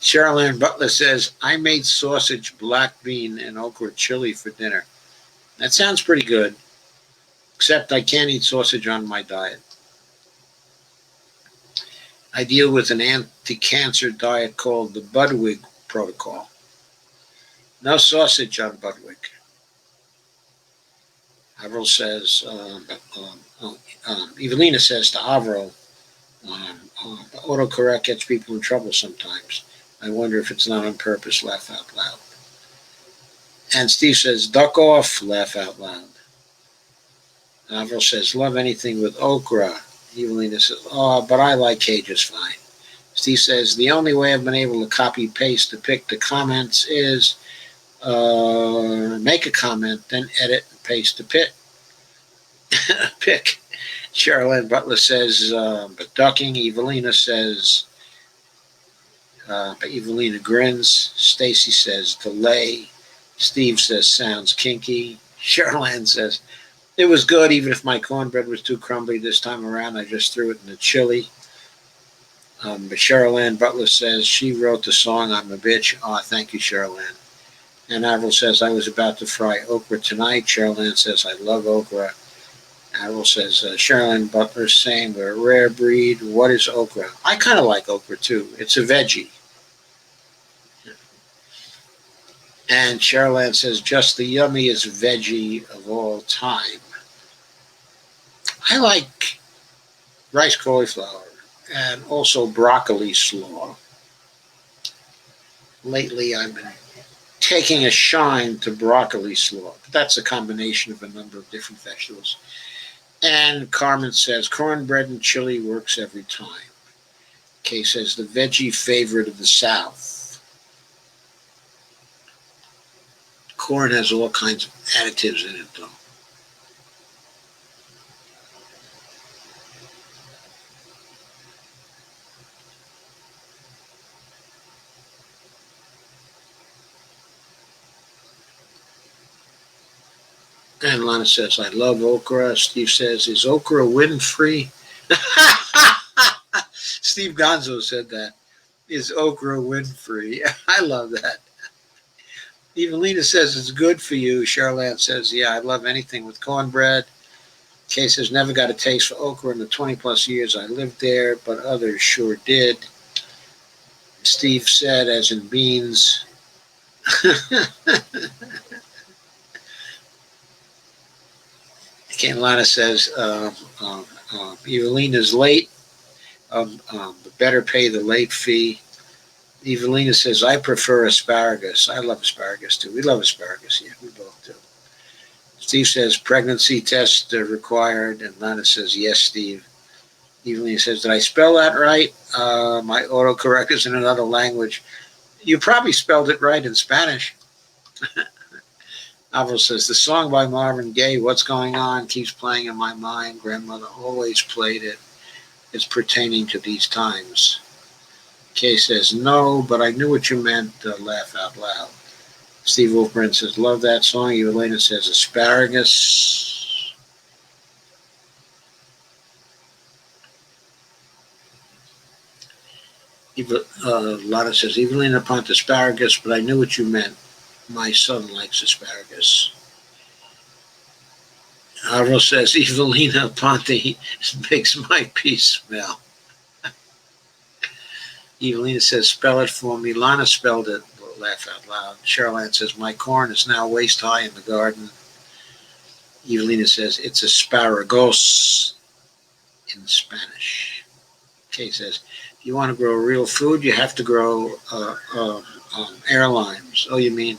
Sherilyn Butler says, I made sausage, black bean, and okra chili for dinner. That sounds pretty good, except I can't eat sausage on my diet. I deal with an anti-cancer diet called the Budwig Protocol. No sausage on Budwig. Avril says, Evelina says to Avril, autocorrect gets people in trouble sometimes. I wonder if it's not on purpose, laugh out loud. And Steve says, duck off, laugh out loud. Avril says, love anything with okra. Evelina says, oh, but I like Kay just fine. Steve says, the only way I've been able to copy-paste to pick the comments is make a comment, then edit and paste to pick. Sherilyn Butler says, but ducking. Evelina says, but Evelina grins. Stacy says, delay. Steve says, sounds kinky. Sherilyn says, it was good, even if my cornbread was too crumbly this time around. I just threw it in the chili. But Sherilyn Butler says, she wrote the song, I'm a Bitch. Oh, thank you, Sherilyn. And Avril says, I was about to fry okra tonight. Sherilyn says, I love okra. Avril says, Sherilyn Butler's saying, we're a rare breed. What is okra? I kind of like okra, too. It's a veggie. And Sherilyn says, just the yummiest veggie of all time. I like rice cauliflower and also broccoli slaw. Lately, I've been taking a shine to broccoli slaw. But that's a combination of a number of different vegetables. And Carmen says, cornbread and chili works every time. Kay says, the veggie favorite of the South. Corn has all kinds of additives in it, though. And Lana says, I love okra. Steve says, is okra win-free? Steve Gonzo said that. Is okra win-free? I love that. Evelina says, it's good for you. Charlotte says, yeah, I love anything with cornbread. Kay says, never got a taste for okra in the 20 plus years I lived there, but others sure did. Steve said, as in beans. Lana says, Evelina's late. Better pay the late fee. Evelina says, I prefer asparagus. I love asparagus too. We love asparagus. Yeah, we both do. Steve says, pregnancy test required. And Lana says, yes, Steve. Evelina says, did I spell that right? My autocorrect is in another language. You probably spelled it right in Spanish. Avril says, the song by Marvin Gaye, What's Going On, keeps playing in my mind. Grandmother always played it. It's pertaining to these times. Kay says, no, but I knew what you meant, laugh out loud. Steve Wolfbrand says, love that song. Elena says, asparagus. Lotta says, Evelina Ponte asparagus, but I knew what you meant. My son likes asparagus. Avril says, Evelina Ponte makes my pee smell. Evelina says, spell it for me. Lana spelled it. We'll laugh out loud. Charlotte says, my corn is now waist high in the garden. Evelina says, it's asparagus in Spanish. Kay says, if you want to grow real food, you have to grow heirlooms. Oh, you mean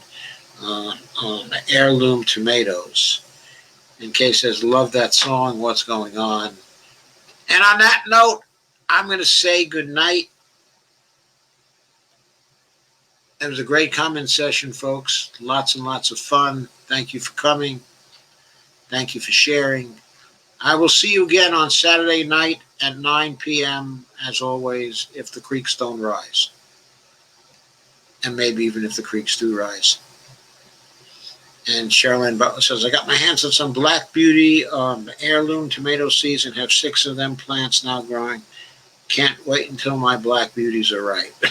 heirloom tomatoes. And Kay says, love that song, What's Going On. And on that note, I'm going to say good night. It was a great comment session, folks. Lots and lots of fun. Thank you for coming. Thank you for sharing. I will see you again on Saturday night at 9 p.m., as always, if the creeks don't rise. And maybe even if the creeks do rise. And Sherilyn Butler says, I got my hands on some Black Beauty heirloom tomato seeds and have 6 of them plants now growing. Can't wait until my Black Beauties are ripe.